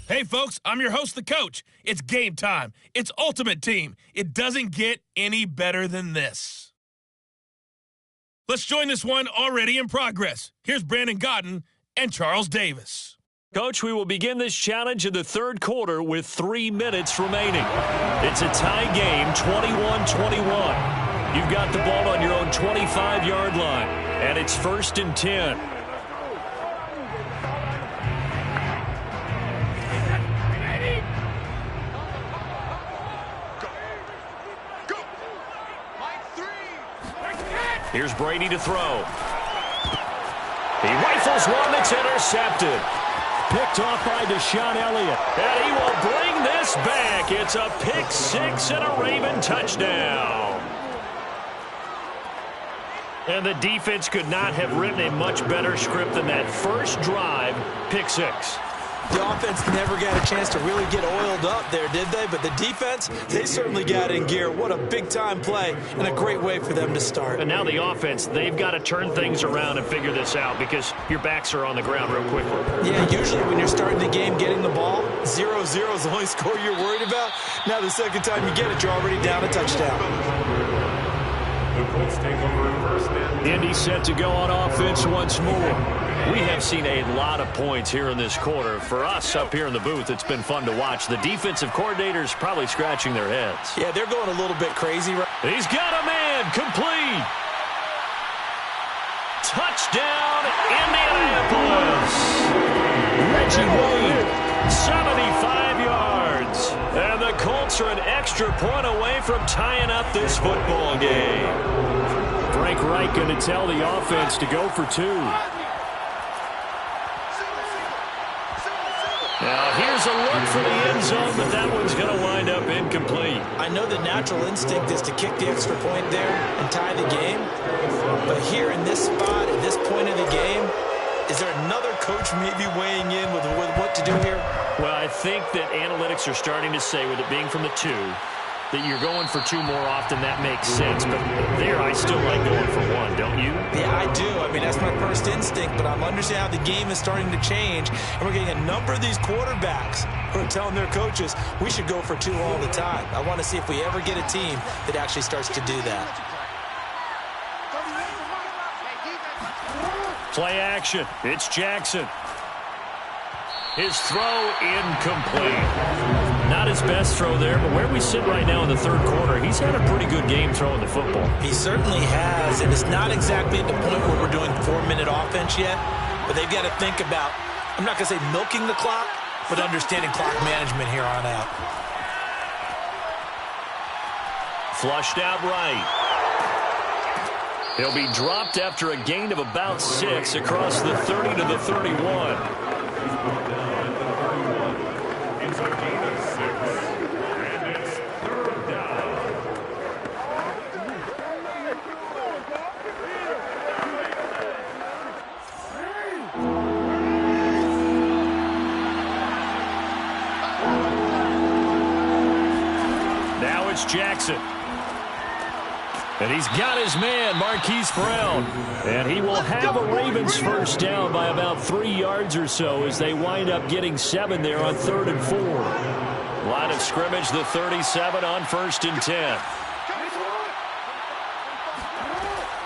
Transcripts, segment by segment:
Hey, folks, I'm your host, the coach. It's game time. It's Ultimate Team. It doesn't get any better than this. Let's join this one already in progress. Here's Brandon Godden and Charles Davis. Coach, we will begin this challenge in the third quarter with 3 minutes remaining. It's a tie game, 21-21. You've got the ball on your own 25-yard line, and it's 1st and 10. Here's Brady to throw. He rifles one that's intercepted. Picked off by Deshaun Elliott. And he will bring this back. It's a pick six and a Raven touchdown. And the defense could not have written a much better script than that first drive, pick six. The offense never got a chance to really get oiled up there, did they? But the defense, they certainly got in gear. What a big-time play and a great way for them to start. And now the offense, they've got to turn things around and figure this out because your backs are on the ground real quickly. Yeah, usually when you're starting the game getting the ball, 0-0 is the only score you're worried about. Now the second time you get it, you're already down a touchdown. Indy set to go on offense once more. We have seen a lot of points here in this quarter. For us up here in the booth, it's been fun to watch. The defensive coordinators probably scratching their heads. Yeah, they're going a little bit crazy. He's got a man, complete. Touchdown, Indianapolis. Reggie Wayne, 75 yards. And the Colts are an extra point away from tying up this football game. Frank Reich going to tell the offense to go for two. Now, here's a look for the end zone, but that one's going to wind up incomplete. I know the natural instinct is to kick the extra point there and tie the game. But here in this spot, at this point of the game, is there another coach maybe weighing in with what to do here? Well, I think that analytics are starting to say, with it being from the two, that you're going for two more often. That makes sense. But there, I still like going for one, don't you? Yeah, I do. I mean, that's my first instinct. But I'm understanding how the game is starting to change. And we're getting a number of these quarterbacks who are telling their coaches, we should go for two all the time. I want to see if we ever get a team that actually starts to do that. Play action. It's Jackson. His throw incomplete. Not his best throw there, but where we sit right now in the third quarter, he's had a pretty good game throwing the football. He certainly has, and it's not exactly at the point where we're doing 4-minute offense yet, but they've got to think about, I'm not going to say milking the clock, but understanding clock management here on out. Flushed out right. He'll be dropped after a gain of about 6 across the 30 to the 31. Now it's Jackson. And he's got his man, Marquise Brown. And he will have a Ravens first down by about 3 yards or so as they wind up getting 7 there on 3rd and 4. Line of scrimmage, the 37 on 1st and 10.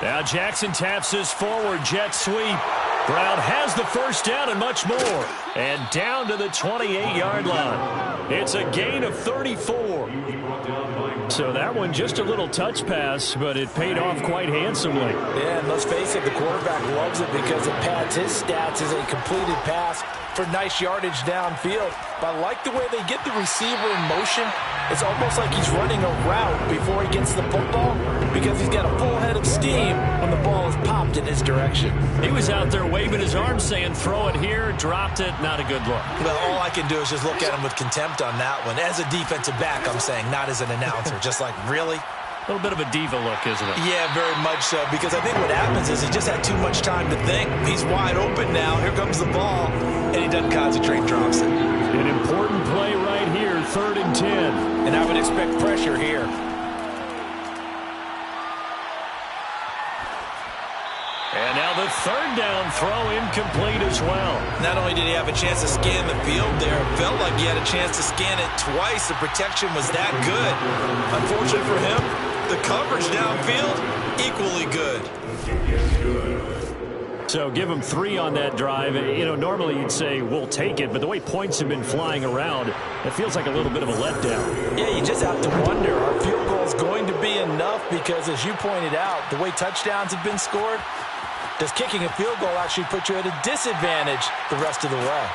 Now Jackson taps his forward jet sweep. Brown has the first down and much more. And down to the 28-yard line. It's a gain of 34. So that one just a little touch pass, but it paid off quite handsomely. Yeah, and let's face it, the quarterback loves it because it pads his stats as a completed pass for nice yardage downfield. But I like the way they get the receiver in motion. It's almost like he's running a route before he gets the football because he's got a full head of steam when the ball is popped in his direction. He was out there waving his arms saying, throw it here, dropped it, not a good look. Well, all I can do is just look at him with contempt on that one. As a defensive back, I'm saying, not as an announcer. Just like, really? A little bit of a diva look, isn't it? Yeah, very much so, because I think what happens is he just had too much time to think. He's wide open now. Here comes the ball, and he doesn't concentrate, drops it. An important play right here, 3rd and 10. And I would expect pressure here. And now the the third down throw incomplete as well. Not only did he have a chance to scan the field there, it felt like he had a chance to scan it twice. The protection was that good. Unfortunate for him, the coverage downfield, equally good. So give him 3 on that drive. You know, normally you'd say we'll take it, but the way points have been flying around, it feels like a little bit of a letdown. Yeah, you just have to wonder, are field goals going to be enough? Because as you pointed out, the way touchdowns have been scored, does kicking a field goal actually put you at a disadvantage the rest of the way?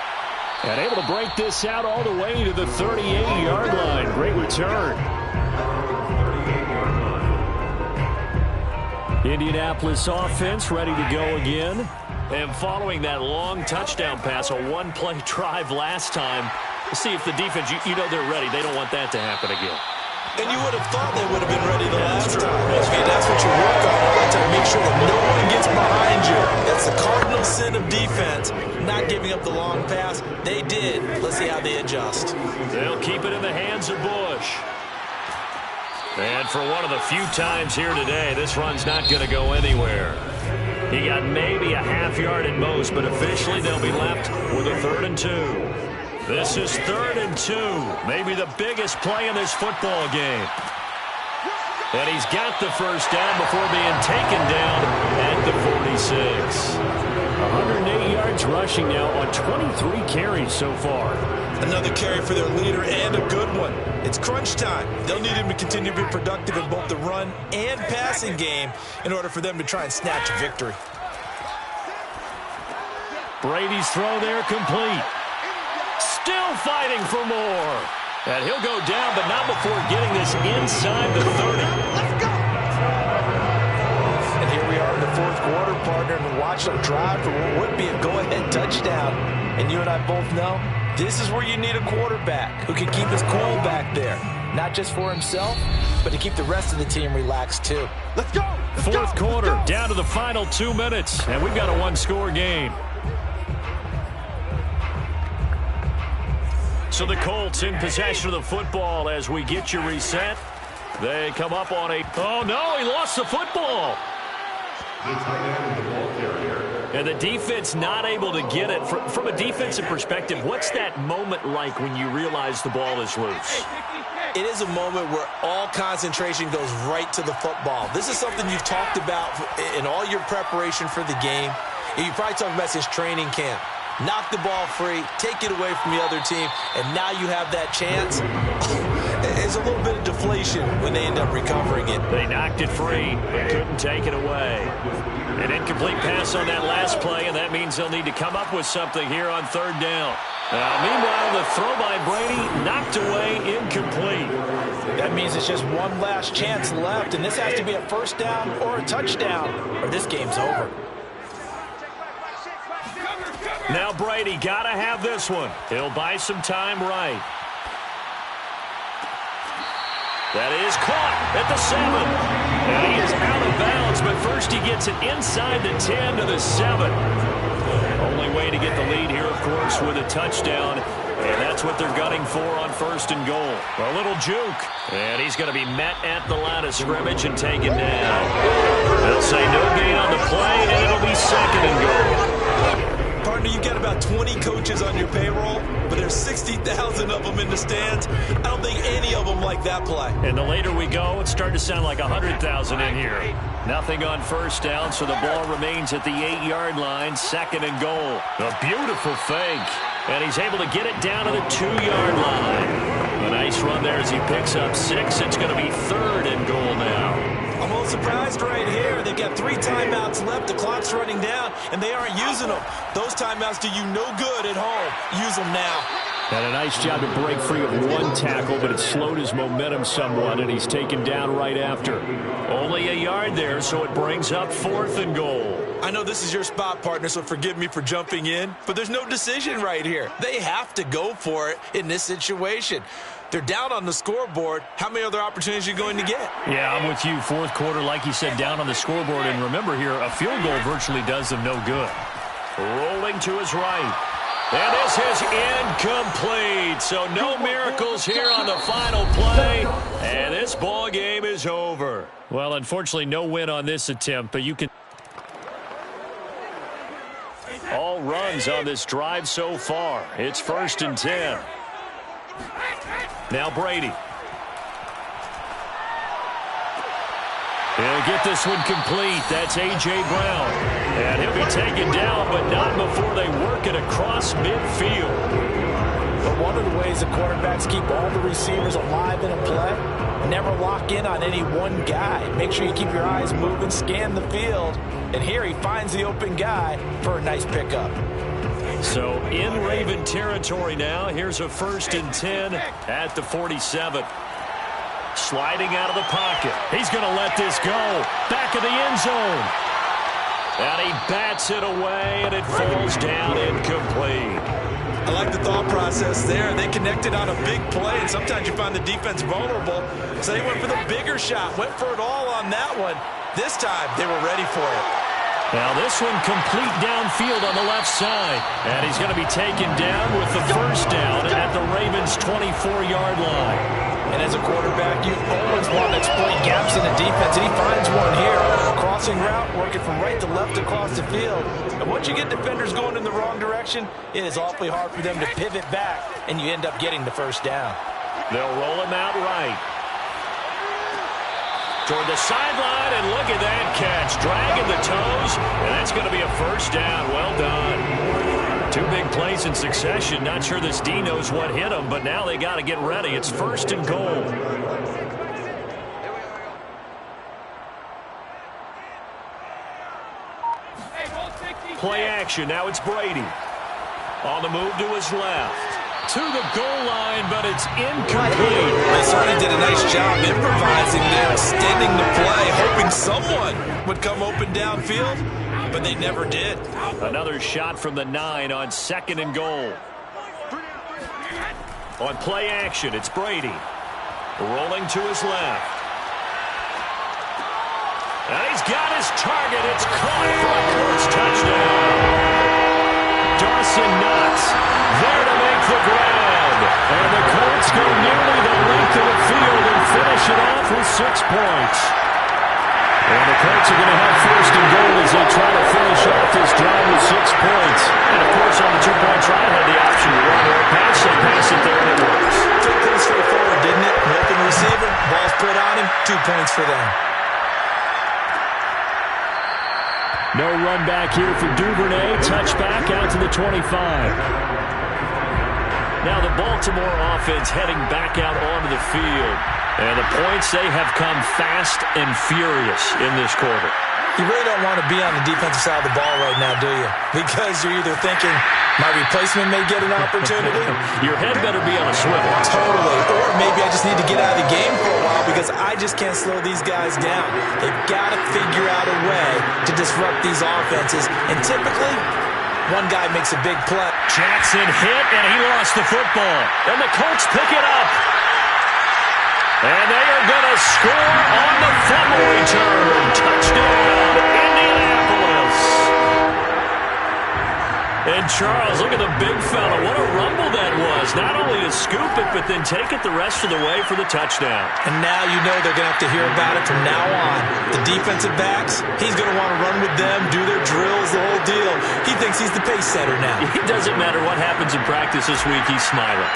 And able to break this out all the way to the 38-yard line. Great return. Indianapolis offense ready to go again. And following that long touchdown pass, a one-play drive last time, let's see if the defense, you know they're ready. They don't want that to happen again. And you would have thought they would have been ready the last time. I mean, that's what you work on all the time. Make sure that no one gets behind you. That's the cardinal sin of defense, not giving up the long pass. They did. Let's see how they adjust. They'll keep it in the hands of Bush. And for one of the few times here today, this run's not going to go anywhere. He got maybe a half yard at most, but officially they'll be left with a 3rd and 2. This is 3rd and 2, maybe the biggest play in this football game. And he's got the first down before being taken down at the 46. 108 yards rushing now on 23 carries so far. Another carry for their leader and a good one. It's crunch time. They'll need him to continue to be productive in both the run and passing game in order for them to try and snatch a victory. Brady's throw there complete. Still fighting for more. And he'll go down, but not before getting this inside the 30. Let's go! And here we are in the 4th quarter, partner, and watch them drive for what would be a go-ahead touchdown. And you and I both know this is where you need a quarterback who can keep his cool back there. Not just for himself, but to keep the rest of the team relaxed too. Let's go! Fourth quarter, down to the final 2 minutes, and we've got a one-score game. So the Colts in possession of the football as we get you reset. They come up on a... Oh, no, he lost the football. And the defense not able to get it. From a defensive perspective, what's that moment like when you realize the ball is loose? It is a moment where all concentration goes right to the football. This is something you've talked about in all your preparation for the game. You probably talked about since training camp. Knock the ball free, take it away from the other team, and now you have that chance. There's a little bit of deflation when they end up recovering it. They knocked it free, but couldn't take it away. An incomplete pass on that last play, and that means they'll need to come up with something here on 3rd down. Meanwhile, the throw by Brady knocked away, incomplete. That means it's just one last chance left, and this has to be a 1st down or a touchdown, or this game's over. Now Brady got to have this one. He'll buy some time right. That is caught at the 7. And he is out of bounds, but first he gets it inside the 10 to the 7. Only way to get the lead here, of course, with a touchdown. And that's what they're gunning for on 1st and goal. A little juke. And he's going to be met at the line of scrimmage and taken down. They'll say no gain on the play, and it'll be 2nd and goal. Partner, you've got about 20 coaches on your payroll, but there's 60,000 of them in the stands. I don't think any of them like that play. And the later we go, it's starting to sound like 100,000 in here. Nothing on 1st down, so the ball remains at the 8-yard line, 2nd and goal. A beautiful fake, and he's able to get it down to the 2-yard line. A nice run there as he picks up 6. It's going to be 3rd and goal now. I'm a little surprised right here. They've got 3 timeouts left. The clock's running down, and they aren't using them. Those timeouts do you no good at home. Use them now. And a nice job to break free of one tackle, but it slowed his momentum somewhat, and he's taken down right after. Only a yard there, so it brings up 4th and goal. I know this is your spot, partner, so forgive me for jumping in, but there's no decision right here. They have to go for it in this situation. They're down on the scoreboard. How many other opportunities are you going to get? Yeah, I'm with you. 4th quarter, like you said, down on the scoreboard. And remember here, a field goal virtually does them no good. Rolling to his right. And this is incomplete. So no miracles here on the final play. And this ball game is over. Well, unfortunately, no win on this attempt, but you can... runs on this drive so far. It's 1st and 10. Now Brady. He'll get this one complete. That's A.J. Brown. And he'll be taken down, but not before they work it across midfield. But one of the ways the quarterbacks keep all the receivers alive in a play, never lock in on any one guy. Make sure you keep your eyes moving, scan the field. And here he finds the open guy for a nice pickup. So in Raven territory now, here's a 1st and 10 at the 47. Sliding out of the pocket. He's going to let this go. Back of the end zone. And he bats it away, and it falls down incomplete. I like the thought process there. They connected on a big play, and sometimes you find the defense vulnerable. So they went for the bigger shot, went for it all on that one. This time, they were ready for it. Now this one complete downfield on the left side. And he's going to be taken down with the 1st down at the Ravens' 24-yard line. And as a quarterback, you always want to exploit gaps in the defense, and he finds one here. Crossing route, working from right to left across the field. And once you get defenders going in the wrong direction, it is awfully hard for them to pivot back, and you end up getting the 1st down. They'll roll him out right. Toward the sideline, and look at that catch. Dragging the toes, and that's going to be a 1st down. Well done. 2 big plays in succession. Not sure this D knows what hit him, but now they got to get ready. It's 1st and goal. Play action. Now it's Brady. On the move to his left. To the goal line, but it's incomplete. They certainly did a nice job improvising there, extending the play, hoping someone would come open downfield, but they never did. Another shot from the 9 on 2nd and goal. On play action, it's Brady. Rolling to his left. And he's got his target. It's caught for a Colts touchdown. Dawson Knox there to make the grab. And the Colts go nearly the length of the field and finish it off with 6 points. And the Colts are going to have 1st and goal as they try to finish off this drive with 6 points. And, of course, on the 2-point try, had the option to run or pass. They pass it there, and it works. Pretty straightforward, didn't it? Open receiver, ball's put on him, 2 points for them. No run back here for Duvernay. Touchback out to the 25. Now the Baltimore offense heading back out onto the field. And the points, they have come fast and furious in this quarter. You really don't want to be on the defensive side of the ball right now, do you? Because you're either thinking, my replacement may get an opportunity. Your head better be on a swivel. Totally. Or maybe I just need to get out of the game for a while because I just can't slow these guys down. They've got to figure out a way to disrupt these offenses. And typically, one guy makes a big play. Jackson hit, and he lost the football. And the Colts pick it up. And they are going to score on the fumble return. Touchdown, Indianapolis. And Charles, look at the big fella. What a rumble that was. Not only to scoop it, but then take it the rest of the way for the touchdown. And now you know they're going to have to hear about it from now on. The defensive backs, he's going to want to run with them, do their drills, the whole deal. He thinks he's the pace setter now. It doesn't matter what happens in practice this week. He's smiling.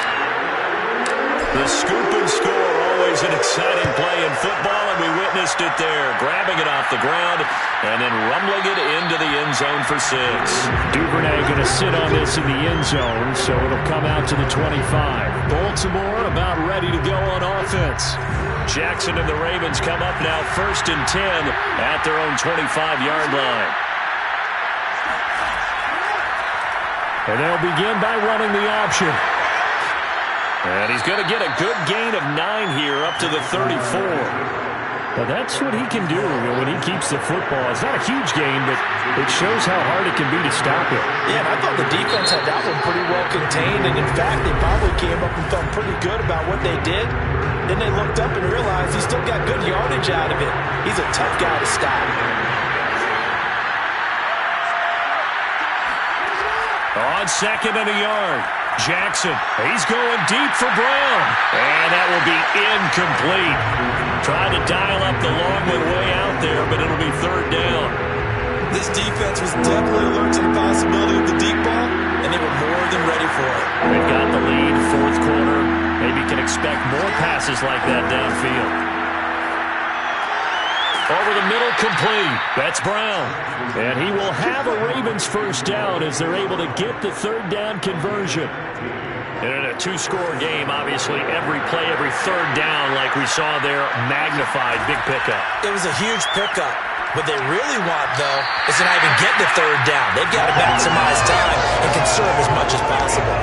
The scoop and score, always an exciting play in football, and we witnessed it there. Grabbing it off the ground and then rumbling it into the end zone for 6. Duvernay going to sit on this in the end zone, so it'll come out to the 25. Baltimore about ready to go on offense. Jackson and the Ravens come up now 1st and 10 at their own 25-yard line. And they'll begin by running the option. And he's going to get a good gain of 9 here up to the 34. Well, that's what he can do when he keeps the football. It's not a huge gain, but it shows how hard it can be to stop it. Yeah, and I thought the defense had that one pretty well contained, and in fact, they probably came up and felt pretty good about what they did. Then they looked up and realized he still got good yardage out of it. He's a tough guy to stop. On 2nd and a yard. Jackson, he's going deep for Brown. And that will be incomplete. Tried to dial up the long one way out there, but it'll be 3rd down. This defense was definitely alert to the possibility of the deep ball, and they were more than ready for it. They've got the lead, fourth quarter. Maybe can expect more passes like that downfield. Over the middle, complete. That's Brown. And he will have a Ravens first down as they're able to get the third down conversion. And in a two-score game, obviously, every play, every third down, like we saw there, magnified, big pickup. It was a huge pickup. What they really want, though, is to not even get the third down. They've got to maximize time and conserve as much as possible.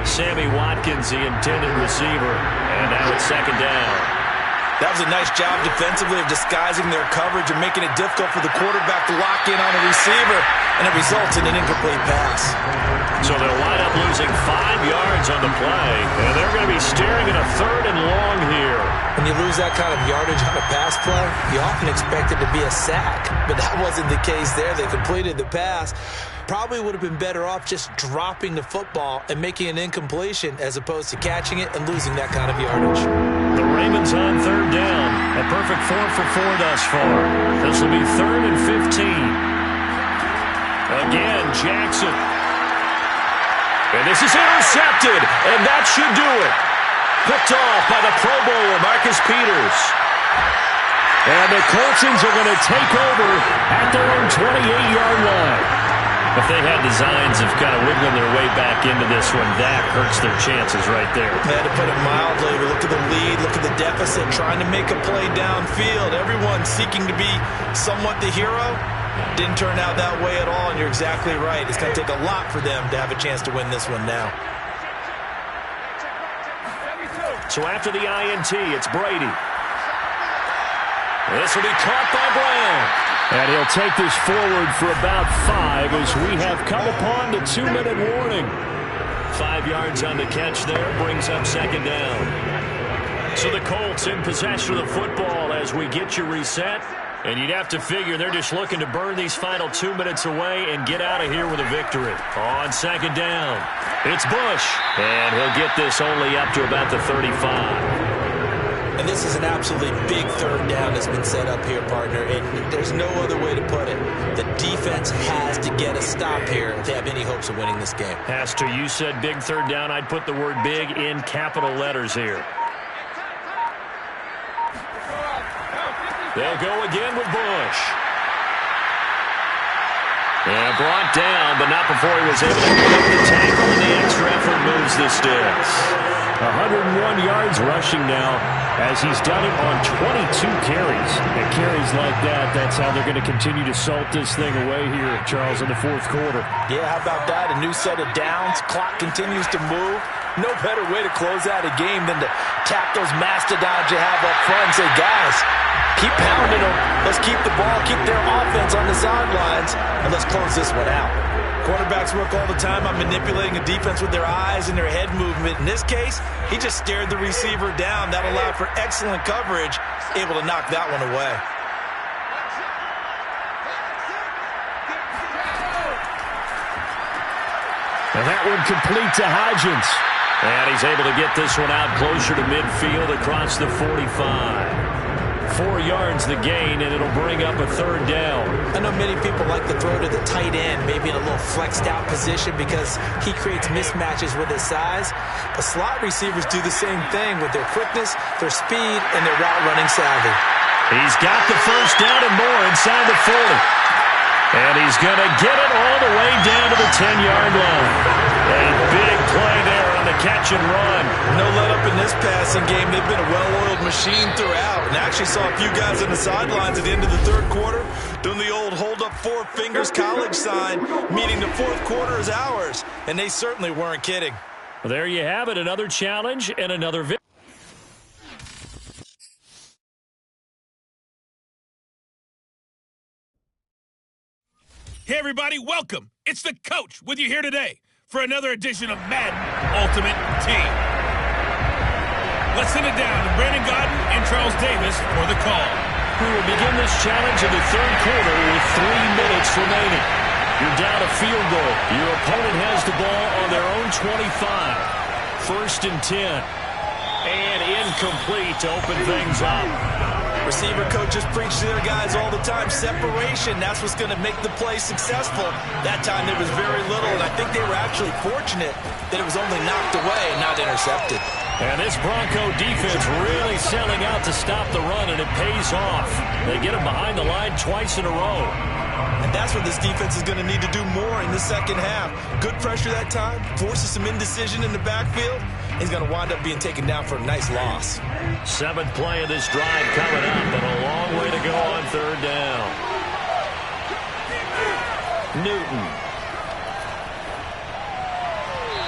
Sammy Watkins, the intended receiver, and now it's second down. That was a nice job defensively of disguising their coverage and making it difficult for the quarterback to lock in on a receiver, and it results in an incomplete pass. So they'll wind up losing 5 yards on the play, and they're going to be staring at a third and long here. When you lose that kind of yardage on a pass play, you often expect it to be a sack, but that wasn't the case there. They completed the pass. Probably would have been better off just dropping the football and making an incompletion as opposed to catching it and losing that kind of yardage. The Ravens on third down. A perfect 4 for 4 thus far. This will be 3rd and 15. Again, Jackson. And this is intercepted, and that should do it. Picked off by the Pro Bowler, Marcus Peters. And the Coltsons are going to take over at their own 28-yard line. If they had designs of kind of wiggling their way back into this one, that hurts their chances right there. To put it mildly, we look at the lead, look at the deficit, trying to make a play downfield. Everyone seeking to be somewhat the hero. Didn't turn out that way at all, and you're exactly right. It's going to take a lot for them to have a chance to win this one now. So after the INT, it's Brady. This will be caught by Brown. And he'll take this forward for about 5 as we have come upon the 2-minute warning. 5 yards on the catch there, brings up second down. So the Colts in possession of the football as we get you reset. And you'd have to figure they're just looking to burn these final 2 minutes away and get out of here with a victory. On second down, it's Bush. And he'll get this only up to about the 35. And this is an absolutely big third down that's been set up here, partner. And there's no other way to put it. The defense has to get a stop here if they have any hopes of winning this game. Has to. You said big third down. I'd put the word big in capital letters here. They'll go again with Bush. And brought down, but not before he was able to pick up the tackle, and the extra effort moves the sticks. 101 yards rushing now as he's done it on 22 carries. And carries like that, that's how they're going to continue to salt this thing away here, Charles, in the fourth quarter. Yeah, how about that? A new set of downs. Clock continues to move. No better way to close out a game than to tap those mastodons you have up front and say, guys, keep pounding them. Let's keep the ball, keep their offense on the sidelines, and let's close this one out. Quarterbacks work all the time on manipulating a defense with their eyes and their head movement. In this case, he just stared the receiver down. That allowed for excellent coverage, able to knock that one away. And that one complete to Hodgins. And he's able to get this one out closer to midfield across the 45. 4 yards the gain, and it'll bring up a third down. I know many people like to throw to the tight end, maybe in a little flexed out position because he creates mismatches with his size. But slot receivers do the same thing with their quickness, their speed, and their route running savvy. He's got the first down and more inside the 40. And he's going to get it all the way down to the 10-yard line. A big play there on the catch and run. No let up in this passing game. They've been a well-oiled machine throughout. And I actually saw a few guys on the sidelines at the end of the third quarter doing the old hold up 4 fingers college sign, meaning the fourth quarter is ours. And they certainly weren't kidding. Well, there you have it. Another challenge and another victory. Hey, everybody, welcome. It's the coach with you here today for another edition of Madden Ultimate Team. Let's send it down to Brandon Godden and Charles Davis for the call. We will begin this challenge in the third quarter with 3 minutes remaining. You're down a field goal. Your opponent has the ball on their own 25. 1st and 10. And incomplete to open things up. Receiver coaches preach to their guys all the time. Separation, that's what's going to make the play successful. That time there was very little, and I think they were actually fortunate that it was only knocked away and not intercepted. And this Bronco defense really selling out to stop the run, and it pays off. They get him behind the line twice in a row. And that's what this defense is going to need to do more in the second half. Good pressure that time, forces some indecision in the backfield. He's going to wind up being taken down for a nice loss. 7th play of this drive coming up, and a long way to go on 3rd down. Newton.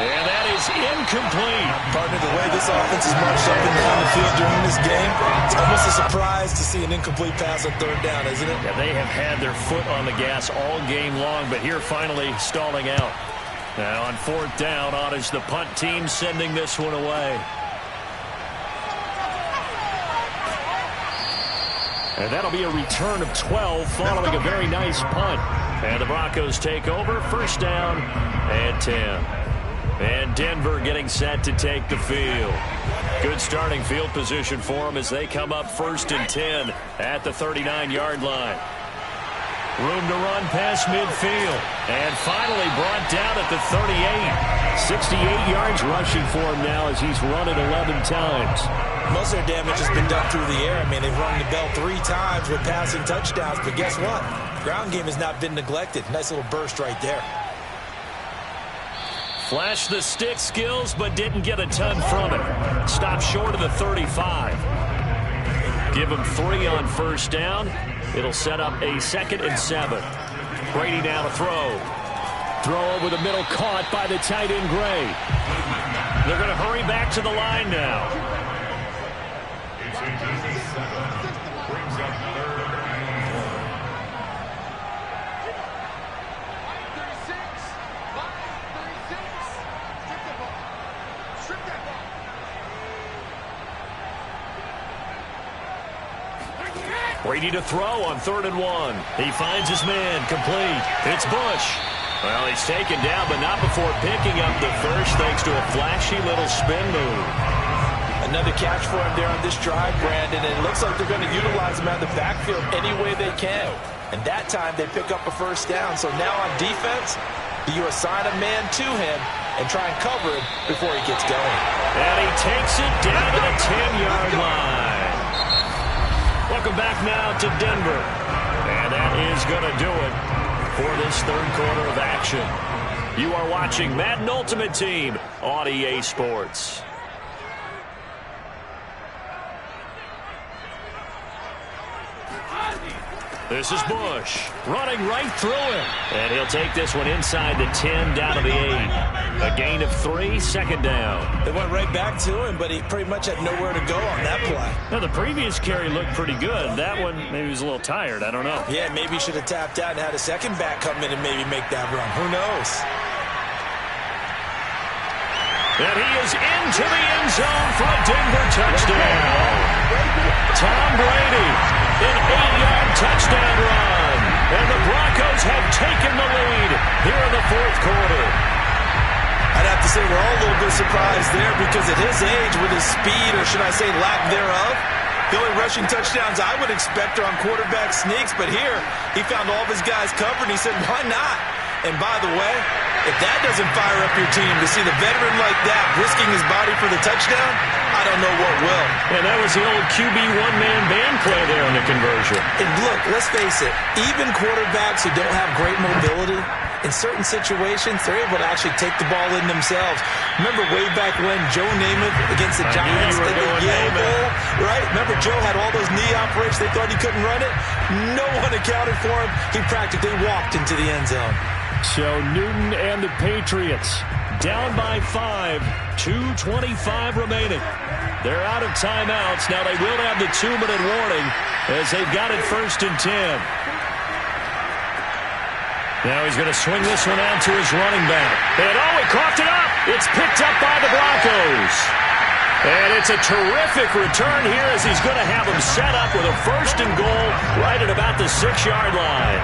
And that is incomplete. Partner, the way this offense is marched up and down the field during this game, it's almost a surprise to see an incomplete pass on 3rd down, isn't it? Yeah, they have had their foot on the gas all game long, but here finally stalling out. Now on 4th down, on is the punt team sending this one away. And that'll be a return of 12 following a very nice punt. And the Broncos take over, 1st down and 10. And Denver getting set to take the field. Good starting field position for them as they come up 1st and 10 at the 39-yard line. Room to run past midfield. And finally brought down at the 38. 68 yards rushing for him now as he's run it 11 times. Most of their damage has been done through the air. I mean, they've rung the bell 3 times with passing touchdowns. But guess what? Ground game has not been neglected. Nice little burst right there. Flashed the stick skills, but didn't get a ton from it. Stopped short of the 35. Give him 3 on 1st down. It'll set up a 2nd and 7. Brady now to throw. Throw over the middle, caught by the tight end Gray. They're going to hurry back to the line now. Brings up 3rd and 1. Brady to throw on 3rd and 1. He finds his man, complete. It's Bush. Well, he's taken down, but not before picking up the first, thanks to a flashy little spin move. Another catch for him there on this drive, Brandon, and it looks like they're going to utilize him out of the backfield any way they can. And that time, they pick up a 1st down. So now on defense, you assign a man to him and try and cover him before he gets going. And he takes it down to the 10-yard line. Welcome back now to Denver. And that is going to do it for this 3rd quarter of action. You are watching Madden Ultimate Team on EA Sports. This is Bush running right through him. And he'll take this one inside the 10 down to the 8. A gain of 3, 2nd down. They went right back to him, but he pretty much had nowhere to go on that play. Now, the previous carry looked pretty good. That one, maybe he was a little tired. I don't know. Yeah, maybe he should have tapped out and had a second back come in and maybe make that run. Who knows? And he is into the end zone for a Denver touchdown. Tom Brady, an 8-yard touchdown run. And the Broncos have taken the lead here in the 4th quarter. I'd have to say we're all a little bit surprised there because at his age, with his speed, or should I say lack thereof, the only rushing touchdowns I would expect are on quarterback sneaks. But here, he found all of his guys covered, and he said, why not? And by the way, if that doesn't fire up your team to see the veteran like that risking his body for the touchdown, I don't know what will. And that was the old QB one-man band play there on the conversion. And look, let's face it, even quarterbacks who don't have great mobility, in certain situations, they're able to actually take the ball in themselves. Remember way back when Joe Namath against the Giants in the Yale Bowl, right? Remember Joe had all those knee operations. They thought he couldn't run it. No one accounted for him. He practically walked into the end zone. So Newton and the Patriots down by 5, 2:25 remaining. They're out of timeouts. Now they will have the 2-minute warning as they've got it 1st and 10. Now he's going to swing this one out to his running back. And he coughed it up. It's picked up by the Broncos. And it's a terrific return here as he's going to have them set up with a 1st and goal right at about the 6-yard line.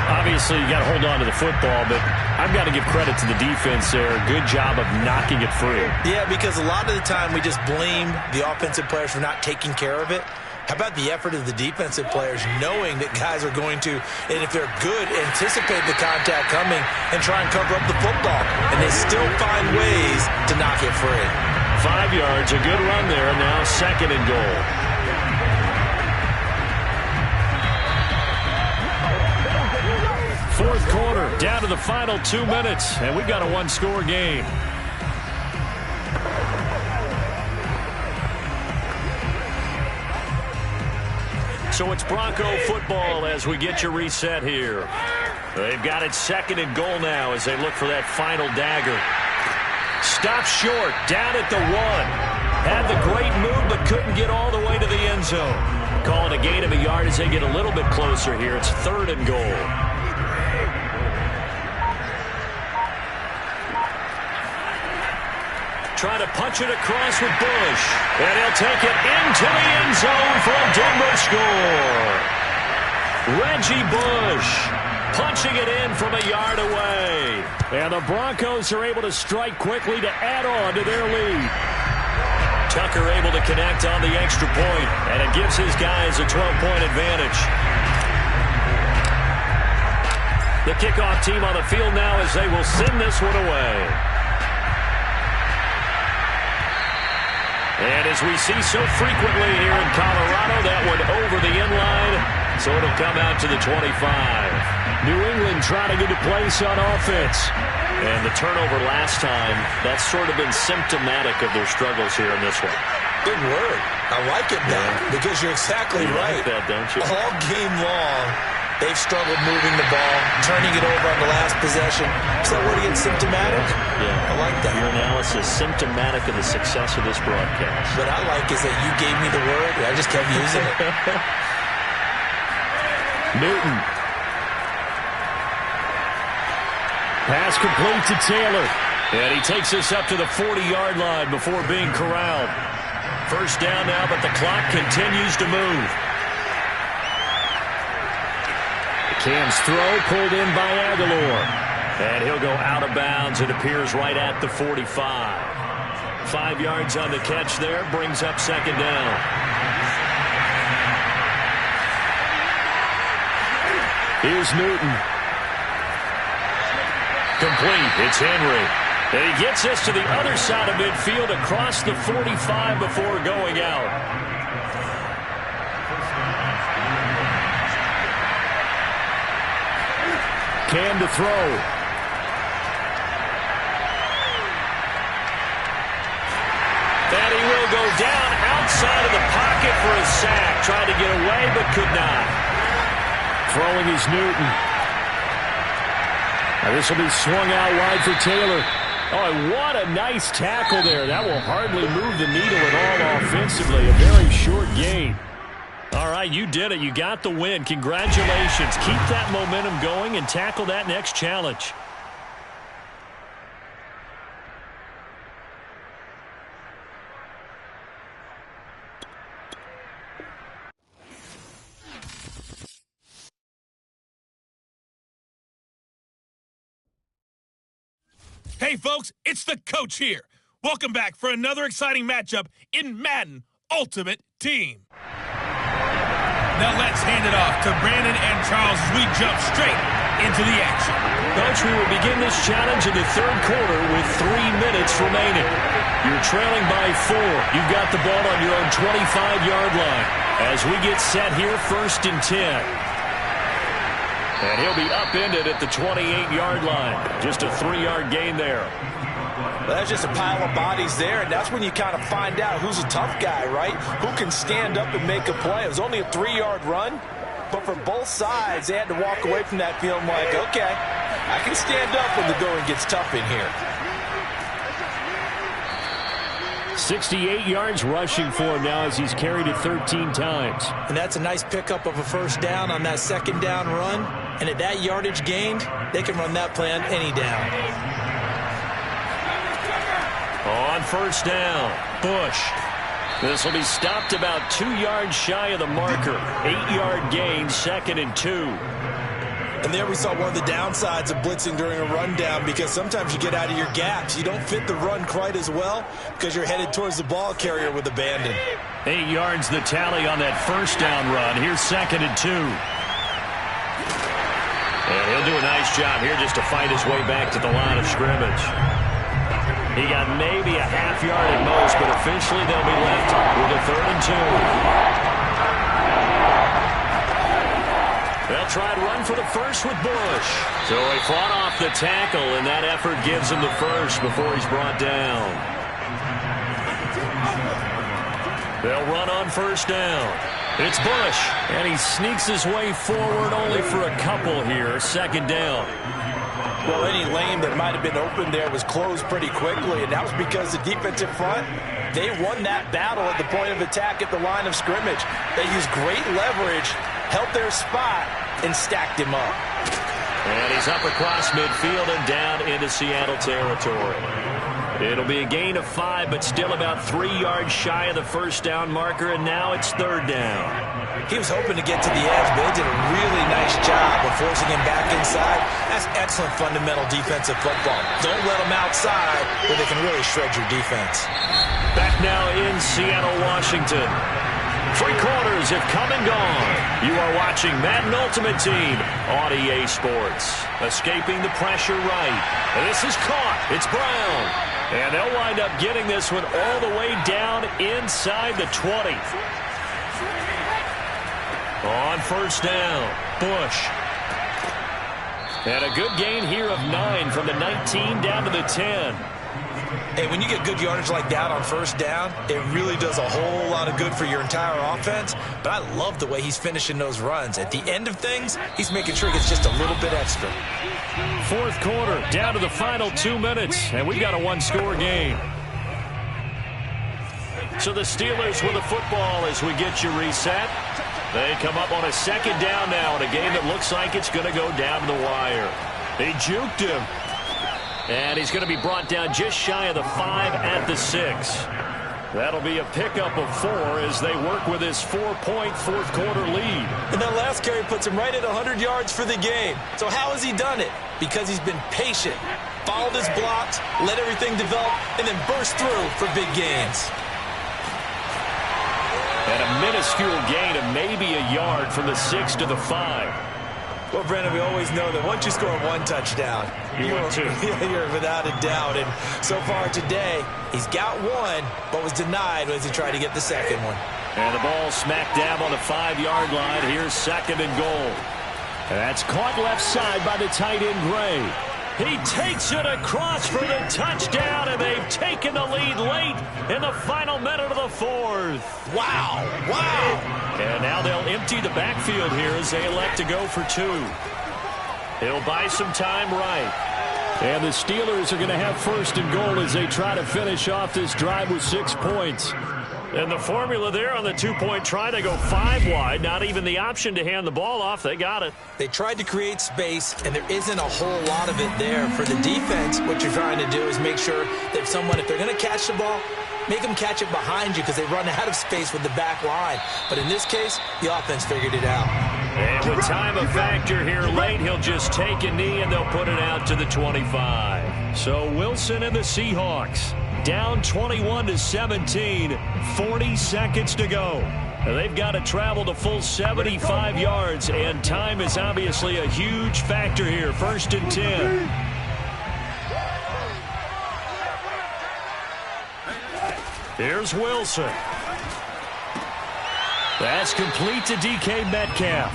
Obviously, you got to hold on to the football, but I've got to give credit to the defense there. Good job of knocking it free. Yeah, because a lot of the time we just blame the offensive players for not taking care of it. How about the effort of the defensive players knowing that guys are going to, and if they're good, anticipate the contact coming and try and cover up the football. And they still find ways to knock it free. 5 yards, a good run there. Now 2nd and goal. Fourth quarter, down to the final 2 minutes, and we've got a one-score game. So it's Bronco football as we get you reset here. They've got it 2nd and goal now as they look for that final dagger. Stopped short, down at the 1. Had the great move, but couldn't get all the way to the end zone. Calling a gain of a yard as they get a little bit closer here. It's 3rd and goal. Trying to punch it across with Bush. And he'll take it into the end zone for a Denver score. Reggie Bush punching it in from a yard away. And the Broncos are able to strike quickly to add on to their lead. Tucker able to connect on the extra point, and it gives his guys a 12-point advantage. The kickoff team on the field now as they will send this one away. And as we see so frequently here in Colorado, that one over the end line, so it'll come out to the 25. New England trying to get a place on offense. And the turnover last time, that's sort of been symptomatic of their struggles here in this one. Good word. I like it, Dan, because you're exactly right. You like that, don't you? All game long, they've struggled moving the ball, turning it over on the last possession. Is that word again, symptomatic? Yeah. I like that. Your analysis, symptomatic of the success of this broadcast. What I like is that you gave me the word, and I just kept using it. Newton. Pass complete to Taylor. And he takes us up to the 40-yard line before being corralled. First down now, but the clock continues to move. Cam's throw pulled in by Aguilar. And he'll go out of bounds. It appears right at the 45. 5 yards on the catch there. Brings up 2nd down. Here's Newton. Complete. It's Henry. And he gets us to the other side of midfield across the 45 before going out. Cam to throw. And he will go down outside of the pocket for a sack. Tried to get away, but could not. Throwing is Newton. Now this will be swung out wide for Taylor. Oh, and what a nice tackle there. That will hardly move the needle at all offensively. A very short game. All right, you did it. You got the win. Congratulations. Keep that momentum going and tackle that next challenge. Hey, folks, it's the coach here. Welcome back for another exciting matchup in Madden Ultimate Team. Now let's hand it off to Brandon and Charles as we jump straight into the action. Coach, we will begin this challenge in the 3rd quarter with 3 minutes remaining. You're trailing by 4. You've got the ball on your own 25-yard line. As we get set here, 1st and 10. And he'll be upended at the 28-yard line. Just a 3-yard gain there. Well, that's just a pile of bodies there, and that's when you kind of find out who's a tough guy, right? Who can stand up and make a play. It was only a 3-yard run, but for both sides, they had to walk away from that feeling like, okay, I can stand up when the going gets tough in here. 68 yards rushing for him now as he's carried it 13 times. And that's a nice pickup of a 1st down on that 2nd down run. And at that yardage gained, they can run that play on any down. On 1st down, Bush. This will be stopped about 2 yards shy of the marker. 8-yard gain, 2nd and 2. And there we saw one of the downsides of blitzing during a rundown, because sometimes you get out of your gaps. You don't fit the run quite as well because you're headed towards the ball carrier with abandon. 8 yards the tally on that first down run. Here's 2nd and 2. And he'll do a nice job here just to fight his way back to the line of scrimmage. He got maybe a half yard at most, but officially they'll be left with a 3rd and 2. They'll try and run for the first with Bush. So he fought off the tackle, and that effort gives him the first before he's brought down. They'll run on first down. It's Bush, and he sneaks his way forward only for a couple here. 2nd down. Well, any lane that might have been open there was closed pretty quickly, and that was because the defensive front, they won that battle at the point of attack at the line of scrimmage. They used great leverage, held their spot, and stacked him up. And he's up across midfield and down into Seattle territory. It'll be a gain of 5, but still about 3 yards shy of the first down marker, and now it's 3rd down. He was hoping to get to the edge, but they did a really nice job of forcing him back inside. That's excellent fundamental defensive football. Don't let them outside where they can really shred your defense. Back now in Seattle, Washington. 3 quarters have come and gone. You are watching Madden Ultimate Team on EA Sports. Escaping the pressure right. This is caught. It's Brown. And they'll wind up getting this one all the way down inside the 20. On first down, Bush. And a good gain here of 9 from the 19 down to the 10. Hey, when you get good yardage like that on first down, it really does a whole lot of good for your entire offense. But I love the way he's finishing those runs. At the end of things, he's making sure he gets just a little bit extra. 4th quarter, down to the final 2 minutes, and we've got a 1-score game. So the Steelers with the football as we get you reset. They come up on a 2nd down now in a game that looks like it's going to go down to the wire. They juked him. And he's going to be brought down just shy of the 5 at the 6. That'll be a pickup of 4 as they work with his 4-point 4th quarter lead. And that last carry puts him right at 100 yards for the game. So how has he done it? Because he's been patient, followed his blocks, let everything develop, and then burst through for big gains. And a minuscule gain of maybe a yard from the 6 to the 5. Well, Brandon, we always know that once you score 1 touchdown, you're without a doubt. And so far today, he's got 1, but was denied as he tried to get the 2nd one. And the ball smack dab on the 5-yard line. Here's 2nd and goal. And that's caught left side by the tight end, Gray. He takes it across for the touchdown, and they've taken the lead late in the final minute of the 4th. Wow. And now they'll empty the backfield here as they elect to go for 2. He'll buy some time right. And the Steelers are going to have 1st and goal as they try to finish off this drive with 6 points. And the formula there on the 2-point try, they go 5 wide. Not even the option to hand the ball off. They got it. They tried to create space, and there isn't a whole lot of it there. For the defense, what you're trying to do is make sure that if they're going to catch the ball, make them catch it behind you because they run out of space with the back line. But in this case, the offense figured it out. And with time a factor here late, he'll just take a knee, and they'll put it out to the 25. So Wilson and the Seahawks down 21-17, 40 seconds to go. They've got to travel the full 75 yards, and time is obviously a huge factor here. 1st and 10. Here's Wilson. That's complete to DK Metcalf.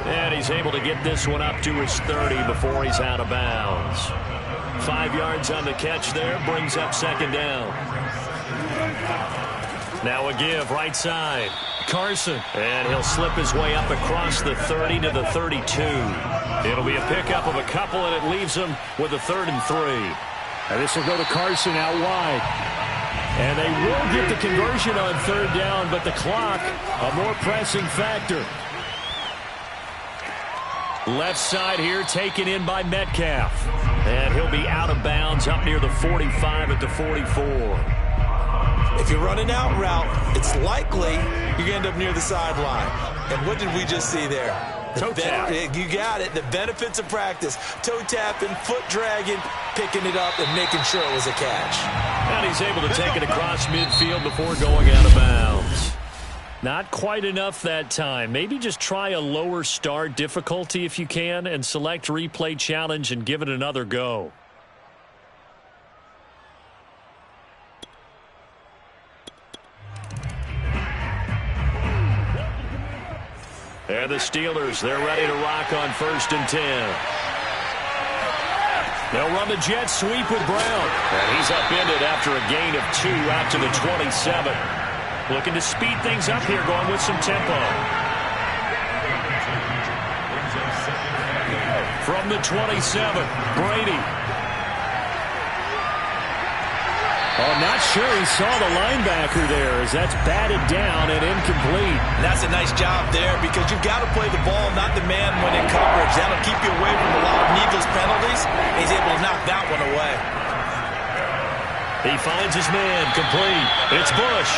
And he's able to get this one up to his 30 before he's out of bounds. 5 yards on the catch there, brings up 2nd down. Now a give, right side. Carson. And he'll slip his way up across the 30 to the 32. It'll be a pickup of a couple, and it leaves him with a 3rd and 3. And this will go to Carson out wide. And they will get the conversion on 3rd down, but the clock, a more pressing factor. Left side here taken in by Metcalf. And he'll be out of bounds up near the 45 at the 44. If you're running out route, it's likely you're going to end up near the sideline. And what did we just see there? Toe tap. You got it. The benefits of practice. Toe tapping, foot dragging, picking it up, and making sure it was a catch. And he's able to take it across midfield before going out of bounds. Not quite enough that time. Maybe just try a lower start difficulty if you can and select replay challenge and give it another go. And the Steelers, they're ready to rock on 1st and 10. They'll run the jet sweep with Brown. And he's upended after a gain of 2 out to the 27. Looking to speed things up here, going with some tempo. From the 27, Brady. Oh, not sure he saw the linebacker there as that's batted down and incomplete. And that's a nice job there because you've got to play the ball, not the man when in coverage. That'll keep you away from a lot of needless penalties. He's able to knock that one away. He finds his man, complete. It's Bush.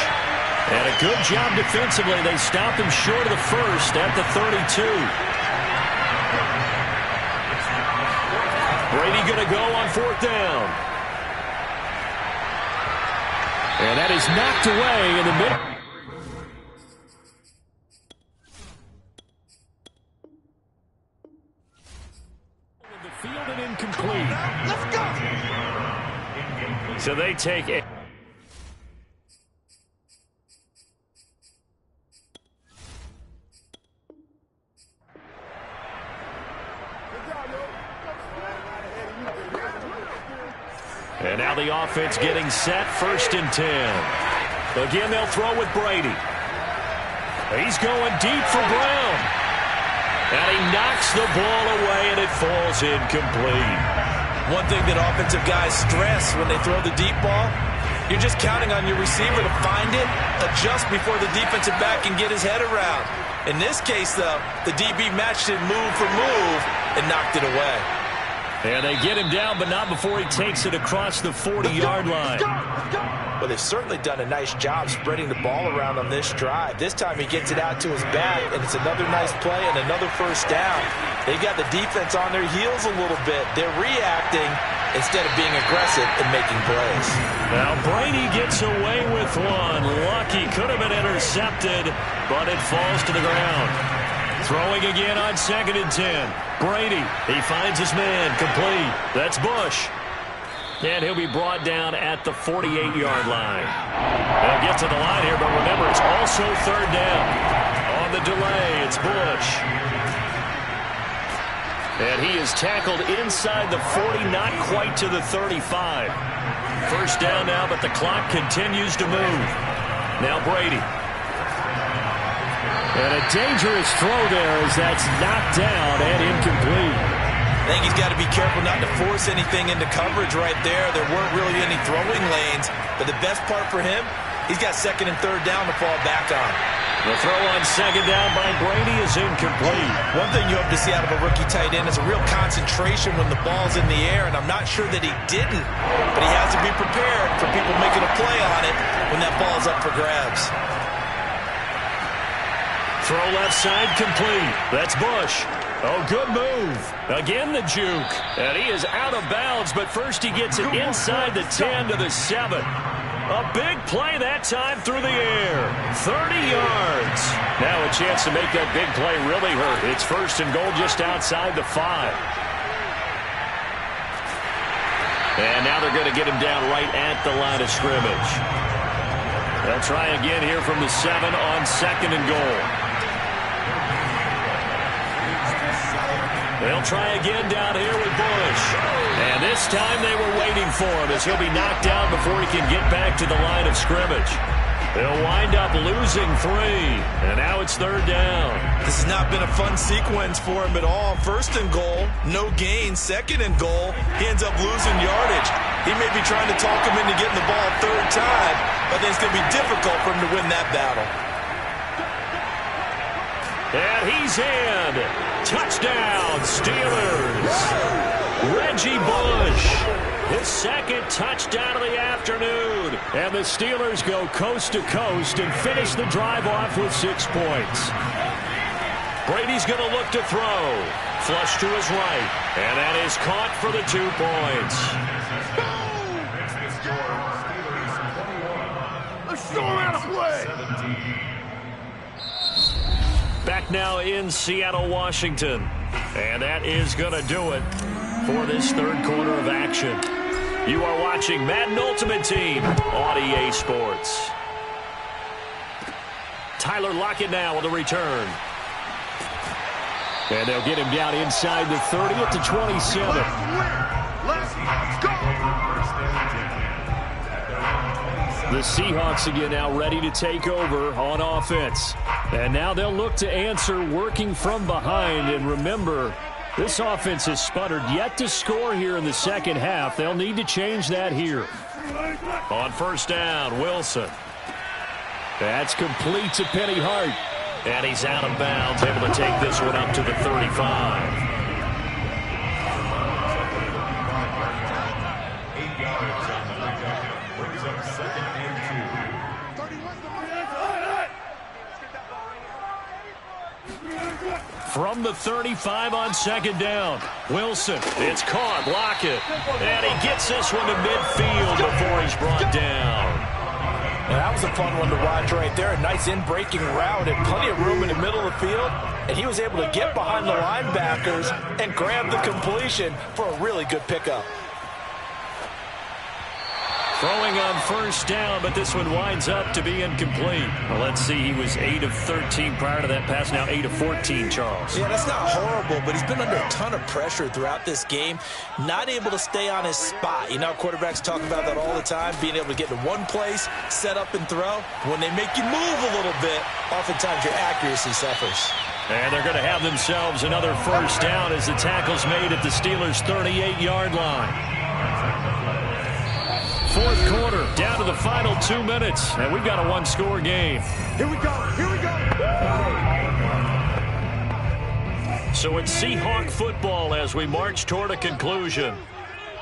And a good job defensively. They stop him short of the first at the 32. Brady going to go on 4th down. And that is knocked away in the middle. The field and incomplete. Let's go. So they take it. And now the offense getting set, 1st and 10. Again, they'll throw with Brady. He's going deep for Brown. And he knocks the ball away, and it falls incomplete. One thing that offensive guys stress when they throw the deep ball, you're just counting on your receiver to find it, adjust before the defensive back can get his head around. In this case, though, the DB matched it move for move and knocked it away. And they get him down, but not before he takes it across the 40-yard line. Well, they've certainly done a nice job spreading the ball around on this drive. This time he gets it out to his back, and it's another nice play and another 1st down. They got the defense on their heels a little bit. They're reacting instead of being aggressive and making plays. Now Brady gets away with one. Lucky, could have been intercepted, but it falls to the ground. Throwing again on 2nd and 10. Brady, he finds his man, complete. That's Bush. And he'll be brought down at the 48-yard line. They'll get to the line here, but remember, it's also 3rd down. On the delay, it's Bush. And he is tackled inside the 40, not quite to the 35. 1st down now, but the clock continues to move. Now Brady. And a dangerous throw there as that's knocked down and incomplete. I think he's got to be careful not to force anything into coverage right there. There weren't really any throwing lanes, but the best part for him, he's got 2nd and 3rd down to fall back on. The throw on 2nd down by Brady is incomplete. One thing you hope to see out of a rookie tight end is a real concentration when the ball's in the air, and I'm not sure that he didn't, but he has to be prepared for people making a play on it when that ball's up for grabs. Throw left side complete. That's Bush. Oh, good move. Again the juke. And he is out of bounds, but first he gets it inside the 10 to the 7. A big play that time through the air. 30 yards. Now a chance to make that big play really hurt. It's 1st and goal just outside the 5. And now they're going to get him down right at the line of scrimmage. They'll try again here from the 7 on 2nd and goal. They'll try again down here with Bush. And this time they were waiting for him as he'll be knocked down before he can get back to the line of scrimmage. They'll wind up losing 3. And now it's 3rd down. This has not been a fun sequence for him at all. 1st and goal, no gain. 2nd and goal, he ends up losing yardage. He may be trying to talk him into getting the ball 3rd time, but then it's going to be difficult for him to win that battle. And he's in. Touchdown, Steelers. Reggie Bush, his 2nd touchdown of the afternoon. And the Steelers go coast to coast and finish the drive off with 6 points. Brady's going to look to throw. Flush to his right. And that is caught for the 2 points. Let's go around a play. Back now in Seattle, Washington. And that is going to do it for this third quarter of action. You are watching Madden Ultimate Team on EA Sports. Tyler Lockett now on the return. And they'll get him down inside the 30 at the 27. Let's go. The Seahawks again now ready to take over on offense. And now they'll look to answer working from behind. And remember, this offense has sputtered yet to score here in the second half. They'll need to change that here. On first down, Wilson. That's complete to Penny Hart. And he's out of bounds, able to take this one up to the 35. From the 35 on second down, Wilson, it's caught, Lockett, and he gets this one to midfield before he's brought down. Now, that was a fun one to watch right there. A nice in-breaking route and plenty of room in the middle of the field, and he was able to get behind the linebackers and grab the completion for a really good pickup. Throwing on first down, but this one winds up to be incomplete. Well, let's see. He was 8 of 13 prior to that pass. Now 8 of 14, Charles. Yeah, that's not horrible, but he's been under a ton of pressure throughout this game. Not able to stay on his spot. You know, quarterbacks talk about that all the time, being able to get to one place, set up and throw. When they make you move a little bit, oftentimes your accuracy suffers. And they're going to have themselves another first down as the tackle's made at the Steelers' 38-yard line. Fourth quarter, down to the final 2 minutes, and we've got a one-score game. Here we go. Here we go. So it's Seahawk football as we march toward a conclusion.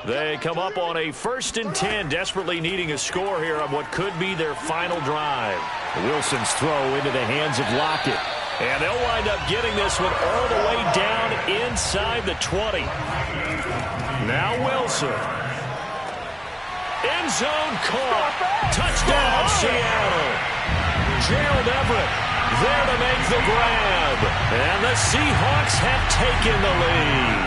They come up on a 1st and 10, desperately needing a score here on what could be their final drive. Wilson's throw into the hands of Lockett. And they'll wind up getting this one all the way down inside the 20. Now Wilson. End zone caught. Touchdown, Seattle. Gerald Everett there to make the grab. And the Seahawks have taken the lead.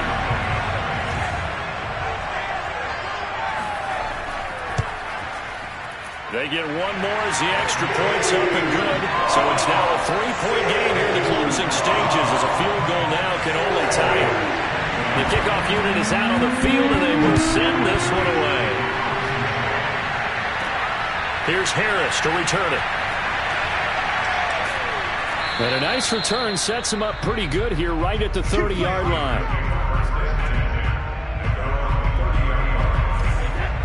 They get one more as the extra point's up and good. So it's now a 3-point game here in the closing stages as a field goal now can only tie it. The kickoff unit is out on the field and they will send this one away. Here's Harris to return it. And a nice return sets him up pretty good here right at the 30-yard line.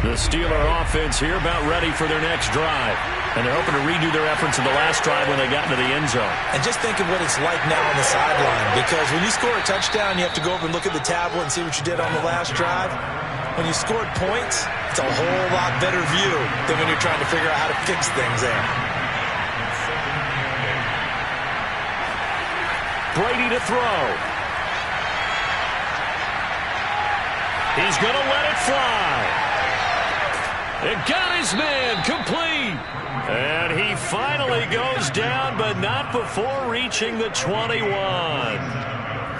The Steeler offense here about ready for their next drive. And they're hoping to redo their efforts in the last drive when they got into the end zone. And just think of what it's like now on the sideline, because when you score a touchdown, you have to go over and look at the tablet and see what you did on the last drive. When you scored points, it's a whole lot better view than when you're trying to figure out how to fix things there. Brady to throw. He's going to let it fly. It got his man complete. And he finally goes down, but not before reaching the 21.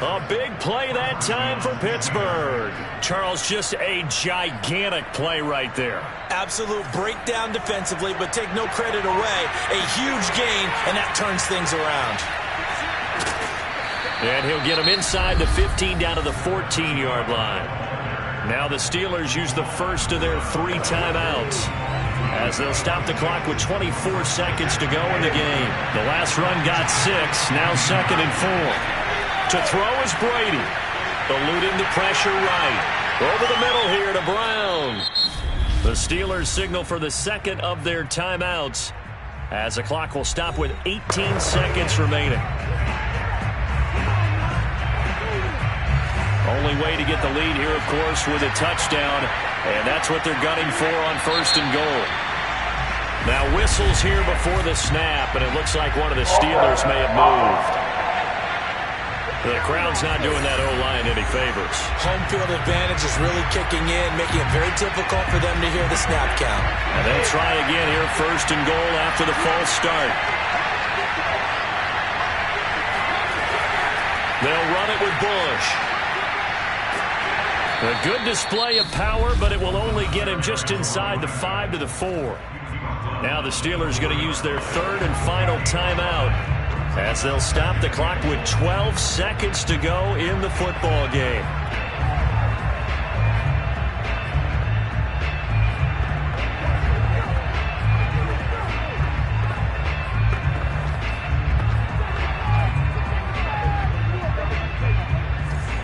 A big play that time for Pittsburgh. Charles, just a gigantic play right there. Absolute breakdown defensively, but take no credit away. A huge gain, and that turns things around. And he'll get him inside the 15 down to the 14-yard line. Now the Steelers use the first of their 3 timeouts as they'll stop the clock with 24 seconds to go in the game. The last run got 6, now 2nd and 4. To throw is Brady. Eluding the pressure right. Over the middle here to Brown. The Steelers signal for the second of their timeouts as the clock will stop with 18 seconds remaining. Only way to get the lead here, of course, with a touchdown, and that's what they're gunning for on 1st and goal. Now whistles here before the snap, and it looks like one of the Steelers may have moved. The crowd's not doing that O-line any favors. Home field advantage is really kicking in, making it very difficult for them to hear the snap count. And they'll try again here, first and goal after the false start. They'll run it with Bush. A good display of power, but it will only get him just inside the 5 to the 4. Now the Steelers going to use their third and final timeout as they'll stop the clock with 12 seconds to go in the football game.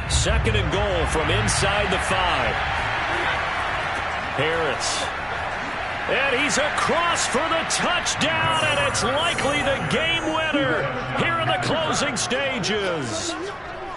Second and goal from inside the 5. Harris. And he's across for the touchdown, and it's likely the game winner here in the closing stages.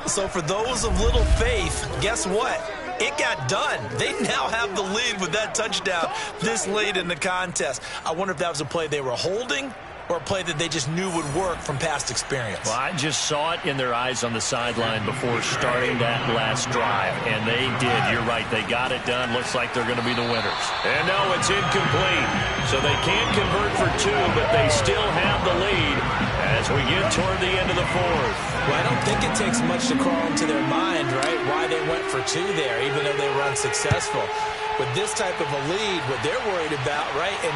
So for those of little faith, guess what? It got done. They now have the lead with that touchdown this late in the contest. I wonder if that was a play they were holding or a play that they just knew would work from past experience. Well, I just saw it in their eyes on the sideline before starting that last drive, and they did. You're right. They got it done. Looks like they're going to be the winners. And no, it's incomplete. So they can't convert for 2, but they still have the lead as we get toward the end of the 4th. Well, I don't think it takes much to crawl into their mind, right, why they went for 2 there, even though they were unsuccessful. With this type of a lead, what they're worried about, right, and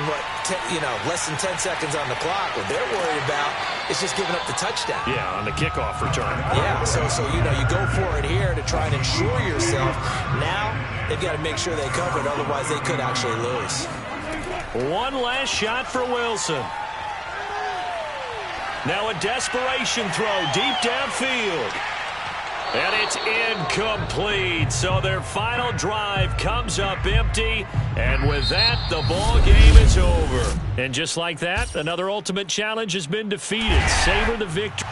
less than 10 seconds on the clock, what they're worried about is just giving up the touchdown. Yeah, on the kickoff return. Yeah, so you go for it here to try and ensure yourself. Now they've got to make sure they cover it, otherwise they could actually lose. One last shot for Wilson. Now a desperation throw deep downfield. And it's incomplete. So their final drive comes up empty. And with that, the ball game is over. And just like that, another ultimate challenge has been defeated. Savor the victory.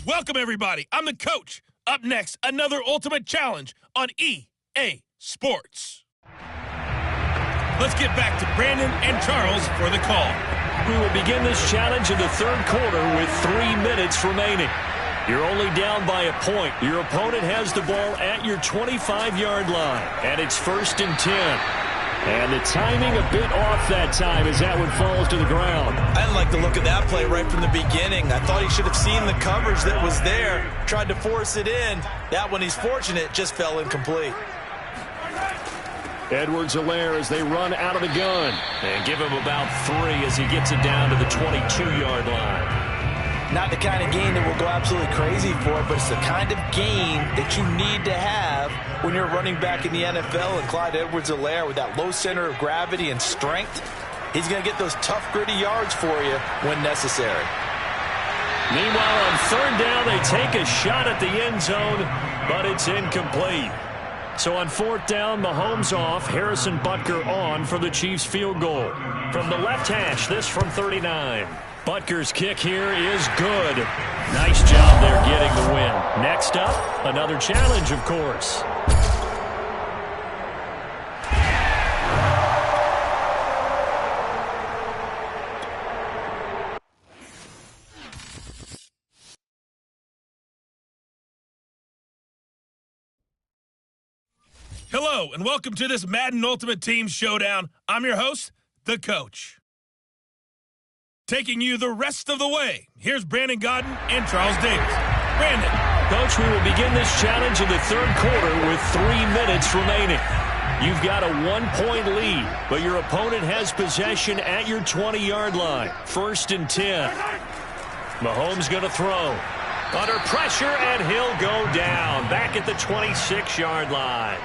Welcome, everybody. I'm the coach. Up next, another ultimate challenge on EA Sports. Let's get back to Brandon and Charles for the call. We will begin this challenge in the third quarter with 3 minutes remaining. You're only down by a point. Your opponent has the ball at your 25-yard line, and it's 1st and 10. And the timing a bit off that time as that one falls to the ground. I didn't like the look of that play right from the beginning. I thought he should have seen the coverage that was there, tried to force it in. That one, he's fortunate, just fell incomplete. Edwards-Helaire as they run out of the gun. And give him about 3 as he gets it down to the 22-yard line. Not the kind of game that will go absolutely crazy for, but it's the kind of game that you need to have when you're running back in the NFL. And Clyde Edwards-Helaire, with that low center of gravity and strength, he's going to get those tough, gritty yards for you when necessary. Meanwhile, on 3rd down, they take a shot at the end zone, but it's incomplete. So on 4th down, Mahomes off, Harrison Butker on for the Chiefs field goal. From the left hash, this from 39. Butker's kick here is good. Nice job there getting the win. Next up, another challenge, of course. Hello, and welcome to this Madden Ultimate Team Showdown. I'm your host, the coach. Taking you the rest of the way, here's Brandon Godden and Charles Davis. Brandon. Coach, we will begin this challenge in the third quarter with 3 minutes remaining. You've got a 1-point lead, but your opponent has possession at your 20-yard line. 1st and 10. Mahomes going to throw. Under pressure, and he'll go down. Back at the 26-yard line.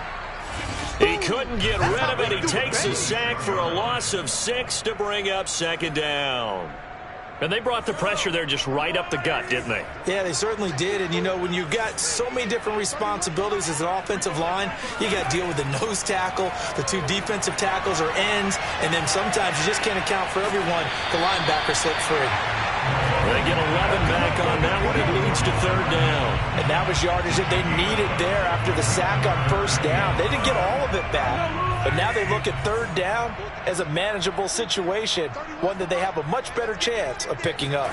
He couldn't get rid of it. He takes a sack for a loss of 6 to bring up 2nd down. And they brought the pressure there just right up the gut, didn't they? Yeah, they certainly did. And, you know, when you've got so many different responsibilities as an offensive line, you got to deal with the nose tackle, the 2 defensive tackles or ends, and then sometimes you just can't account for everyone. The linebacker slipped free. They get 11 back on that one. It leads to 3rd down. And that was yardage that they needed there after the sack on 1st down. They didn't get all of it back, but now they look at 3rd down as a manageable situation, one that they have a much better chance of picking up.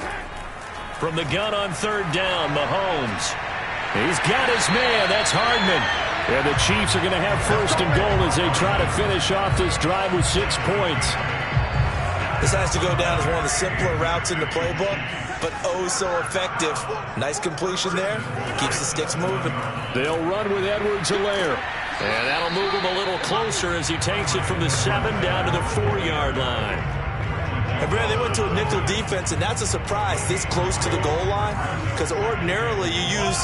From the gun on 3rd down, Mahomes. He's got his man. That's Hardman. And the Chiefs are going to have 1st and goal as they try to finish off this drive with 6 points. This has to go down as one of the simpler routes in the playbook, but oh so effective. Nice completion there. Keeps the sticks moving. They'll run with Edwards-Helaire. And that'll move him a little closer as he takes it from the 7 down to the 4-yard line. And Brad, they went to a nickel defense, and that's a surprise this close to the goal line, because ordinarily you use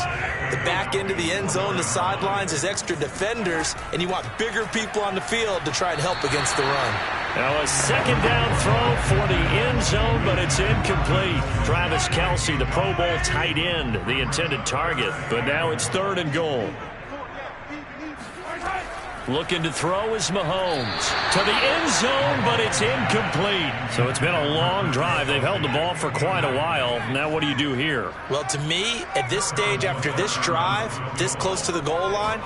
the back end of the end zone, the sidelines as extra defenders, and you want bigger people on the field to try and help against the run. Now a 2nd down throw for the end zone, but it's incomplete. Travis Kelce, the Pro Bowl tight end, the intended target, but now it's 3rd and goal. Looking to throw is Mahomes. To the end zone, but it's incomplete. So it's been a long drive. They've held the ball for quite a while. Now what do you do here? Well, to me, at this stage, after this drive, this close to the goal line,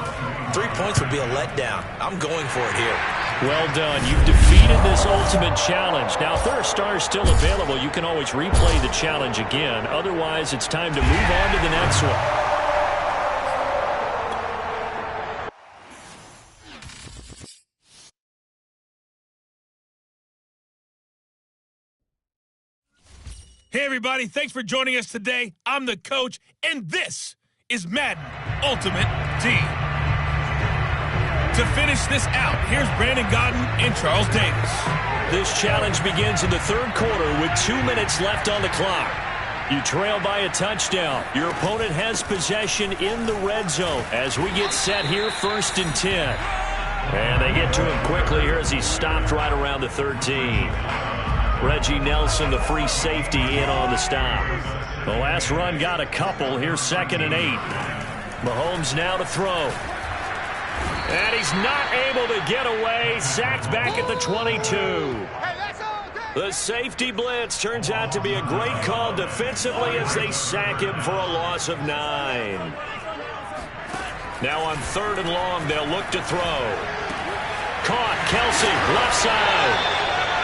3 points would be a letdown. I'm going for it here. Well done. You've defeated this ultimate challenge. Now, if there are stars still available, you can always replay the challenge again. Otherwise, it's time to move on to the next one. Hey, everybody. Thanks for joining us today. I'm the coach, and this is Madden Ultimate Team. To finish this out, here's Brandon Godden and Charles Davis. This challenge begins in the third quarter with 2 minutes left on the clock. You trail by a touchdown. Your opponent has possession in the red zone as we get set here, 1st and 10. And they get to him quickly here as he's stopped right around the 13. Reggie Nelson, the free safety, in on the stop. The last run got a couple. Here's 2nd and 8. Mahomes now to throw. And he's not able to get away. Sacked back at the 22. Hey, let's all go! The safety blitz turns out to be a great call defensively as they sack him for a loss of 9. Now on 3rd and long, they'll look to throw. Caught, Kelsey, left side.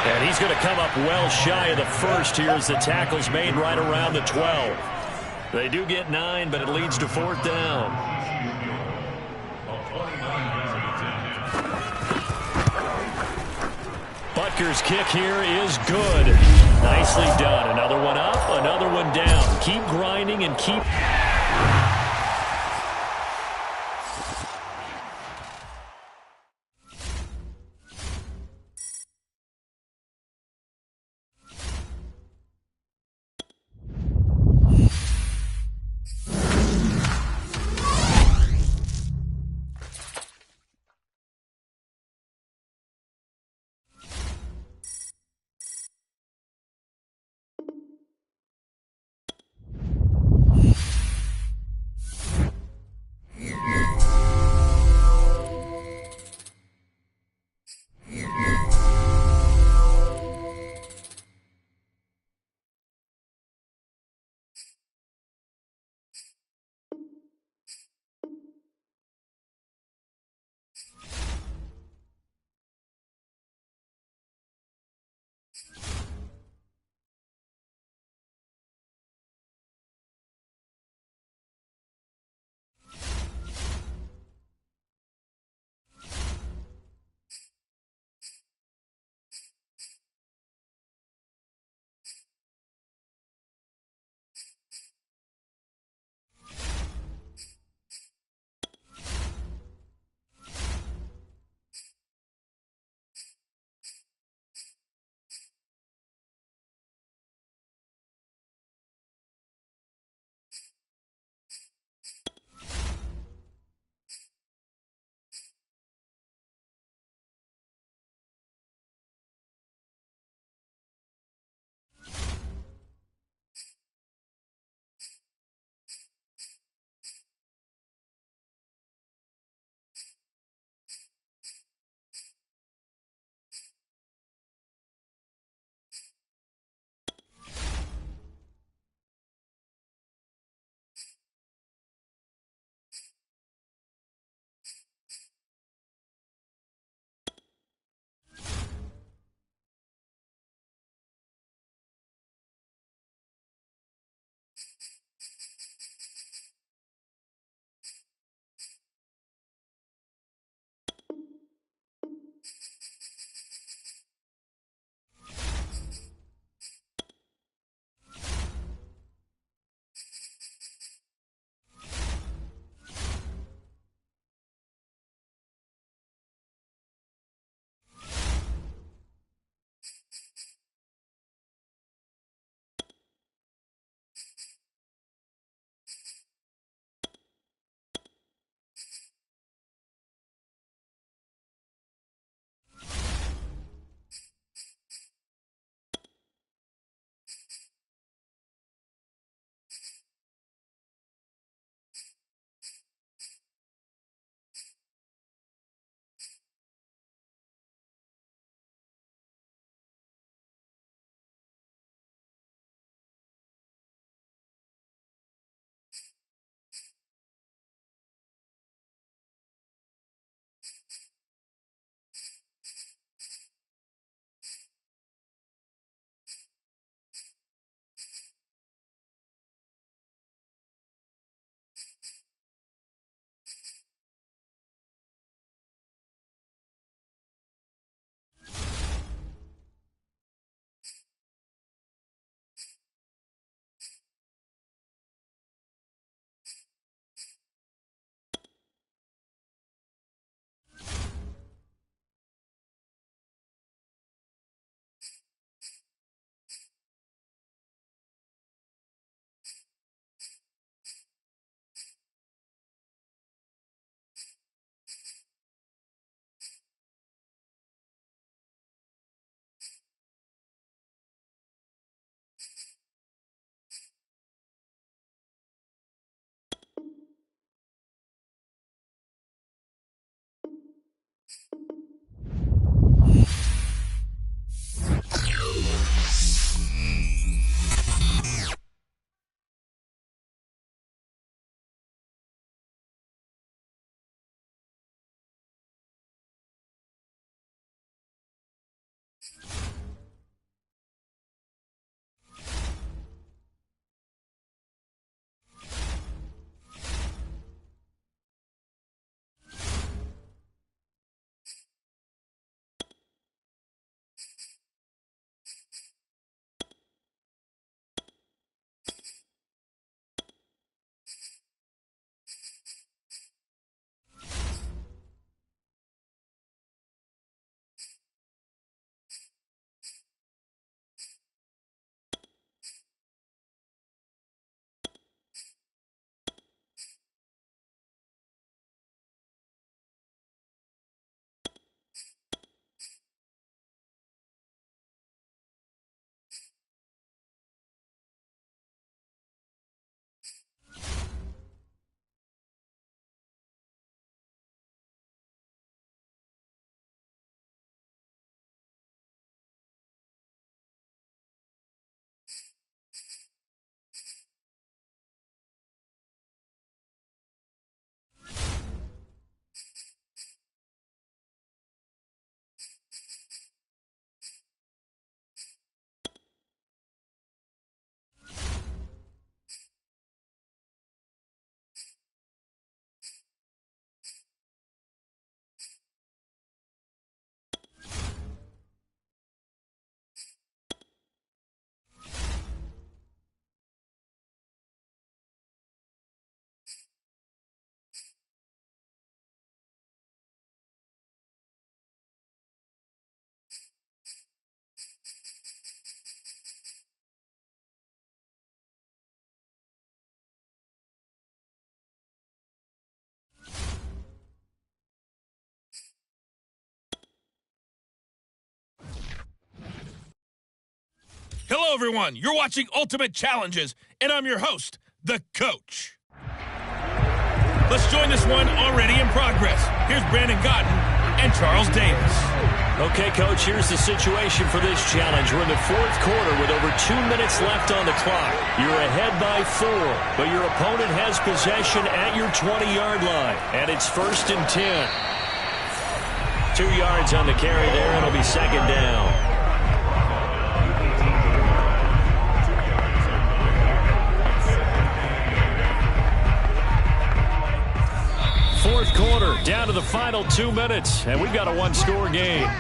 And he's going to come up well shy of the first here as the tackle's made right around the 12. They do get 9, but it leads to 4th down. Butker's kick here is good. Nicely done. Another one up, another one down. Keep grinding and keep... everyone. You're watching Ultimate Challenges, and I'm your host, the Coach. Let's join this one already in progress. Here's Brandon Gotten and Charles Davis. Okay, Coach, here's the situation for this challenge. We're in the fourth quarter with over 2 minutes left on the clock. You're ahead by 4, but your opponent has possession at your 20-yard line, and it's 1st and 10. 2 yards on the carry there, and it'll be 2nd down. Fourth quarter, down to the final 2 minutes, and we've got a one-score game.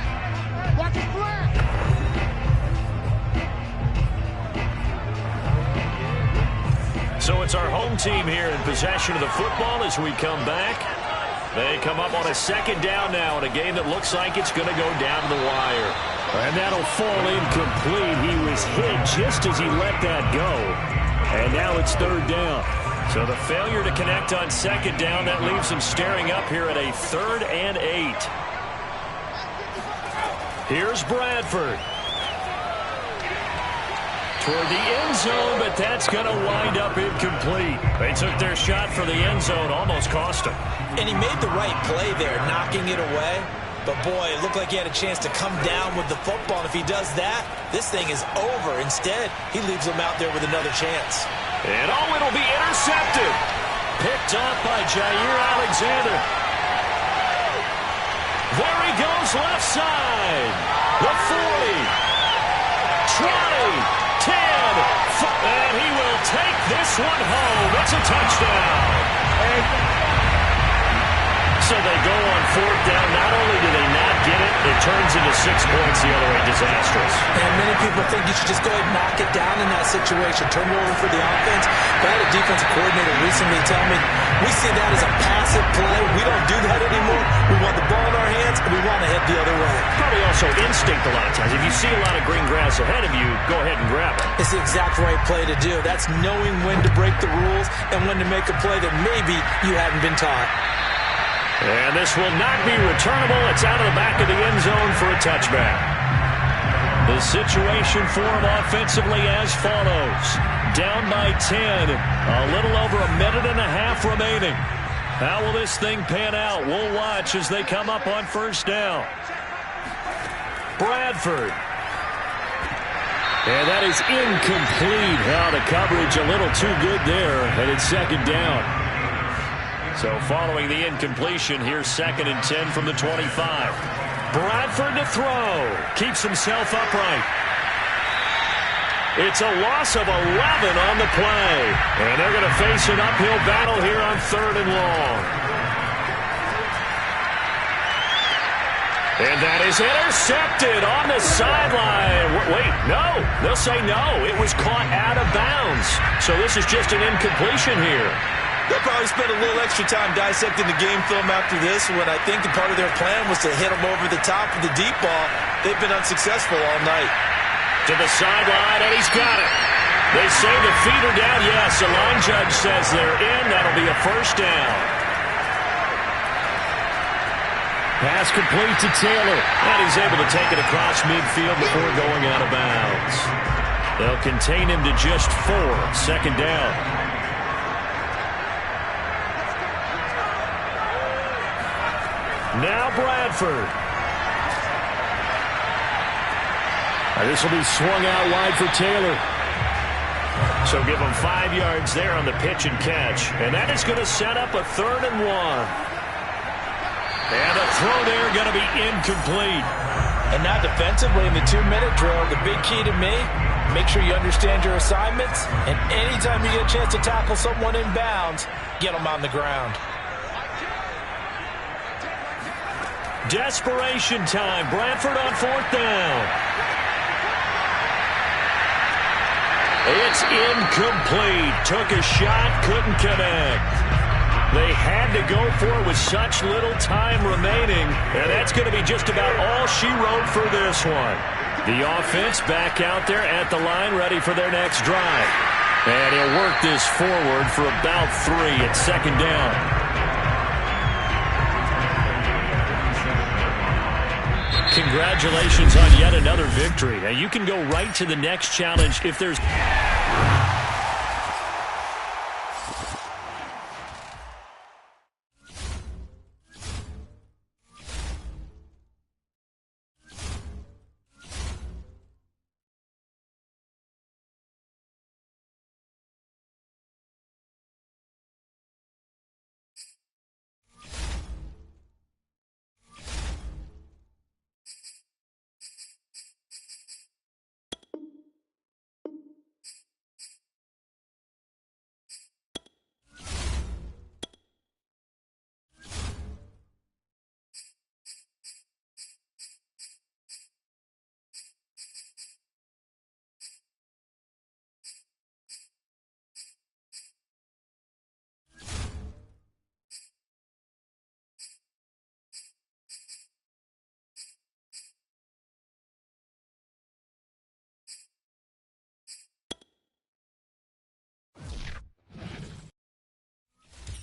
So it's our home team here in possession of the football as we come back. They come up on a 2nd down now in a game that looks like it's going to go down to the wire. And that'll fall incomplete. He was hit just as he let that go. And now it's 3rd down. So the failure to connect on 2nd down, that leaves him staring up here at a 3rd and 8. Here's Bradford. Toward the end zone, but that's going to wind up incomplete. They took their shot for the end zone, almost cost him. And he made the right play there, knocking it away. But, boy, it looked like he had a chance to come down with the football. And if he does that, this thing is over. Instead, he leaves him out there with another chance. And, oh, it'll be intercepted. Picked off by Jair Alexander. There he goes, left side. The 40. 20. 10. And he will take this one home. It's a touchdown. So they go on 4th down. Not only do they not get it, it turns into 6 points the other way. Disastrous. And many people think you should just go ahead and knock it down in that situation. Turn it over for the offense. But I had a defensive coordinator recently tell me, we see that as a passive play. We don't do that anymore. We want the ball in our hands, and we want to head the other way. Probably also instinct a lot of times. If you see a lot of green grass ahead of you, go ahead and grab it. It's the exact right play to do. That's knowing when to break the rules and when to make a play that maybe you haven't been taught. And this will not be returnable. It's out of the back of the end zone for a touchback. The situation for him offensively as follows. Down by 10. A little over a minute and a half remaining. How will this thing pan out? We'll watch as they come up on 1st down. Bradford. And that is incomplete. Now the coverage a little too good there. And it's 2nd down. So following the incompletion, here's 2nd and 10 from the 25. Bradford to throw. Keeps himself upright. It's a loss of 11 on the play. And they're going to face an uphill battle here on 3rd and long. And that is intercepted on the sideline. Wait, no. They'll say no. It was caught out of bounds. So this is just an incompletion here. They'll probably spend a little extra time dissecting the game film after this when I think part of their plan was to hit them over the top of the deep ball. They've been unsuccessful all night. To the sideline, and he's got it. They say the feet are down. Yes, the line judge says they're in. That'll be a 1st down. Pass complete to Taylor. And he's able to take it across midfield before going out of bounds. They'll contain him to just 4. 2nd down. Now Bradford. This will be swung out wide for Taylor. So give him 5 yards there on the pitch and catch. And that is going to set up a 3rd and 1. And a throw there going to be incomplete. And now defensively in the 2-minute drill, the big key to me, make sure you understand your assignments. And anytime you get a chance to tackle someone in bounds, get them on the ground. Desperation time. Bradford on 4th down. It's incomplete. Took a shot, couldn't connect. They had to go for it with such little time remaining, and that's going to be just about all she wrote for this one. The offense back out there at the line, ready for their next drive. And he'll work this forward for about 3 at 2nd down. Congratulations on yet another victory. Now you can go right to the next challenge if there's...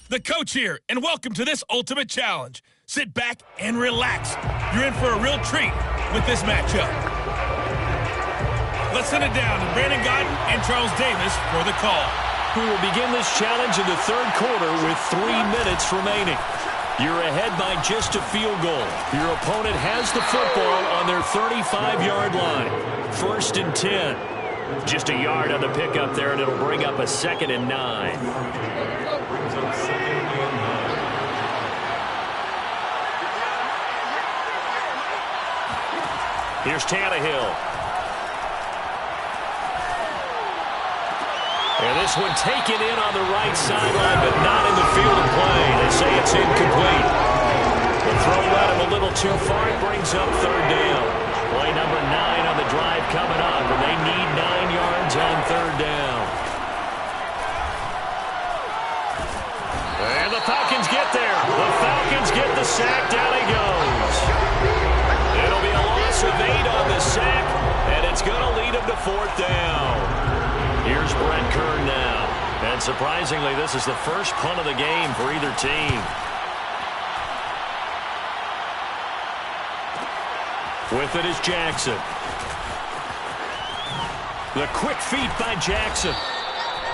The coach here, and welcome to this ultimate challenge. Sit back and relax. You're in for a real treat with this matchup. Let's send it down to Brandon Godden and Charles Davis for the call. We will begin this challenge in the third quarter with 3 minutes remaining. You're ahead by just a field goal. Your opponent has the football on their 35-yard line. 1st and 10. Just a yard on the pickup there, and it'll bring up a 2nd and 9. Here's Tannehill. And this one taken in on the right sideline, but not in the field of play. They say it's incomplete. The throw led him a little too far. It brings up 3rd down. Play number 9 on the drive coming up, and they need 9 yards on 3rd down. And the Falcons get there. The Falcons get the sack. Down he goes. It'll be a loss of 8 on the sack, and it's going to lead him to 4th down. Here's Brett Kern now. And surprisingly, this is the first punt of the game for either team. With it is Jackson. The quick feet by Jackson.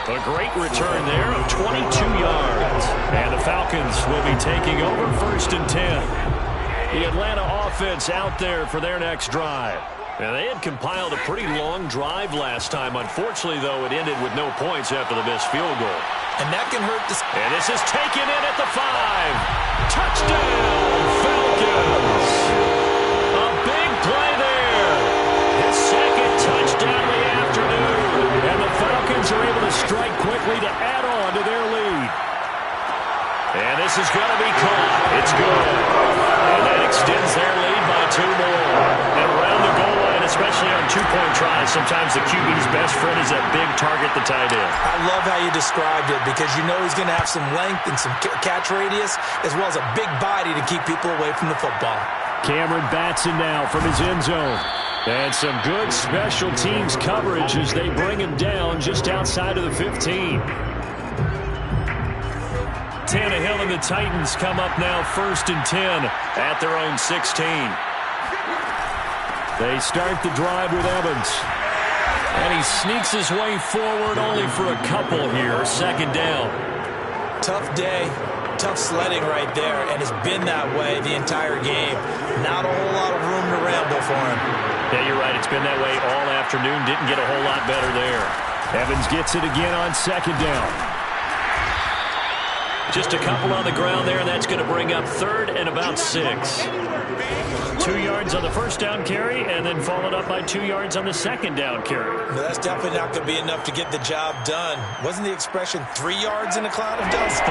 A great return there of 22 yards. And the Falcons will be taking over 1st and 10. The Atlanta offense out there for their next drive. Now, they had compiled a pretty long drive last time. Unfortunately, though, it ended with no points after the missed field goal. And that can hurt this. And this is taken in at the 5. Touchdown, Falcons. A big play there. His 2nd touchdown of the afternoon. And the Falcons are able to strike quickly to add on to their lead. And this is going to be caught. It's good. And that extends their lead by 2 more. And around the goal line, especially on 2-point tries, sometimes the QB's best friend is that big target, the tight end. I love how you described it because you know he's going to have some length and some catch radius as well as a big body to keep people away from the football. Cameron Batson now from his end zone. And some good special teams coverage as they bring him down just outside of the 15. Tannehill and the Titans come up now 1st and 10 at their own 16. They start the drive with Evans. And he sneaks his way forward only for a couple here. 2nd down. Tough day, tough sledding right there, and it's been that way the entire game. Not a whole lot of room to ramble for him. Yeah, you're right. It's been that way all afternoon. Didn't get a whole lot better there. Evans gets it again on 2nd down. Just a couple on the ground there, and that's going to bring up 3rd and about 6. 2 yards on the 1st down carry, and then followed up by 2 yards on the 2nd down carry. But that's definitely not going to be enough to get the job done. Wasn't the expression 3 yards in a cloud of dust?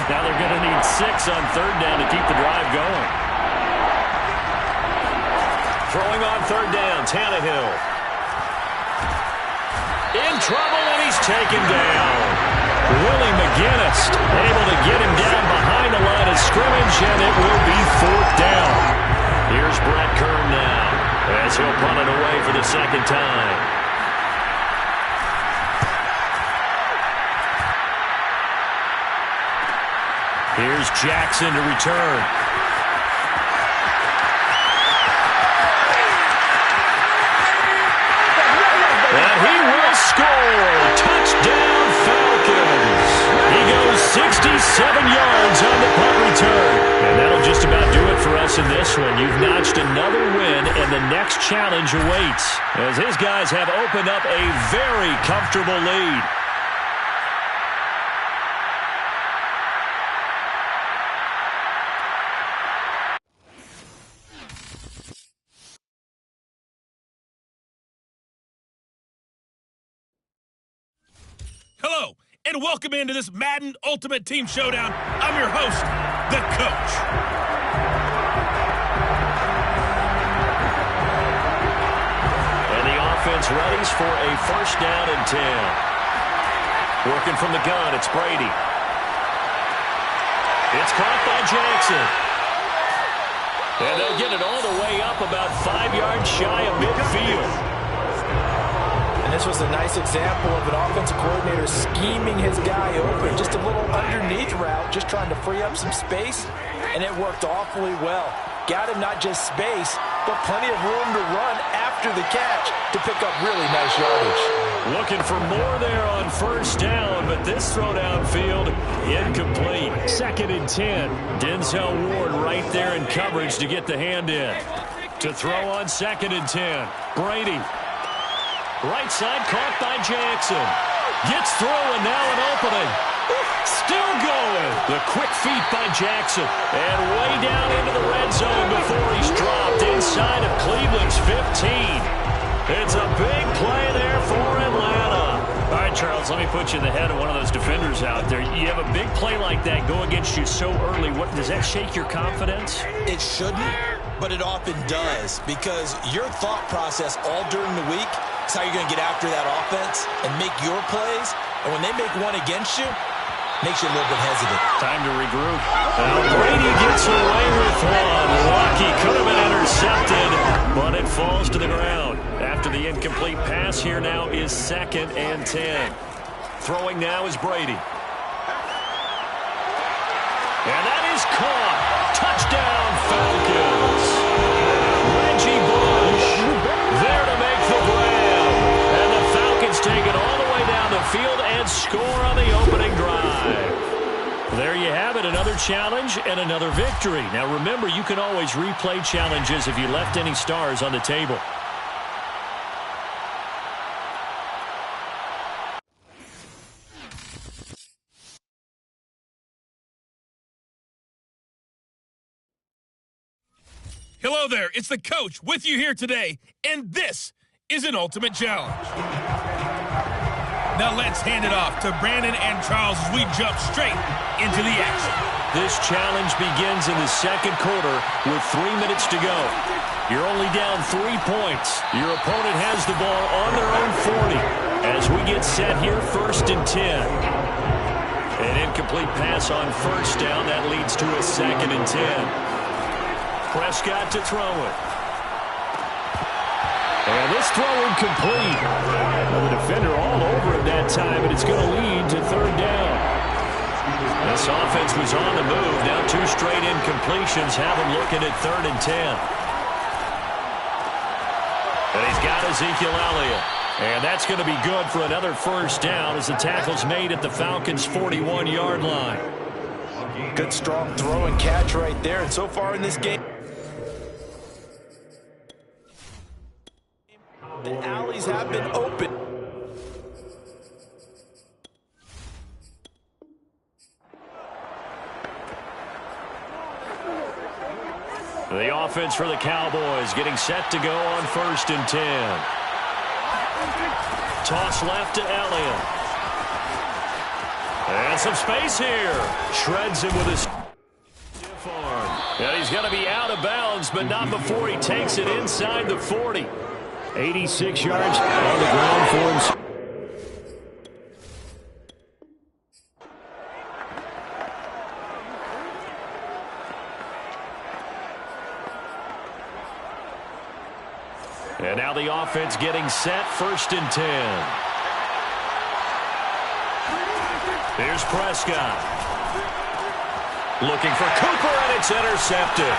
Now they're going to need 6 on 3rd down to keep the drive going. Throwing on 3rd down, Tannehill. In trouble, and he's taken down. Willie McGinnis able to get him down behind the line of scrimmage, and it will be 4th down. Here's Brett Kern now as he'll punt it away for the 2nd time. Here's Jackson to return. he will score. Touchdown, Falcons. He goes 67 yards on the punt return. And that'll just about do it for us in this one. You've notched another win, and the next challenge awaits as his guys have opened up a very comfortable lead. Hello, and welcome into this Madden Ultimate Team Showdown. I'm your host, the Coach. And the offense readies for a first down and 10. Working from the gun, it's Brady. It's caught by Jackson. And they'll get it all the way up about 5 yards shy of midfield. And this was a nice example of an offensive coordinator scheming his guy open. Just a little underneath route, just trying to free up some space, and it worked awfully well. Got him not just space, but plenty of room to run after the catch to pick up really nice yardage. Looking for more there on first down, but this throw downfield incomplete. 2nd and 10. Denzel Ward right there in coverage to get the hand in. To throw on 2nd and 10. Brady. Right side caught by Jackson. Gets through and now an opening. Still going. The quick feet by Jackson. And way down into the red zone before he's dropped inside of Cleveland's 15. It's a big play there for Atlanta. All right, Charles, let me put you in the head of one of those defenders out there. You have a big play like that go against you so early. What does that shake your confidence? It shouldn't, but it often does, because your thought process all during the week is how you're going to get after that offense and make your plays. And when they make one against you, makes you a little bit hesitant. Time to regroup. Now Brady gets away with one. Lucky could have been intercepted, but it falls to the ground. After the incomplete pass, here now is 2nd and 10. Throwing now is Brady. And that is caught. Touchdown, Falcons. Reggie Bush there to make the grab. And the Falcons take it all the way down the field and score on the opening drive. There you have it, another challenge and another victory. Now remember, you can always replay challenges if you left any stars on the table. Hello there, it's the Coach with you here today, and this is an Ultimate Challenge. Now let's hand it off to Brandon and Charles as we jump straight into the action. This challenge begins in the second quarter with 3 minutes to go. You're only down 3 points. Your opponent has the ball on their own 40 as we get set here 1st and 10. An incomplete pass on first down. That leads to a 2nd and 10. Prescott to throw it. And this throw incomplete. Well, the defender all over him that time, and it's going to lead to 3rd down. This offense was on the move. Now 2 straight incompletions have him looking at 3rd and 10. And he's got Ezekiel Elliott. And that's going to be good for another first down as the tackle's made at the Falcons' 41-yard line. Good strong throw and catch right there. And so far in this game, the alleys have been open. The offense for the Cowboys getting set to go on 1st and 10. Toss left to Elliott. And some space here. Shreds him with his stiff arm. And he's going to be out of bounds, but not before he takes it inside the 40. 86 yards on the ground for him. And now the offense getting set, 1st and 10. Here's Prescott. Looking for Cooper, and it's intercepted.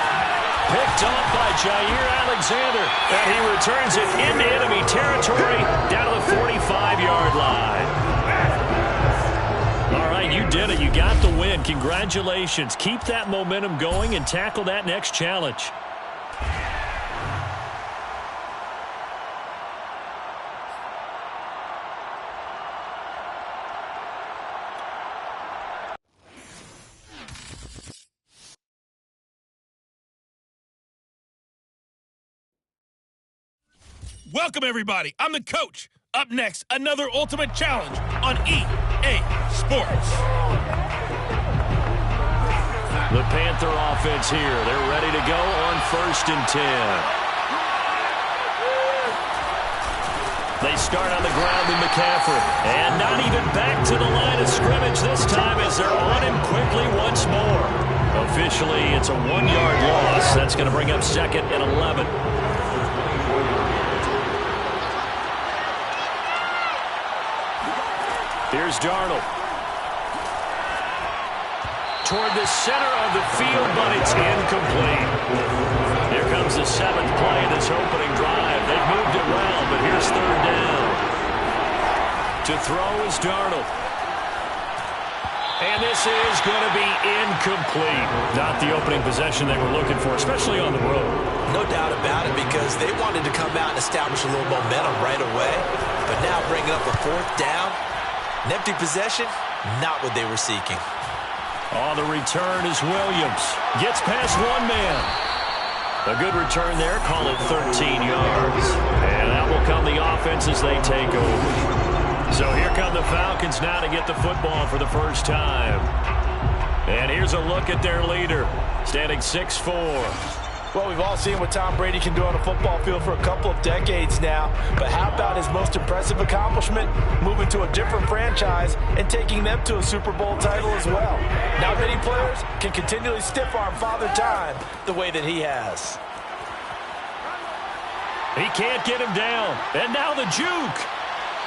Picked off by Jair Alexander, and he returns it into enemy territory down to the 45. And congratulations. Keep that momentum going and tackle that next challenge. Welcome, everybody. I'm the coach. Up next, another Ultimate Challenge on EA Sports. The Panther offense here. They're ready to go on 1st and 10. They start on the ground with McCaffrey. And not even back to the line of scrimmage this time as they're on him quickly once more. Officially, it's a 1-yard loss. That's going to bring up 2nd and 11. Here's Darnold. Toward the center of the field, but it's incomplete. Here comes the 7th play of this opening drive. They've moved it well, but here's 3rd down. To throw is Darnold. And this is going to be incomplete. Not the opening possession they were looking for, especially on the road. No doubt about it, because they wanted to come out and establish a little momentum right away. But now bringing up a 4th down. An empty possession, not what they were seeking. On the return is Williams. Gets past one man. A good return there. Call it 13 yards. And that will come the offense as they take over. So here come the Falcons now to get the football for the first time. And here's a look at their leader, standing 6'4". Well, we've all seen what Tom Brady can do on a football field for a couple of decades now. But how about his most impressive accomplishment? Moving to a different franchise and taking them to a Super Bowl title as well. Not many players can continually stiff-arm Father Time the way that he has. He can't get him down. And now the juke.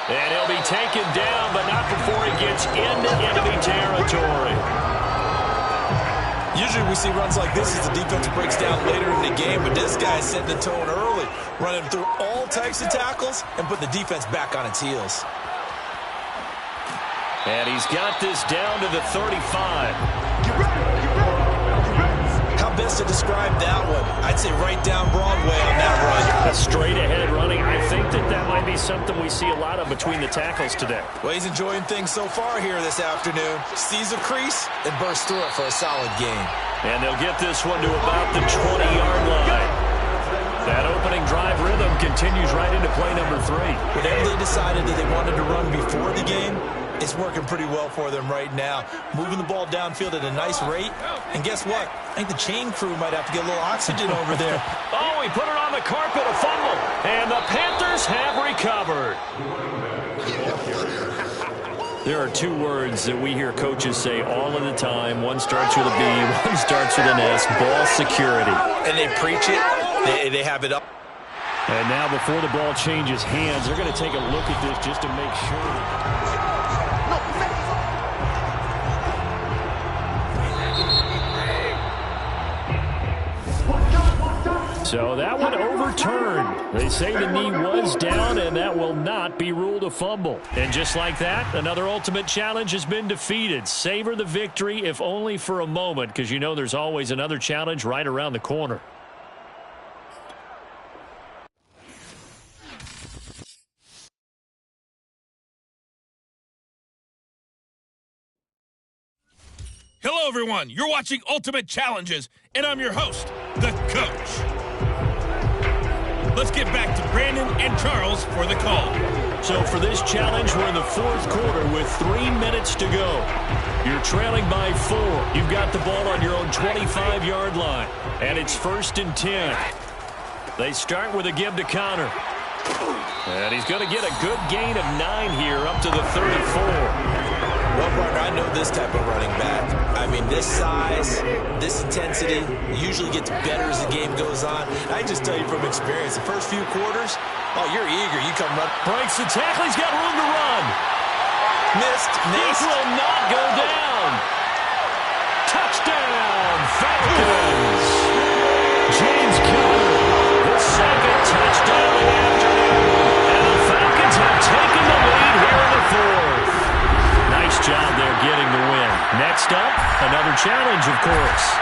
And he'll be taken down, but not before he gets into enemy territory. Usually we see runs like this as the defense breaks down later in the game, but this guy's setting the tone early, running through all types of tackles and put the defense back on its heels. And he's got this down to the 35. How best to describe that one? I'd say right down Broadway on that run. A straight-ahead running. I think that might be something we see a lot of between the tackles today. Well, he's enjoying things so far here this afternoon. Sees a crease and bursts through it for a solid gain. And they'll get this one to about the 20-yard line. That opening drive rhythm continues right into play number 3. Whatever they decided that they wanted to run before the game, it's working pretty well for them right now. Moving the ball downfield at a nice rate. And guess what? I think the chain crew might have to get a little oxygen over there. Oh, he put it on the carpet, a fumble. And the Panthers have recovered. There are 2 words that we hear coaches say all of the time. One starts with a B, one starts with an S, ball security. And they preach it. They have it up. And now before the ball changes hands, they're going to take a look at this just to make sure. So that one overturned. They say the knee was down, and that will not be ruled a fumble. And just like that, another Ultimate Challenge has been defeated. Savor the victory, if only for a moment, because you know there's always another challenge right around the corner. Hello, everyone. You're watching Ultimate Challenges, and I'm your host, the Coach. Let's get back to Brandon and Charles for the call. So for this challenge, we're in the 4th quarter with 3 minutes to go. You're trailing by 4. You've got the ball on your own 25-yard line, and it's 1st and 10. They start with a give to Connor. And he's going to get a good gain of 9 here up to the 34. Well, partner, I know this type of running back. I mean, this size, this intensity usually gets better as the game goes on. I just tell you from experience, the first few quarters, oh, you're eager. You come run. Breaks the tackle. He's got room to run. Missed. He will not go down. Touchdown, Falcons. James Conner, the 2nd touchdown of the afternoon. And the Falcons have taken the lead here in the 4th. Nice job there getting the win. Next up, Another challenge, of course.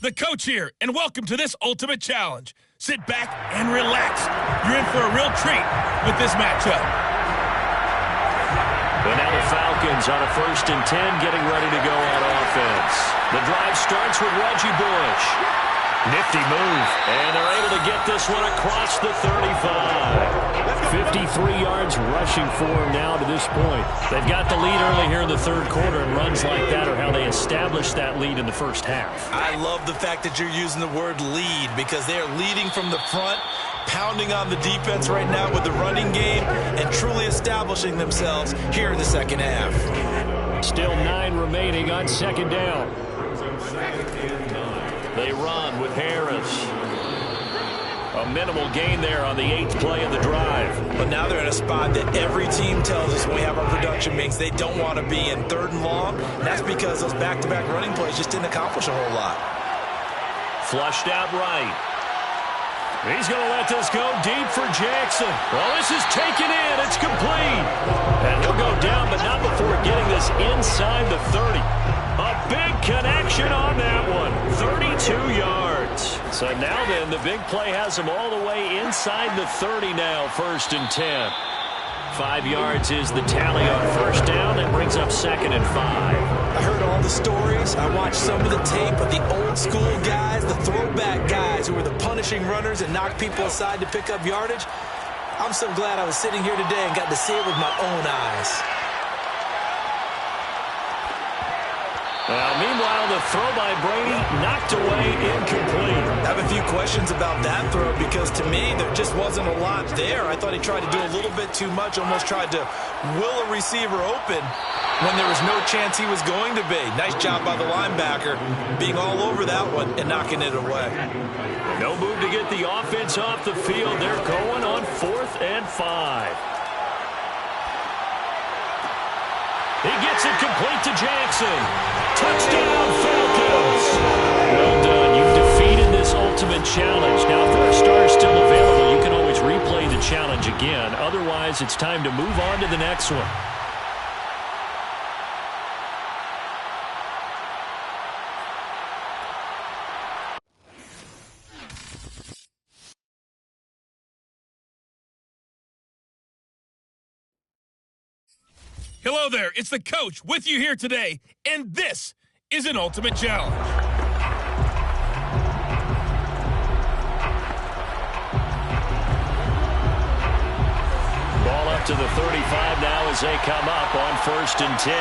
The coach here, and welcome to this ultimate challenge. Sit back and relax. You're in for a real treat with this matchup. And now the Falcons on a 1st and 10, getting ready to go on offense. The drive starts with Reggie Bush. Nifty move. And they're able to get this one across the 35. 53 yards rushing for him now to this point. They've got the lead early here in the 3rd quarter, and runs like that are how they established that lead in the 1st half. I love the fact that you're using the word lead because they are leading from the front, pounding on the defense right now with the running game, and truly establishing themselves here in the 2nd half. Still 9 remaining on 2nd down. They run with Harris. A minimal gain there on the 8th play of the drive. But now they're in a spot that every team tells us when we have our production meetings they don't want to be in 3rd and long. And that's because those back-to-back running plays just didn't accomplish a whole lot. Flushed out right. He's going to let this go deep for Jackson. Well, this is taken in. It's complete. And he'll go down, but not before getting this inside the 30. A big connection on that one. 32 yards. So now then, the big play has him all the way inside the 30 now, 1st and 10. 5 yards is the tally on 1st down. That brings up 2nd and 5. I heard all the stories. I watched some of the tape of the old school guys, the throwback guys who were the punishing runners and knocked people aside to pick up yardage. I'm so glad I was sitting here today and got to see it with my own eyes. Well, meanwhile, the throw by Brady knocked away, incomplete. I have a few questions about that throw because to me there just wasn't a lot there. I thought he tried to do a little bit too much, almost tried to will a receiver open when there was no chance he was going to be. Nice job by the linebacker being all over that one and knocking it away. No move to get the offense off the field. They're going on 4th and 5. He gets it complete to Jackson. Touchdown, Falcons. Well done. You've defeated this ultimate challenge. Now, if there are stars still available, you can always replay the challenge again. Otherwise, it's time to move on to the next one. Hello there, it's the coach with you here today, and this is an ultimate challenge. Ball up to the 35 now as they come up on 1st and 10.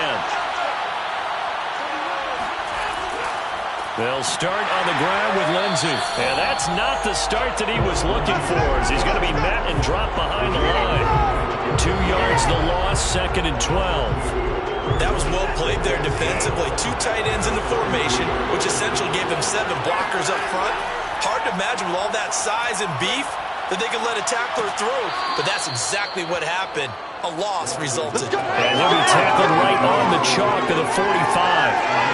They'll start on the ground with Lindsey. And that's not the start that he was looking for, as he's going to be met and dropped behind the line. 2 yards the loss, 2nd and 12. That was well played there defensively. 2 tight ends in the formation, which essentially gave them 7 blockers up front. Hard to imagine with all that size and beef that they could let a tackler through, but that's exactly what happened. A loss resulted. And he'll be tackled right on the chalk of the 45.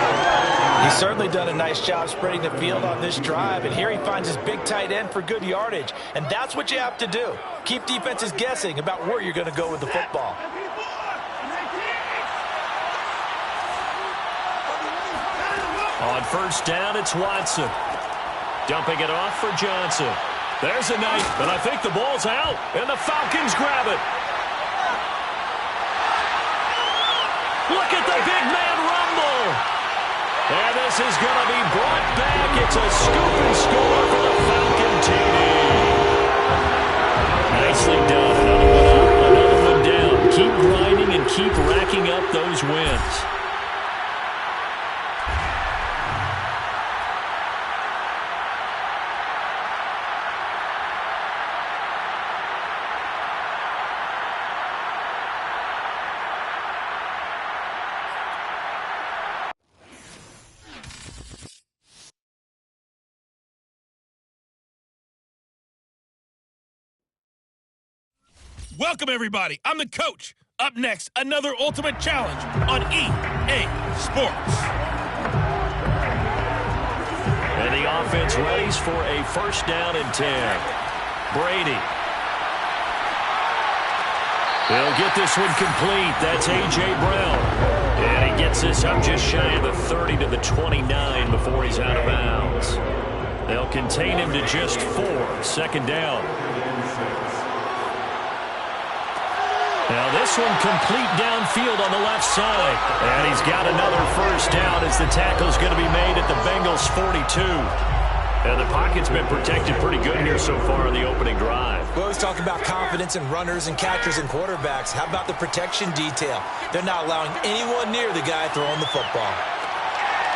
He's certainly done a nice job spreading the field on this drive, and here he finds his big tight end for good yardage, and that's what you have to do. Keep defenses guessing about where you're going to go with the football. On 1st down, it's Watson. Dumping it off for Johnson. There's a knife, and I think the ball's out, and the Falcons grab it. Look at the big man rumble. And this is going to be brought back. It's a scoop and score for the Falcon TD. Nicely done. Another one up, another one down. Keep grinding and keep racking up those wins. Welcome, everybody. I'm the coach. Up next, another ultimate challenge on EA Sports. And the offense readies for a first down and 10. Brady. He'll get this one complete. That's A.J. Brown. And he gets this up just shy of the 30 to the 29 before he's out of bounds. They'll contain him to just 4. Second down. Now this one complete downfield on the left side. And he's got another first down as the tackle's going to be made at the Bengals' 42. And the pocket's been protected pretty good here so far in the opening drive. We always talk about confidence in runners and catchers and quarterbacks. How about the protection detail? They're not allowing anyone near the guy throwing the football.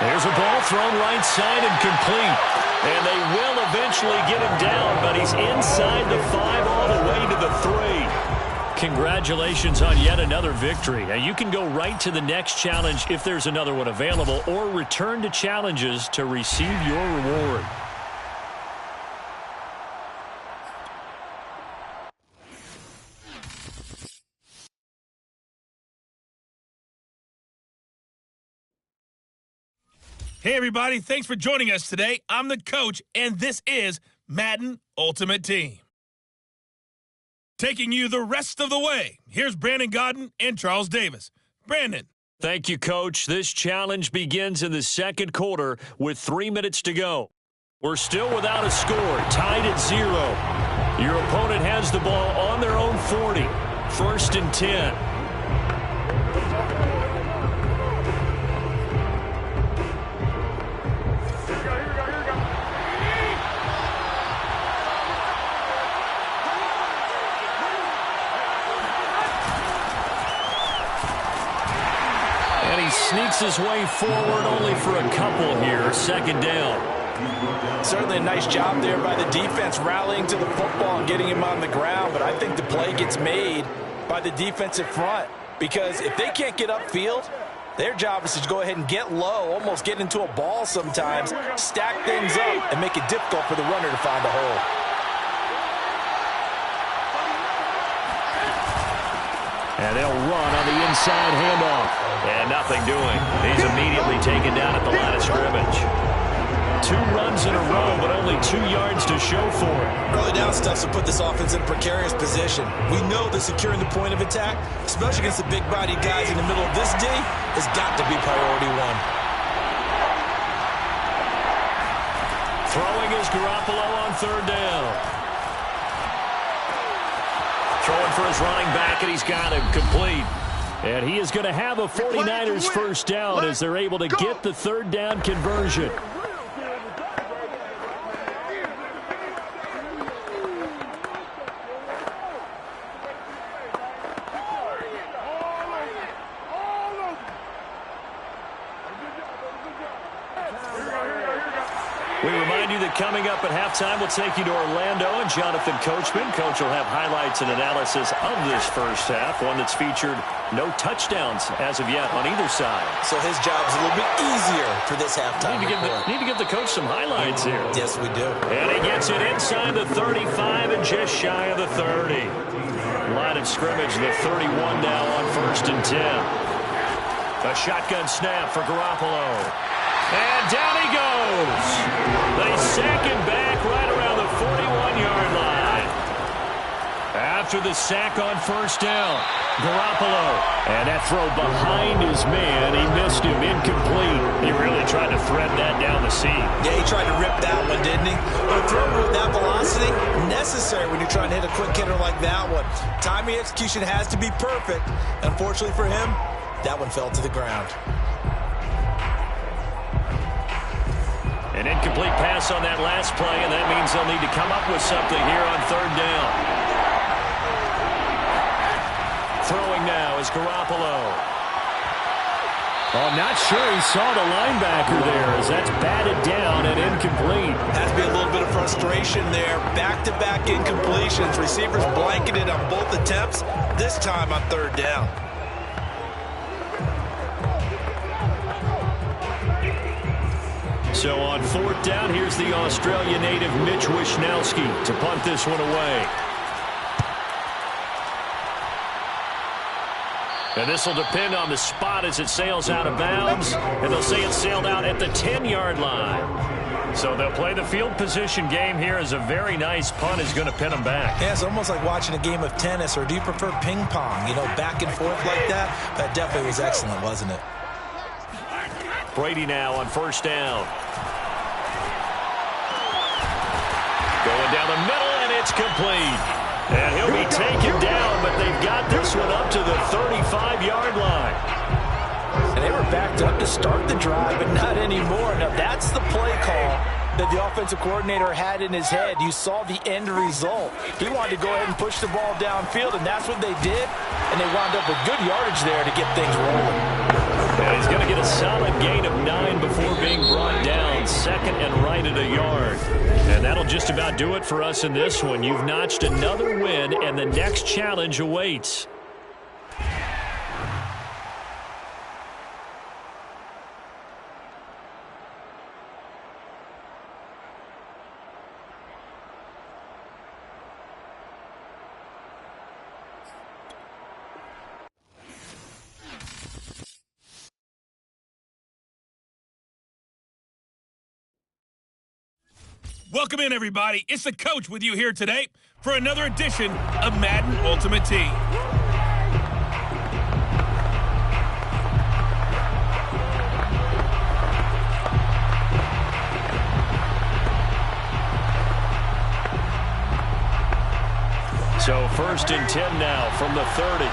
There's a ball thrown right side and complete. And they will eventually get him down, but he's inside the 5 all the way to the 3. Congratulations on yet another victory. Now you can go right to the next challenge if there's another one available, or return to challenges to receive your reward. Hey, everybody. Thanks for joining us today. I'm the coach, and this is Madden Ultimate Team. Taking you the rest of the way, here's Brandon Godden and Charles Davis. Brandon. Thank you, Coach. This challenge begins in the second quarter with 3 minutes to go. We're still without a score, tied at 0. Your opponent has the ball on their own 40. First and 10. Sneaks his way forward only for a couple here. Second down. Certainly a nice job there by the defense rallying to the football and getting him on the ground, but I think the play gets made by the defensive front, because if they can't get upfield, their job is to go ahead and get low, almost get into a ball sometimes, stack things up, and make it difficult for the runner to find a hole. And they'll run on the inside handoff. And nothing doing. He's immediately taken down at the line of scrimmage. 2 runs in a row, but only 2 yards to show for it. Early down stuff to put this offense in a precarious position. We know that securing the point of attack, especially against the big-bodied guys in the middle of this D, has got to be priority 1. Throwing is Garoppolo on third down. Throwing for his running back, and he's got him complete. And he is going to have a 49ers first down as they're able to get the third down conversion. We remind you that coming up at halftime, we'll take you to Orlando and Jonathan Coachman. Coach will have highlights and analysis of this first half, one that's featured no touchdowns as of yet on either side. So his job's a little bit easier for this halftime. Need to give the coach some highlights here. Yes, we do. And he gets it inside the 35 and just shy of the 30. Line of scrimmage, the 31 now on first and 10. A shotgun snap for Garoppolo. And down he goes. They sack him back right around the 41-yard line. After the sack on first down, Garoppolo. And that throw behind his man. He missed him, incomplete. He really tried to thread that down the seam. Yeah, he tried to rip that one, didn't he? But a throw with that velocity, necessary when you're trying to hit a quick hitter like that one. Timing execution has to be perfect. Unfortunately for him, that one fell to the ground. An incomplete pass on that last play, and that means they'll need to come up with something here on third down. Throwing now is Garoppolo. I'm not sure he saw the linebacker there as that's batted down and incomplete. Has to be a little bit of frustration there. Back-to-back incompletions. Receivers blanketed on both attempts, this time on third down. So on fourth down, here's the Australia native Mitch Wishnowsky to punt this one away. And this will depend on the spot as it sails out of bounds. And they'll say it sailed out at the 10-yard line. So they'll play the field position game here as a very nice punt is going to pin them back. Yeah, it's almost like watching a game of tennis, or do you prefer ping pong? You know, back and forth like that? That definitely was excellent, wasn't it? Brady now on first down. Going down the middle, and it's complete. And he'll be taken down, but they've got this one up to the 35-yard line. And they were backed up to start the drive, but not anymore. Now, that's the play call that the offensive coordinator had in his head. You saw the end result. He wanted to go ahead and push the ball downfield, and that's what they did. And they wound up with good yardage there to get things rolling. And he's going to get a solid gain of 9 before being brought down. Second and right at a yard. And that'll just about do it for us in this one. You've notched another win, and the next challenge awaits. Welcome in, everybody. It's the coach with you here today for another edition of Madden Ultimate Team. So first and 10 now from the 30.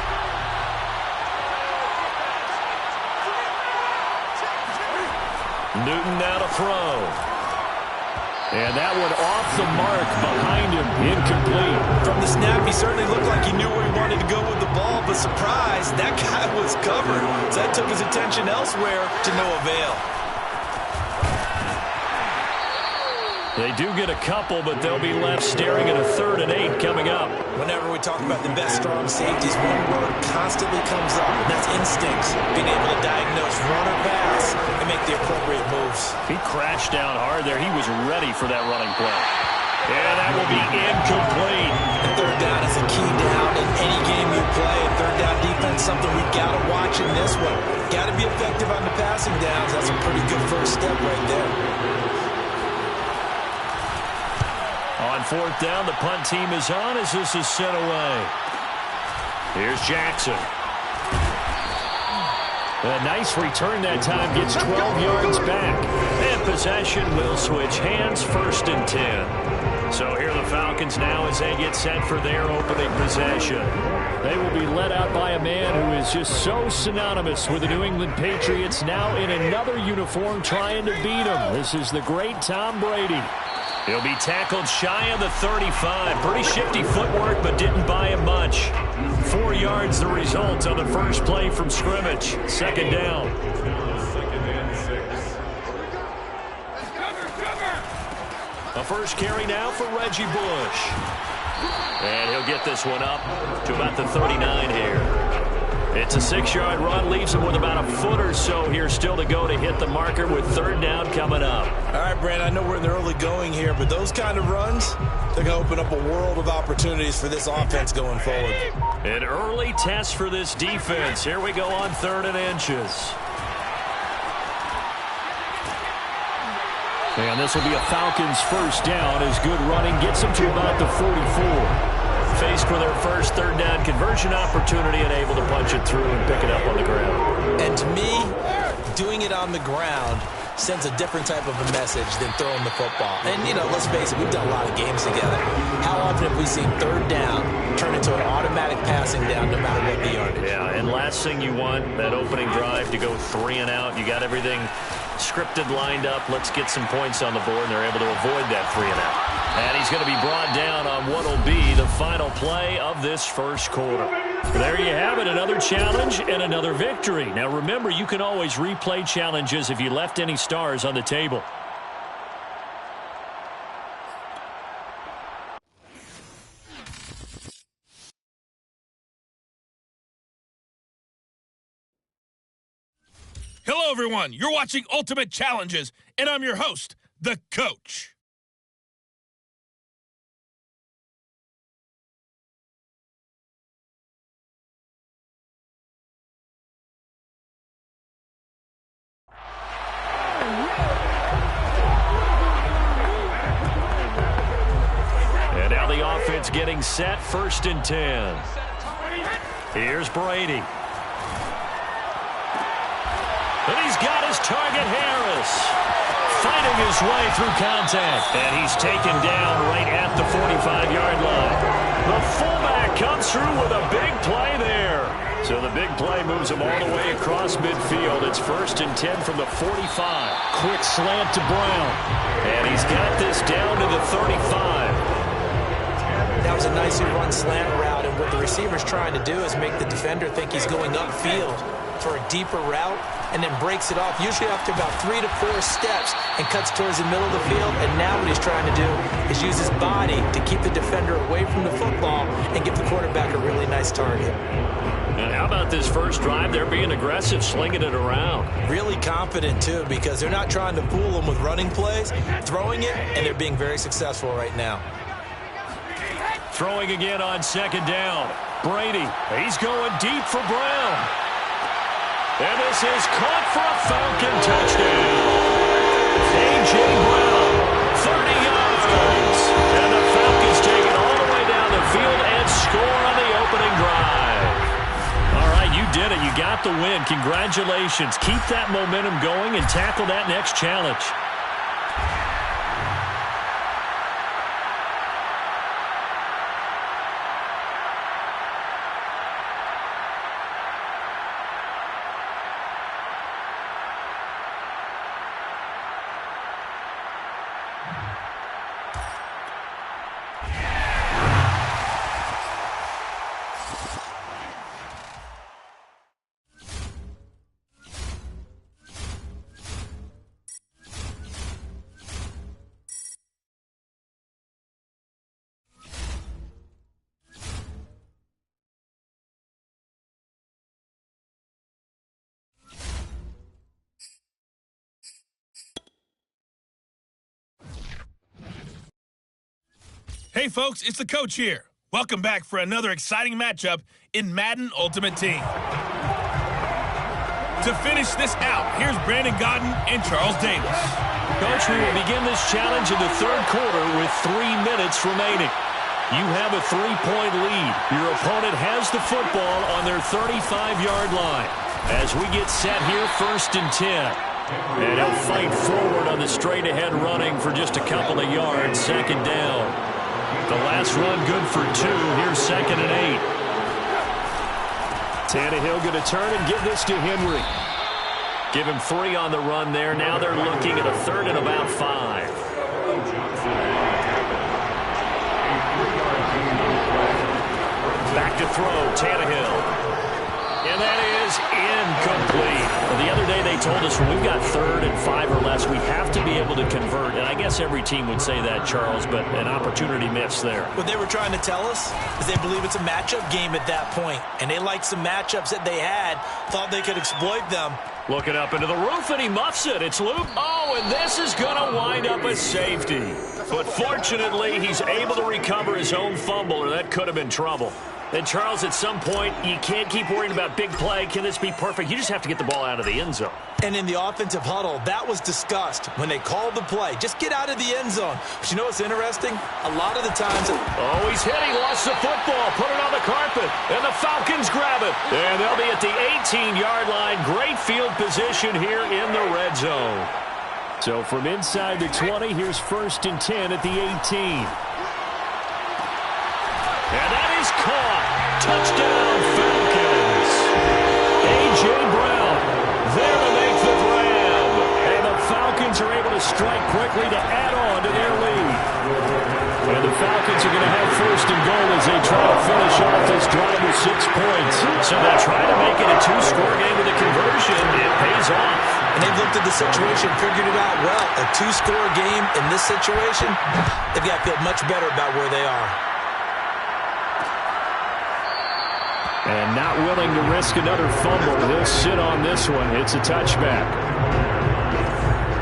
Newton now to throw. And that one off the mark behind him, incomplete. From the snap, he certainly looked like he knew where he wanted to go with the ball, but surprise, that guy was covered. So that took his attention elsewhere to no avail. They do get a couple, but they'll be left staring at a 3rd and 8 coming up. Whenever we talk about the best strong safeties, one word constantly comes up, and that's instincts. Being able to diagnose run or pass and make the appropriate moves. He crashed down hard there. He was ready for that running play. And that will be incomplete. And 3rd down is a key down in any game you play. And 3rd down defense, something we've got to watch in this one. Got to be effective on the passing downs. That's a pretty good first step right there. On 4th down, the punt team is on as this is sent away. Here's Jackson. A nice return that time, gets 12 yards back. And possession will switch hands, 1st and 10. So here are the Falcons now as they get set for their opening possession. They will be led out by a man who is just so synonymous with the New England Patriots, now in another uniform trying to beat him. This is the great Tom Brady. He'll be tackled shy of the 35. Pretty shifty footwork, but didn't buy him much. 4 yards the result on the first play from scrimmage. 2nd down. A first carry now for Reggie Bush. And he'll get this one up to about the 39 here. It's a 6-yard run, leaves him with about a foot or so here still to go to hit the marker with 3rd down coming up. All right, Brandon, I know we're in the early going here, but those kind of runs, they're going to open up a world of opportunities for this offense going forward. An early test for this defense. Here we go on 3rd and inches. And this will be a Falcons first down as good running gets them to about the 44. Faced with their first 3rd down conversion opportunity and able to punch it through and pick it up on the ground. And to me, doing it on the ground sends a different type of a message than throwing the football. And, you know, let's face it, we've done a lot of games together. How often have we seen 3rd down turn into an automatic passing down no matter what the yardage? Yeah, and last thing you want, that opening drive to go 3 and out. You got everything scripted, lined up. Let's get some points on the board, and they're able to avoid that 3 and out. And he's going to be brought down on what will be the final play of this first quarter. There you have it, another challenge and another victory. Now remember, you can always replay challenges if you left any stars on the table. Hello, everyone. You're watching Ultimate Challenges, and I'm your host, the Coach. offense getting set, 1st and 10. Here's Brady. And he's got his target, Harris. Fighting his way through contact. And he's taken down right at the 45-yard line. The fullback comes through with a big play there. So the big play moves him all the way across midfield. It's 1st and 10 from the 45. Quick slant to Brown. And he's got this down to the 35. That was a nicely run slant route, and what the receiver's trying to do is make the defender think he's going upfield for a deeper route, and then breaks it off, usually after about 3 to 4 steps, and cuts towards the middle of the field. And now what he's trying to do is use his body to keep the defender away from the football and give the quarterback a really nice target. And how about this first drive? They're being aggressive, slinging it around. Really confident, too, because they're not trying to fool them with running plays, throwing it, and they're being very successful right now. Throwing again on 2nd down. Brady, he's going deep for Brown. And this is caught for a Falcon touchdown. A.J. Brown, 30 yards. And the Falcons take it all the way down the field and score on the opening drive. All right, you did it. You got the win. Congratulations. Keep that momentum going and tackle that next challenge. Hey folks, it's the coach here. Welcome back for another exciting matchup in Madden Ultimate Team. To finish this out, here's Brandon Godden and Charles Davis. Coach, we will begin this challenge in the 3rd quarter with 3 minutes remaining. You have a 3-point lead. Your opponent has the football on their 35-yard line. As we get set here, 1st and 10. And he'll fight forward on the straight-ahead running for just a couple of yards, 2nd down. The last run good for 2. Here's 2nd and 8. Tannehill going to turn and give this to Henry. Give him 3 on the run there. Now they're looking at a 3rd and about 5. Back to throw, Tannehill. And that is incomplete. Well, the other day they told us when we've got 3rd and 5 or less, we have to be able to convert. And I guess every team would say that, Charles, but an opportunity missed there. What they were trying to tell us is they believe it's a matchup game at that point. And they liked some matchups that they had, thought they could exploit them. Looking up into the roof, and he muffs it. It's Luke. Oh, and this is going to wind up a safety. But fortunately, he's able to recover his own fumble, or that could have been trouble. And, Charles, at some point, you can't keep worrying about big play. Can this be perfect? You just have to get the ball out of the end zone. And in the offensive huddle, that was discussed when they called the play. Just get out of the end zone. But you know what's interesting? A lot of the times... Oh, he's hit. He lost the football. Put it on the carpet. And the Falcons grab it. And they'll be at the 18-yard line. Great field position here in the red zone. So from inside the 20, here's 1st and 10 at the 18. And that is caught. Touchdown, Falcons. A.J. Brown there to make the grab. And the Falcons are able to strike quickly to add on to their lead. And the Falcons are going to have 1st and goal as they try to finish off this drive with 6 points. So they're trying to make it a 2-score game with a conversion. It pays off. And they've looked at the situation, figured it out well. A 2-score game in this situation, they've got to feel much better about where they are. And not willing to risk another fumble. He'll sit on this one. It's a touchback.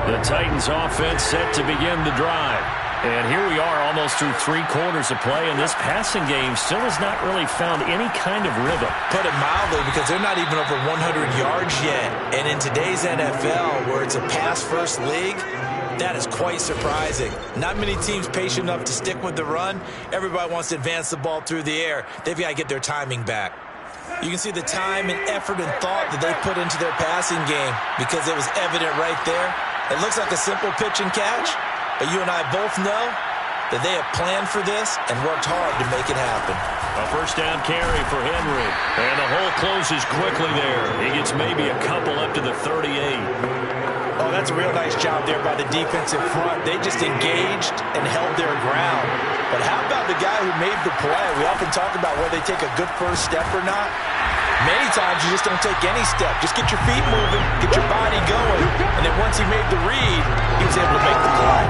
The Titans offense set to begin the drive. And here we are almost through 3 quarters of play, and this passing game still has not really found any kind of rhythm. Put it mildly, because they're not even over 100 yards yet. And in today's NFL, where it's a pass-first league, That is quite surprising. Not many teams patient enough to stick with the run. Everybody wants to advance the ball through the air. They've got to get their timing back. You can see the time and effort and thought that they put into their passing game because it was evident right there. It looks like a simple pitch and catch, but you and I both know that they have planned for this and worked hard to make it happen. A first down carry for Henry. And the hole closes quickly there. He gets maybe a couple up to the 38. Oh, that's a real nice job there by the defensive front. They just engaged and held their ground. But how about the guy who made the play? We often talk about whether they take a good first step or not. Many times you just don't take any step. Just get your feet moving, get your body going. And then once he made the read, he was able to make the play.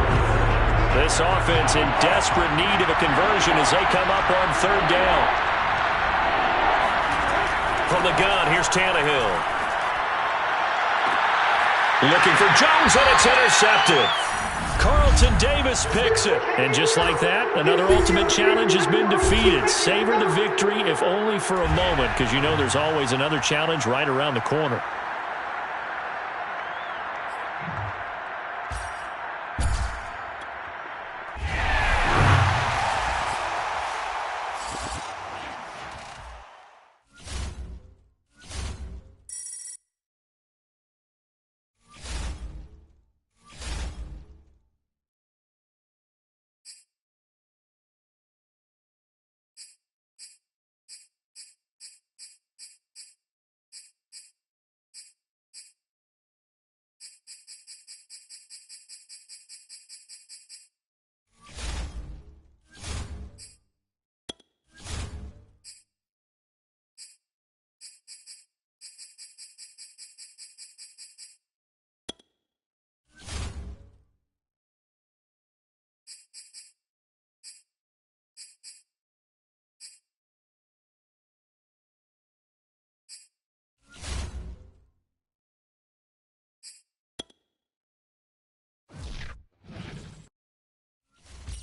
This offense in desperate need of a conversion as they come up on third down. From the gun, here's Tannehill. Looking for Jones, and it's intercepted. Carlton Davis picks it. And just like that, another ultimate challenge has been defeated. Savor the victory, if only for a moment, because you know there's always another challenge right around the corner.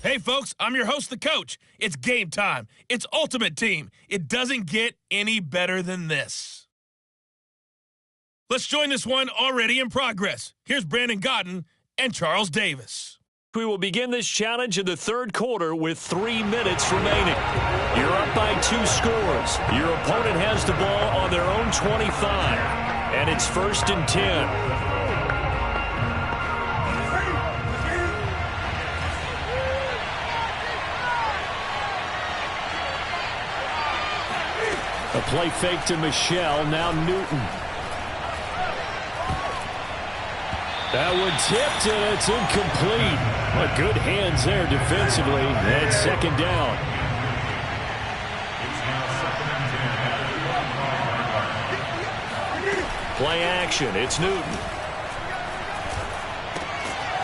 Hey, folks, I'm your host, the coach. It's game time. It's Ultimate Team. It doesn't get any better than this. Let's join this one already in progress. Here's Brandon Godden and Charles Davis. We will begin this challenge in the third quarter with 3 minutes remaining. You're up by 2 scores. Your opponent has the ball on their own 25, and it's 1st and 10. A play fake to Michelle, now Newton. That one tipped, and it's incomplete. But good hands there defensively, and 2nd down. Play action, it's Newton.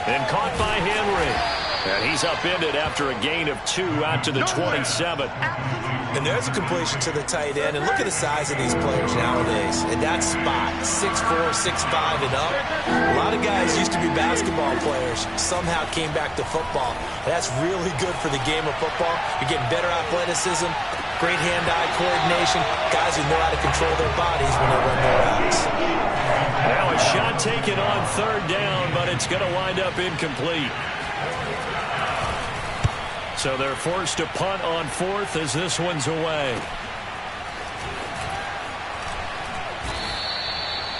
And caught by Henry. And he's upended after a gain of 2 out to the 27. And there's a completion to the tight end. And look at the size of these players nowadays. And that spot, 6'4", 6'5", and up. A lot of guys used to be basketball players, somehow came back to football. And that's really good for the game of football. You're getting better athleticism, great hand-eye coordination, guys who know how to control their bodies when they run their routes. Now a shot taken on 3rd down, but it's going to wind up incomplete. So they're forced to punt on 4th as this one's away.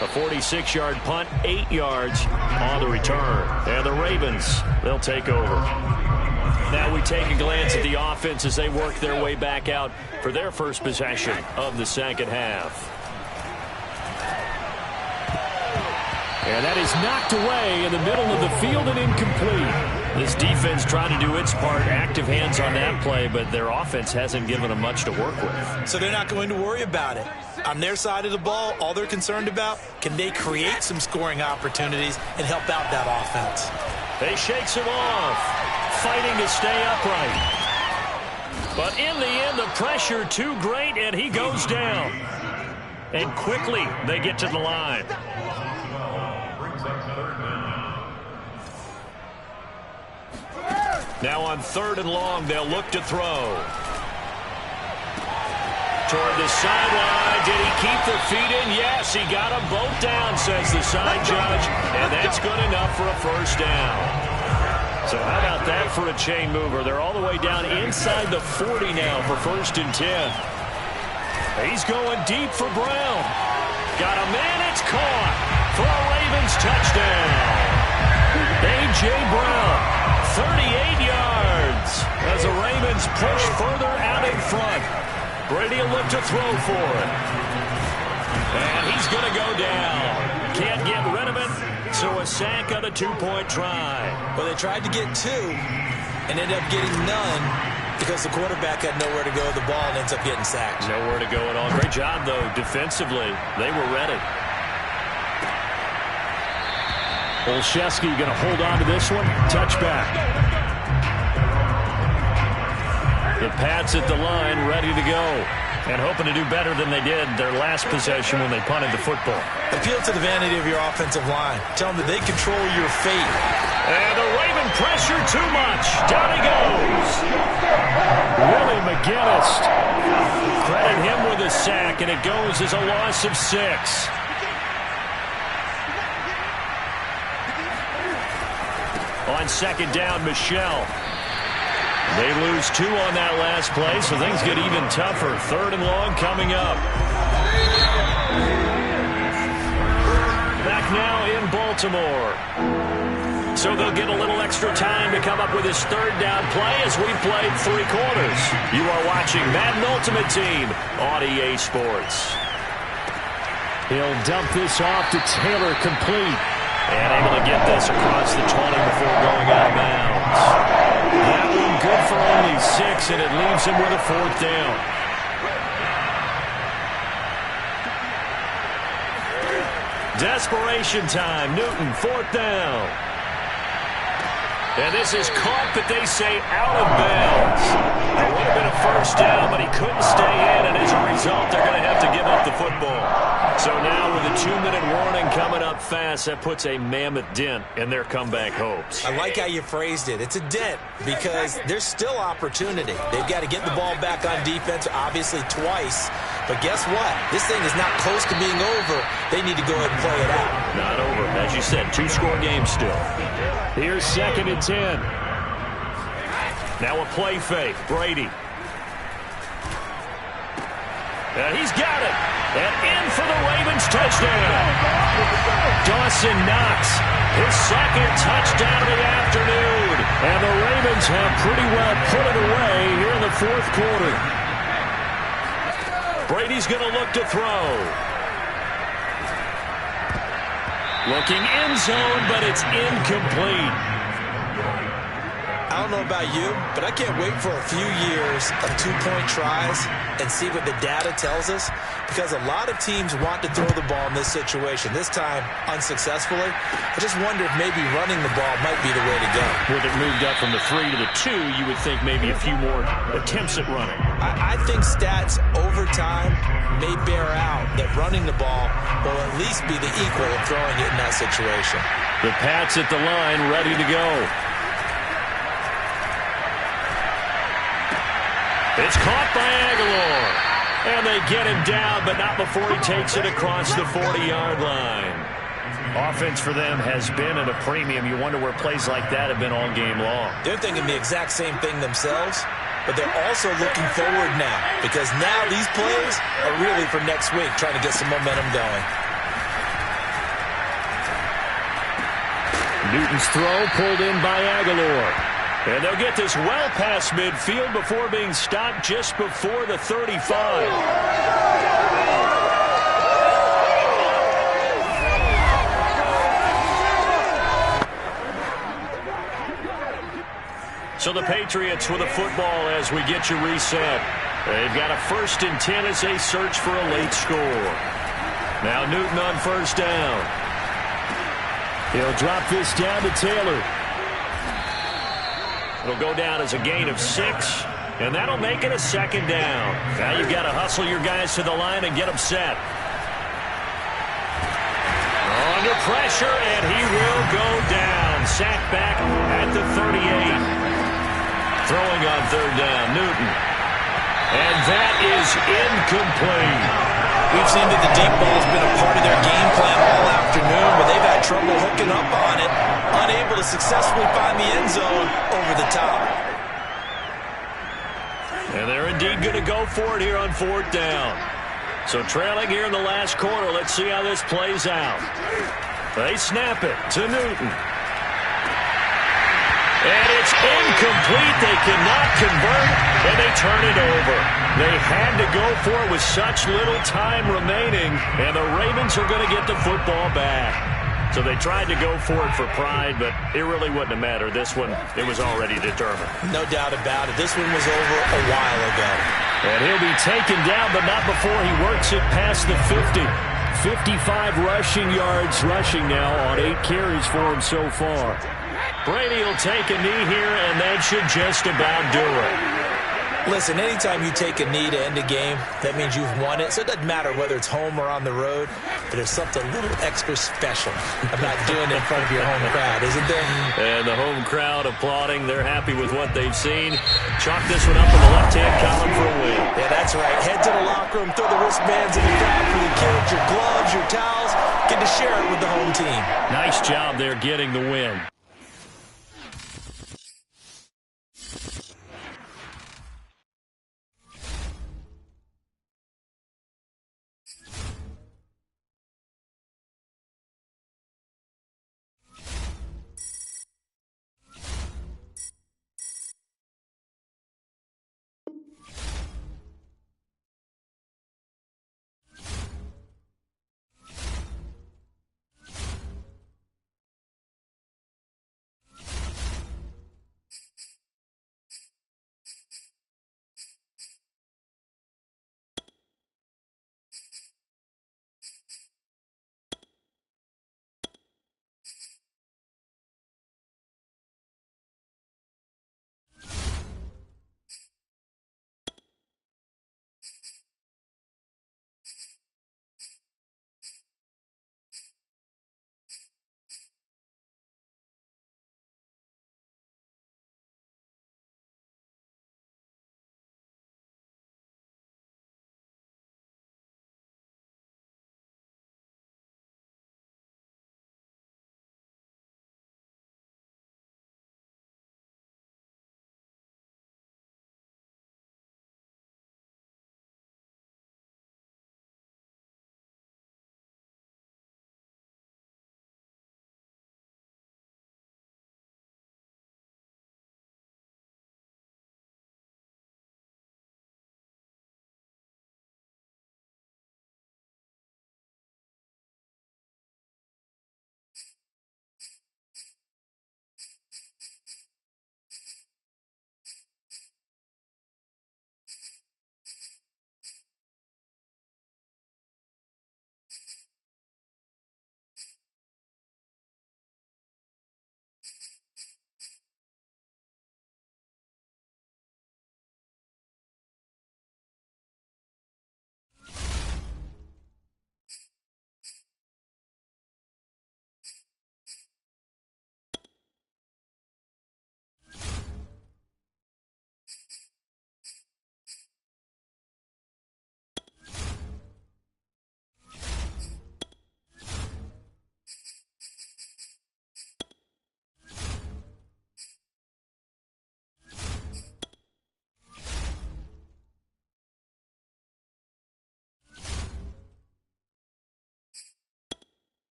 A 46-yard punt, 8 yards on the return. And the Ravens, they'll take over. Now we take a glance at the offense as they work their way back out for their first possession of the 2nd half. And that is knocked away in the middle of the field and incomplete. This defense trying to do its part, active hands on that play, but their offense hasn't given them much to work with. So they're not going to worry about it. On their side of the ball, all they're concerned about, can they create some scoring opportunities and help out that offense? They shakes him off, fighting to stay upright. But in the end, the pressure too great, and he goes down. And quickly, they get to the line. Now on 3rd and long, they'll look to throw. toward the sideline. Did he keep the feet in? Yes, he got them both down, says the side judge, and that's good enough for a first down. So how about that for a chain mover? They're all the way down inside the 40 now for 1st and 10. He's going deep for Brown. Got a man, it's caught for a Ravens touchdown. A.J. Brown, 38 yards as the Ravens push further out in front. Brady will look to throw for it. And he's going to go down. Can't get rid of it, so a sack on a 2-point try. Well, they tried to get 2 and ended up getting none because the quarterback had nowhere to go with the ball and ends up getting sacked. Nowhere to go at all. Great job, though, defensively. They were ready. Olszewski going to hold on to this one. Touchback. The Pats at the line, ready to go. And hoping to do better than they did their last possession when they punted the football. Appeal to the vanity of your offensive line. Tell them that they control your fate. And the Raven pressure too much. Down he goes. Willie McGinnis. Credit him with a sack, and it goes as a loss of 6. On 2nd down, Michelle. They lose 2 on that last play, so things get even tougher. 3rd and long coming up. Back now in Baltimore. So they'll get a little extra time to come up with his 3rd down play as we played 3 quarters. You are watching Madden Ultimate Team on EA Sports. He'll dump this off to Taylor, complete. And able to get this across the 20 before going out of bounds. That one good for only 6, and it leaves him with a 4th down. Desperation time. Newton, 4th down. And this is caught, but they say out of bounds. It would have been a first down, but he couldn't stay in, and as a result, they're going to have to give up the football. So now with a 2-minute warning coming up fast, that puts a mammoth dent in their comeback hopes. I like how you phrased it. It's a dent because there's still opportunity. They've got to get the ball back on defense, obviously twice. But guess what? This thing is not close to being over. They need to go ahead and play it out. Not over. As you said, 2-score game still. Here's 2nd and 10. Now a play fake. Brady. And he's got it. And in for the Ravens touchdown. Dawson Knox, his 2nd touchdown of the afternoon. And the Ravens have pretty well put it away here in the 4th quarter. Brady's going to look to throw. Looking end zone, but it's incomplete. I don't know about you, but I can't wait for a few years of 2-point tries and see what the data tells us, because a lot of teams want to throw the ball in this situation. This time, unsuccessfully. I just wonder if maybe running the ball might be the way to go. With it moved up from the 3 to the 2, you would think maybe a few more attempts at running. I think stats over time may bear out that running the ball will at least be the equal of throwing it in that situation. The Pats at the line, ready to go. It's caught by Aguilar. And they get him down, but not before he takes it across the 40-yard line. Offense for them has been at a premium. You wonder where plays like that have been all game long. They're thinking the exact same thing themselves, but they're also looking forward now, because now these plays are really for next week, trying to get some momentum going. Newton's throw pulled in by Aguilar. And they'll get this well past midfield before being stopped just before the 35. So the Patriots with a football as we get you reset. They've got a 1st and 10 as they search for a late score. Now Newton on 1st down. He'll drop this down to Taylor. It'll go down as a gain of 6, and that'll make it a 2nd down. Now you've got to hustle your guys to the line and get them set. Under pressure, and he will go down. Sacked back at the 38. Throwing on 3rd down, Newton. And that is incomplete. We've seen that the deep ball has been a part of their game plan all afternoon, but they've had trouble hooking up on it, unable to successfully find the end zone over the top. And they're indeed going to go for it here on 4th down. So trailing here in the last quarter, let's see how this plays out. They snap it to Newton. And it's incomplete. They cannot convert, and they turn it over. They had to go for it with such little time remaining, and the Ravens are going to get the football back. So they tried to go for it for pride, but it really wouldn't have mattered. This one, it was already determined. No doubt about it. This one was over a while ago. And he'll be taken down, but not before he works it past the 50. 55 rushing yards rushing now on 8 carries for him so far. Brady will take a knee here, and that should just about do it. Listen, anytime you take a knee to end a game, that means you've won it. So it doesn't matter whether it's home or on the road, but there's something a little extra special about doing it in front of your home crowd, isn't there? And the home crowd applauding. They're happy with what they've seen. Chalk this one up in the left-hand column for a win. Yeah, that's right. Head to the locker room, throw the wristbands in the crowd for the kids, your gloves, your towels. Get to share it with the home team. Nice job there getting the win.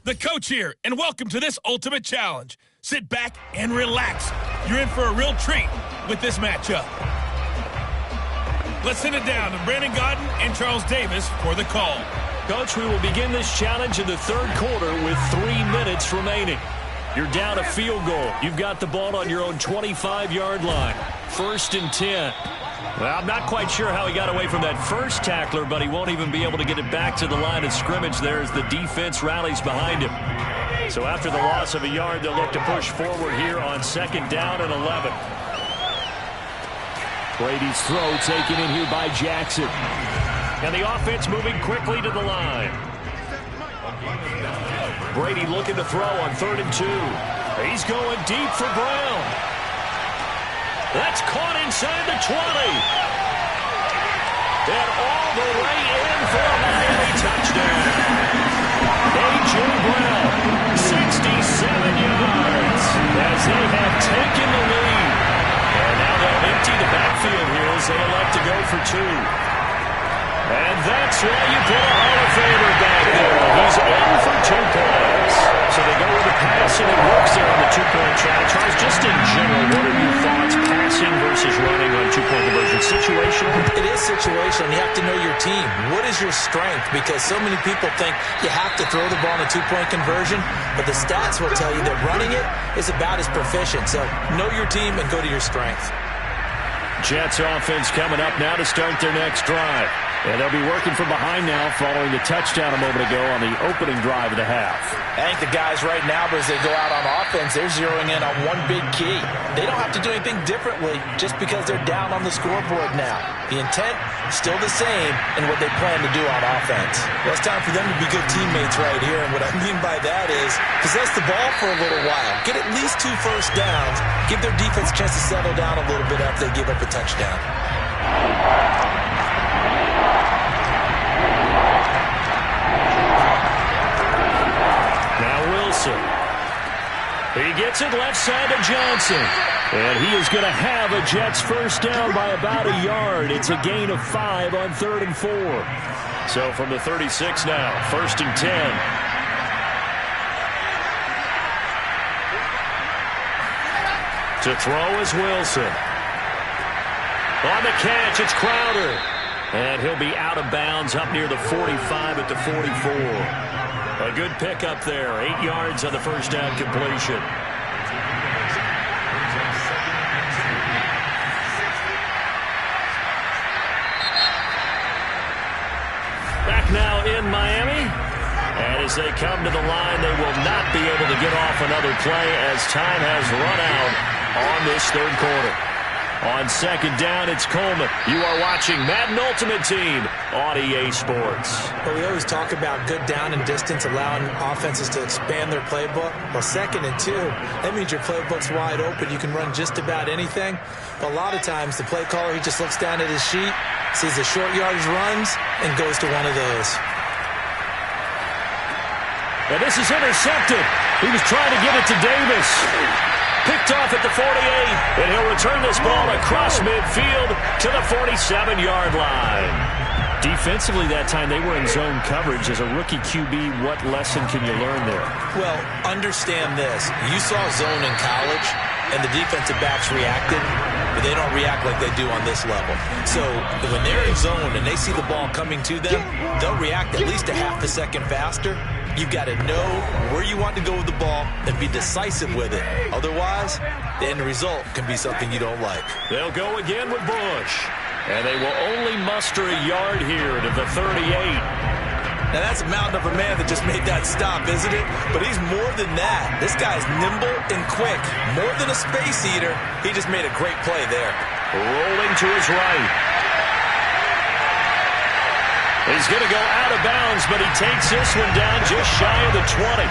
The coach here, and welcome to this ultimate challenge. Sit back and relax. You're in for a real treat with this matchup. Let's send it down to Brandon Godden and Charles Davis for the call. Coach, we will begin this challenge in the 3rd quarter with 3 minutes remaining. You're down a field goal. You've got the ball on your own 25-yard line. 1st and 10. Well, I'm not quite sure how he got away from that first tackler, but he won't even be able to get it back to the line of scrimmage there as the defense rallies behind him. So after the loss of a yard, they'll look to push forward here on 2nd down and 11. Brady's throw taken in here by Jackson. And the offense moving quickly to the line. Brady looking to throw on 3rd and 2. He's going deep for Brown. That's caught inside the 20. And all the way in for a Miami touchdown. A.J. Brown, 67 yards as they have taken the lead. And now they'll empty the backfield here as they elect to go for two. And that's why you put a Hall of Famer back there. He's in for 2 points. So they go with the pass, and it works there on the 2-point try. Charles, just in general, what are your thoughts, passing versus running on 2-point conversion? Situational? It is situational. You have to know your team. What is your strength? Because so many people think you have to throw the ball in a 2-point conversion, but the stats will tell you that running it is about as proficient. So know your team and go to your strength. Jets offense coming up now to start their next drive. And they'll be working from behind now following the touchdown a moment ago on the opening drive of the half. I think the guys right now, as they go out on offense, they're zeroing in on one big key. They don't have to do anything differently just because they're down on the scoreboard now. The intent, still the same in what they plan to do on offense. Well, it's time for them to be good teammates right here. And what I mean by that is possess the ball for a little while. Get at least 2 first downs. Give their defense a chance to settle down a little bit after they give up a touchdown. He gets it left side to Johnson. And he is going to have a Jets first down by about a yard. It's a gain of 5 on 3rd and 4. So from the 36 now, 1st and 10. To throw is Wilson. On the catch, it's Crowder. And he'll be out of bounds up near the 45 at the 44. A good pickup there. 8 yards on the first down completion. Back now in Miami. And as they come to the line, they will not be able to get off another play as time has run out on this 3rd quarter. On 2nd down, it's Coleman. You are watching Madden Ultimate Team on EA Sports. Well, we always talk about good down and distance, allowing offenses to expand their playbook. Well, 2nd and 2, that means your playbook's wide open. You can run just about anything. But a lot of times, the play caller, he just looks down at his sheet, sees the short yardage runs, and goes to one of those. And this is intercepted. He was trying to give it to Davis. Picked off at the 48, and he'll return this ball across midfield to the 47-yard line. Defensively that time, they were in zone coverage. As a rookie QB, what lesson can you learn there? Well, understand this. You saw zone in college, and the defensive backs reacted, but they don't react like they do on this level. So when they're in zone and they see the ball coming to them, they'll react at least a half a second faster. You've got to know where you want to go with the ball and be decisive with it. Otherwise, the end result can be something you don't like. They'll go again with Bush. And they will only muster a yard here to the 38. Now, that's a mountain of a man that just made that stop, isn't it? But he's more than that. This guy's nimble and quick. More than a space eater, he just made a great play there. Rolling to his right. He's going to go out of bounds, but he takes this one down just shy of the 20.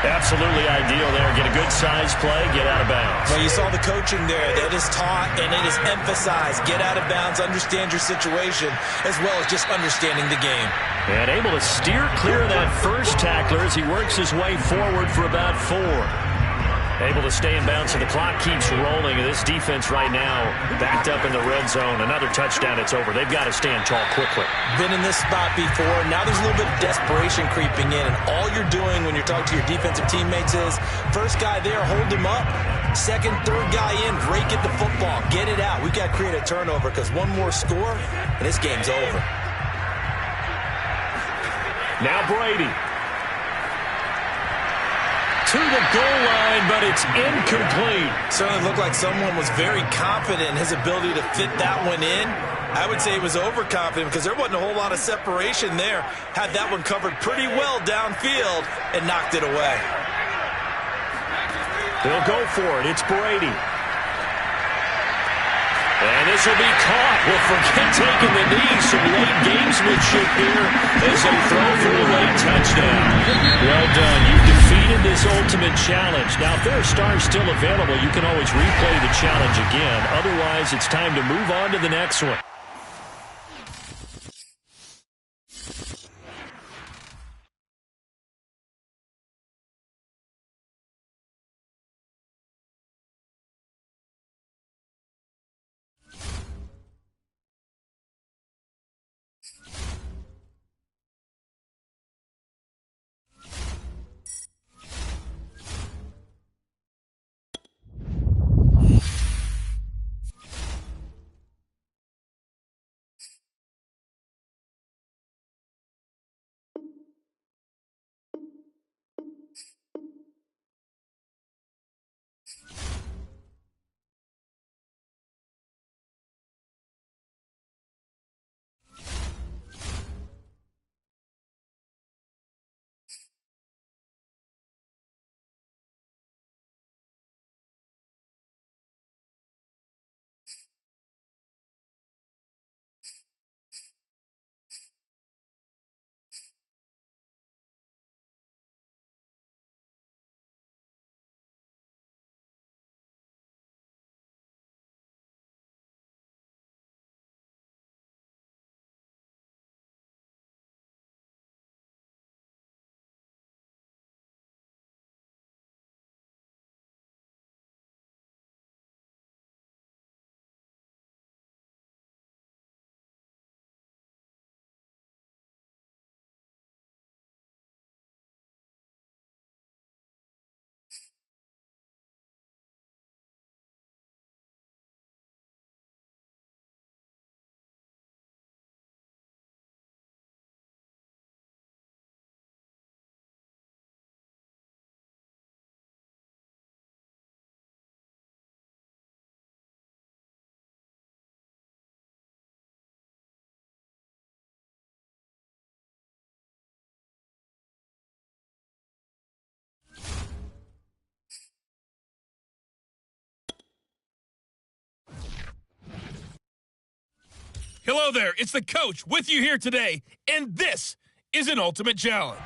Absolutely ideal there. Get a good size play, get out of bounds. Well, you saw the coaching there. That is taught and it is emphasized. Get out of bounds, understand your situation, as well as just understanding the game. And able to steer clear of that first tackler as he works his way forward for about 4. Able to stay in bounds, and the clock keeps rolling. And this defense right now backed up in the red zone. Another touchdown, it's over. They've got to stand tall quickly. Been in this spot before. Now there's a little bit of desperation creeping in. And all you're doing when you're talking to your defensive teammates is, first guy there, hold him up. Second, third guy in, break it the football. Get it out. We've got to create a turnover because one more score, and this game's over. Now Brady. To the goal line, but it's incomplete. Certainly looked like someone was very confident in his ability to fit that one in. I would say he was overconfident because there wasn't a whole lot of separation there. Had that one covered pretty well downfield and knocked it away. They'll go for it. It's Brady. And this will be caught. Well, forget taking the knee. Some late gamesmanship here as they throw for a late touchdown. Well done. You defeated this ultimate challenge. Now, if there are stars still available, you can always replay the challenge again. Otherwise, it's time to move on to the next one. Hello there, it's the coach with you here today, and this is an ultimate challenge.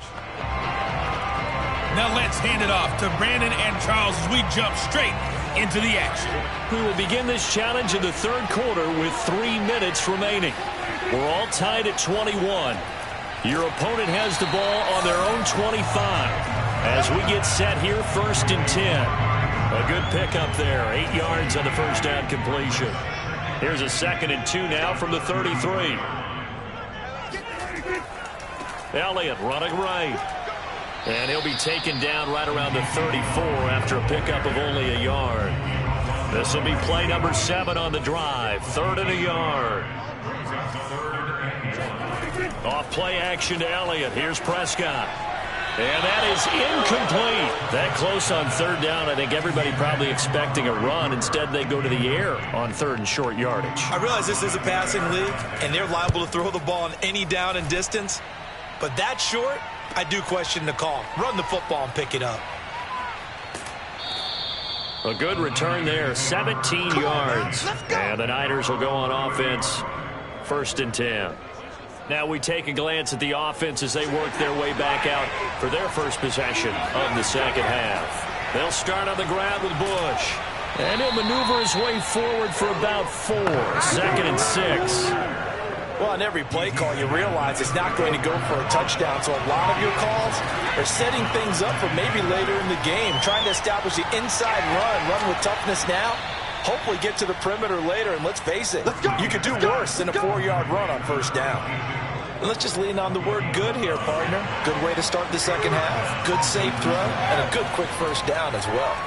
Now let's hand it off to Brandon and Charles as we jump straight into the action. We will begin this challenge in the third quarter with 3 minutes remaining. We're all tied at 21. Your opponent has the ball on their own 25. As we get set here, 1st and 10. A good pickup there, 8 yards on the first down completion. Here's a 2nd and 2 now from the 33. Elliott running right. And he'll be taken down right around the 34 after a pickup of only a yard. This will be play number 7 on the drive. 3rd and a yard. Off play action to Elliott. Here's Prescott. And that is incomplete. That close on 3rd down. I think everybody probably expecting a run. Instead, they go to the air on 3rd and short yardage. I realize this is a passing league, and they're liable to throw the ball on any down and distance. But that short, I do question the call. Run the football and pick it up. A good return there, 17 yards. And the Niners will go on offense, 1st and 10. Now we take a glance at the offense as they work their way back out for their first possession of the second half. They'll start on the ground with Bush. And he'll maneuver his way forward for about 4. 2nd and 6. Well, on every play call, you realize it's not going to go for a touchdown. So a lot of your calls are setting things up for maybe later in the game, trying to establish the inside run with toughness now. Hopefully get to the perimeter later, and let's face it, you could do worse than a 4-yard run on 1st down. And let's just lean on the word good here, partner. Good way to start the second half. Good safe throw, and a good quick 1st down as well.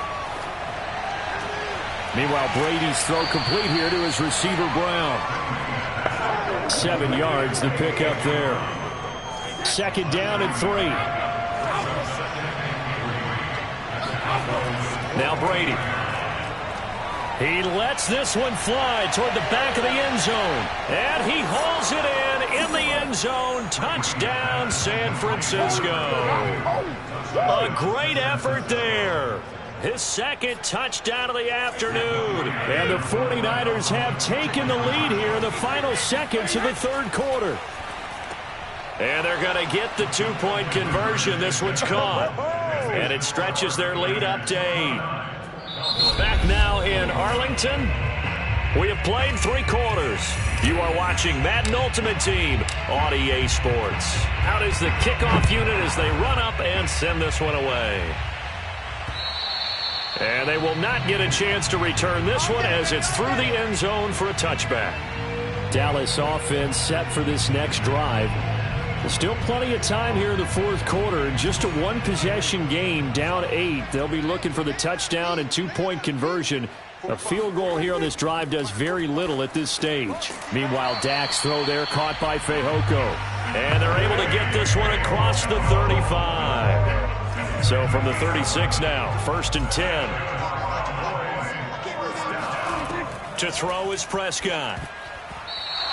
Meanwhile, Brady's throw complete here to his receiver, Brown. 7 yards, the pickup there. 2nd down and 3. Now Brady. He lets this one fly toward the back of the end zone. And he hauls it in the end zone. Touchdown, San Francisco. A great effort there. His second touchdown of the afternoon. And the 49ers have taken the lead here in the final seconds of the third quarter. And they're going to get the two-point conversion. This one's caught. And it stretches their lead up to 8. Back now in Arlington. We have played 3 quarters. You are watching Madden Ultimate Team on EA Sports. Out is the kickoff unit as they run up and send this one away. And they will not get a chance to return this one as it's through the end zone for a touchback. Dallas offense set for this next drive. There's still plenty of time here in the fourth quarter. Just a one-possession game, down 8. They'll be looking for the touchdown and two-point conversion. A field goal here on this drive does very little at this stage. Meanwhile, Dak's throw there caught by Fehoko. And they're able to get this one across the 35. So from the 36 now, 1st and 10. To throw is Prescott.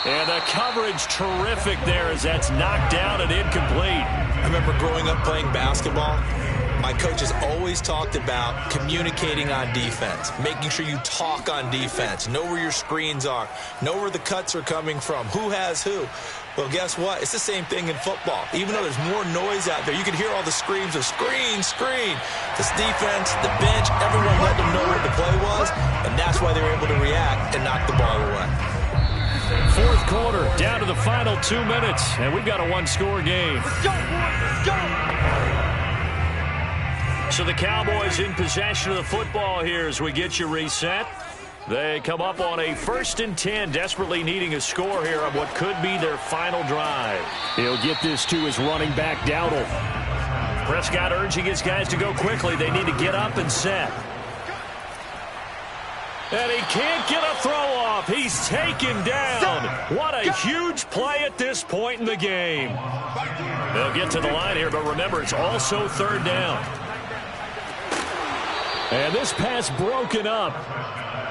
And the coverage terrific there as that's knocked down and incomplete. I remember growing up playing basketball. My coaches always talked about communicating on defense, making sure you talk on defense, know where your screens are, know where the cuts are coming from, who has who. Well, guess what? It's the same thing in football. Even though there's more noise out there, you can hear all the screams of screen, screen. This defense, the bench, everyone let them know what the play was, and that's why they were able to react and knock the ball away. Fourth quarter, down to the final 2 minutes, and we've got a one-score game. Let's go, boys, let's go! So the Cowboys in possession of the football here as we get you reset. They come up on a 1st and 10, desperately needing a score here on what could be their final drive. He'll get this to his running back, Dowdle. Prescott urging his guys to go quickly. They need to get up and set. And he can't get a throw off. He's taken down. What a huge play at this point in the game. They'll get to the line here, but remember, it's also 3rd down. And this pass broken up.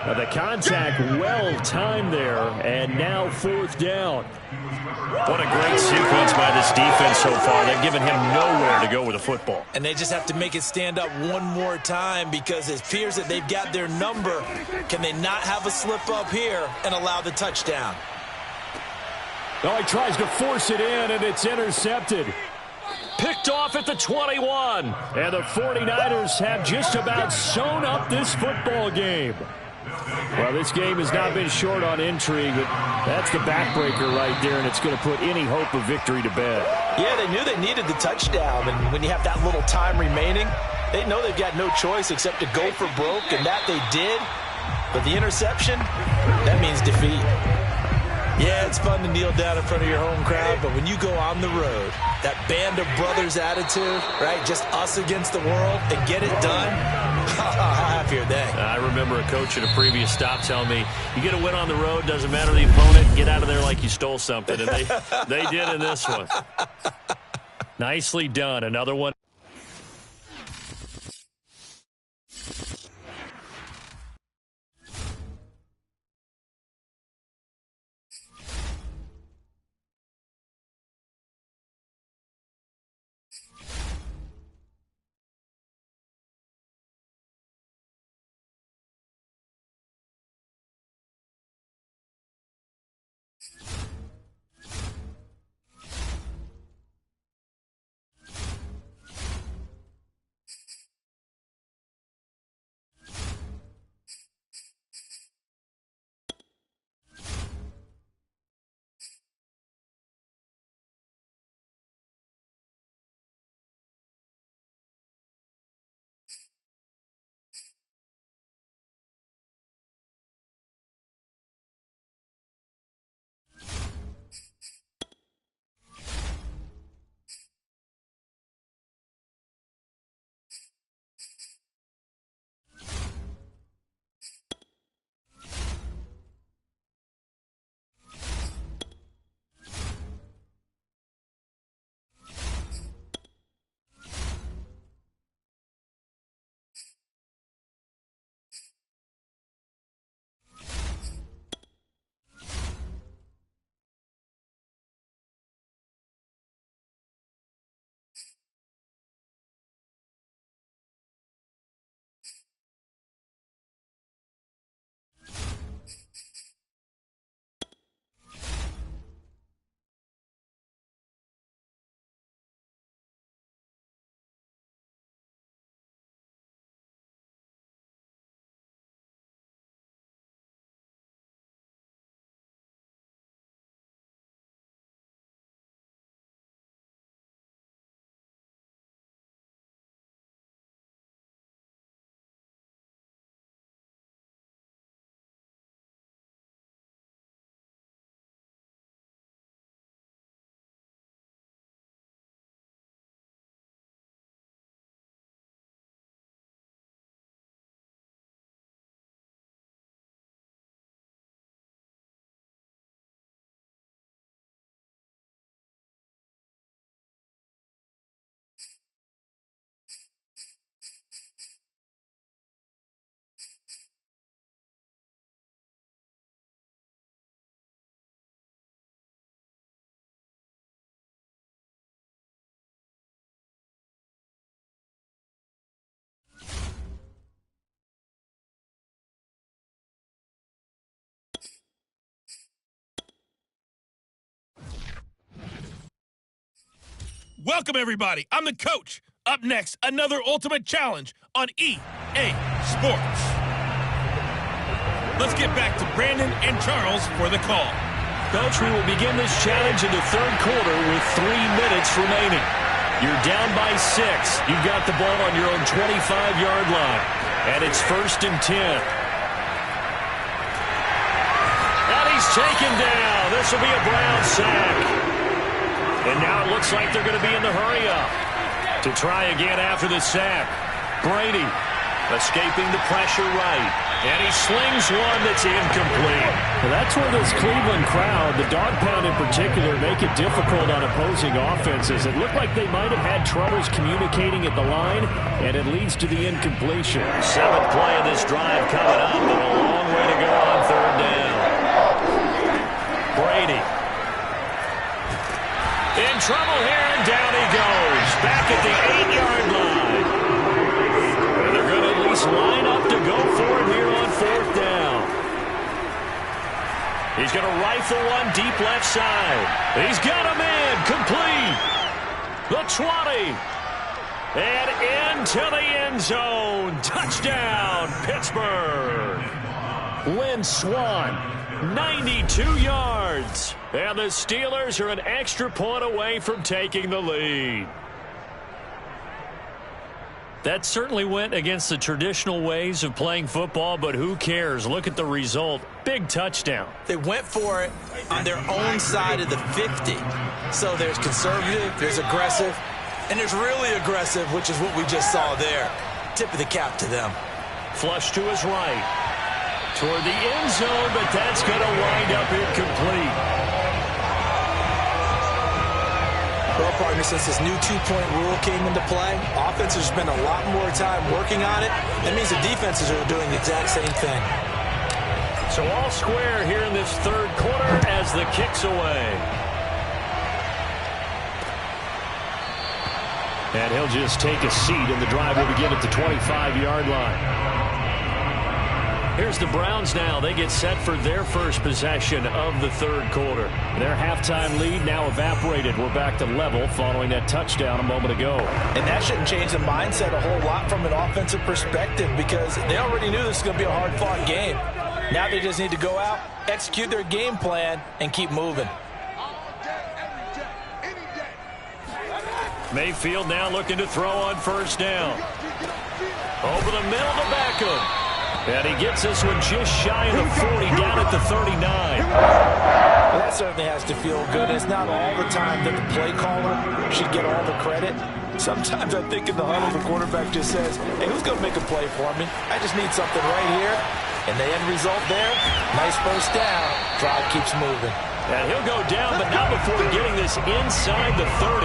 The contact well-timed there, and now 4th down. What a great sequence by this defense so far. They've given him nowhere to go with the football. And they just have to make it stand up one more time because it appears that they've got their number. Can they not have a slip up here and allow the touchdown? Oh, he tries to force it in, and it's intercepted. Picked off at the 21. And the 49ers have just about sewn up this football game. Well, this game has not been short on intrigue, but that's the backbreaker right there, and it's going to put any hope of victory to bed. Yeah, they knew they needed the touchdown, and when you have that little time remaining, they know they've got no choice except to go for broke, and that they did. But the interception, that means defeat. Yeah, it's fun to kneel down in front of your home crowd, but when you go on the road, that band of brothers attitude, right, just us against the world, and get it done, how happy are they? I remember a coach at a previous stop telling me, you get a win on the road, doesn't matter the opponent, get out of there like you stole something, and they did in this one. Nicely done. Another one. Welcome, everybody. I'm the coach. Up next, another ultimate challenge on EA Sports. Let's get back to Brandon and Charles for the call. Coach, we will begin this challenge in the third quarter with 3 minutes remaining. You're down by 6. You've got the ball on your own 25-yard line, and it's 1st and 10. And he's taken down. This will be a Brown sack. And now it looks like they're going to be in the hurry-up to try again after the sack. Brady escaping the pressure right. And he slings one that's incomplete. Well, that's where this Cleveland crowd, the dog pound in particular, make it difficult on opposing offenses. It looked like they might have had troubles communicating at the line, and it leads to the incompletion. 7th play of this drive coming up, and a long way to go on 3rd down. Brady. In trouble here, and down he goes. Back at the 8-yard line. And they're going to at least line up to go for it here on 4th down. He's going to rifle one deep left side. He's got him in. Complete. The 20. And into the end zone. Touchdown, Pittsburgh. Lynn Swann, 92 yards. And the Steelers are an extra point away from taking the lead. That certainly went against the traditional ways of playing football, but who cares? Look at the result. Big touchdown. They went for it on their own side of the 50. So there's conservative, there's aggressive, and there's really aggressive, which is what we just saw there. Tip of the cap to them. Flush to his right. Toward the end zone, but that's going to wind up incomplete. Well, partner, since this new 2-point rule came into play, offenses spend a lot more time working on it. That means the defenses are doing the exact same thing. So all square here in this third quarter as the kick's away. And he'll just take a seat, and the drive will begin at the 25-yard line. Here's the Browns now. They get set for their first possession of the third quarter. Their halftime lead now evaporated. We're back to level following that touchdown a moment ago. And that shouldn't change the mindset a whole lot from an offensive perspective because they already knew this was going to be a hard-fought game. Now they just need to go out, execute their game plan, and keep moving. Mayfield now looking to throw on 1st down. Over the middle to Beckham. And he gets this one just shy of the 40, down at the 39. Well, that certainly has to feel good. It's not all the time that the play caller should get all the credit. Sometimes I think in the huddle, the quarterback just says, hey, who's going to make a play for me? I just need something right here. And the end result there, nice 1st down. Drive keeps moving. And he'll go down, but not before getting this inside the 30.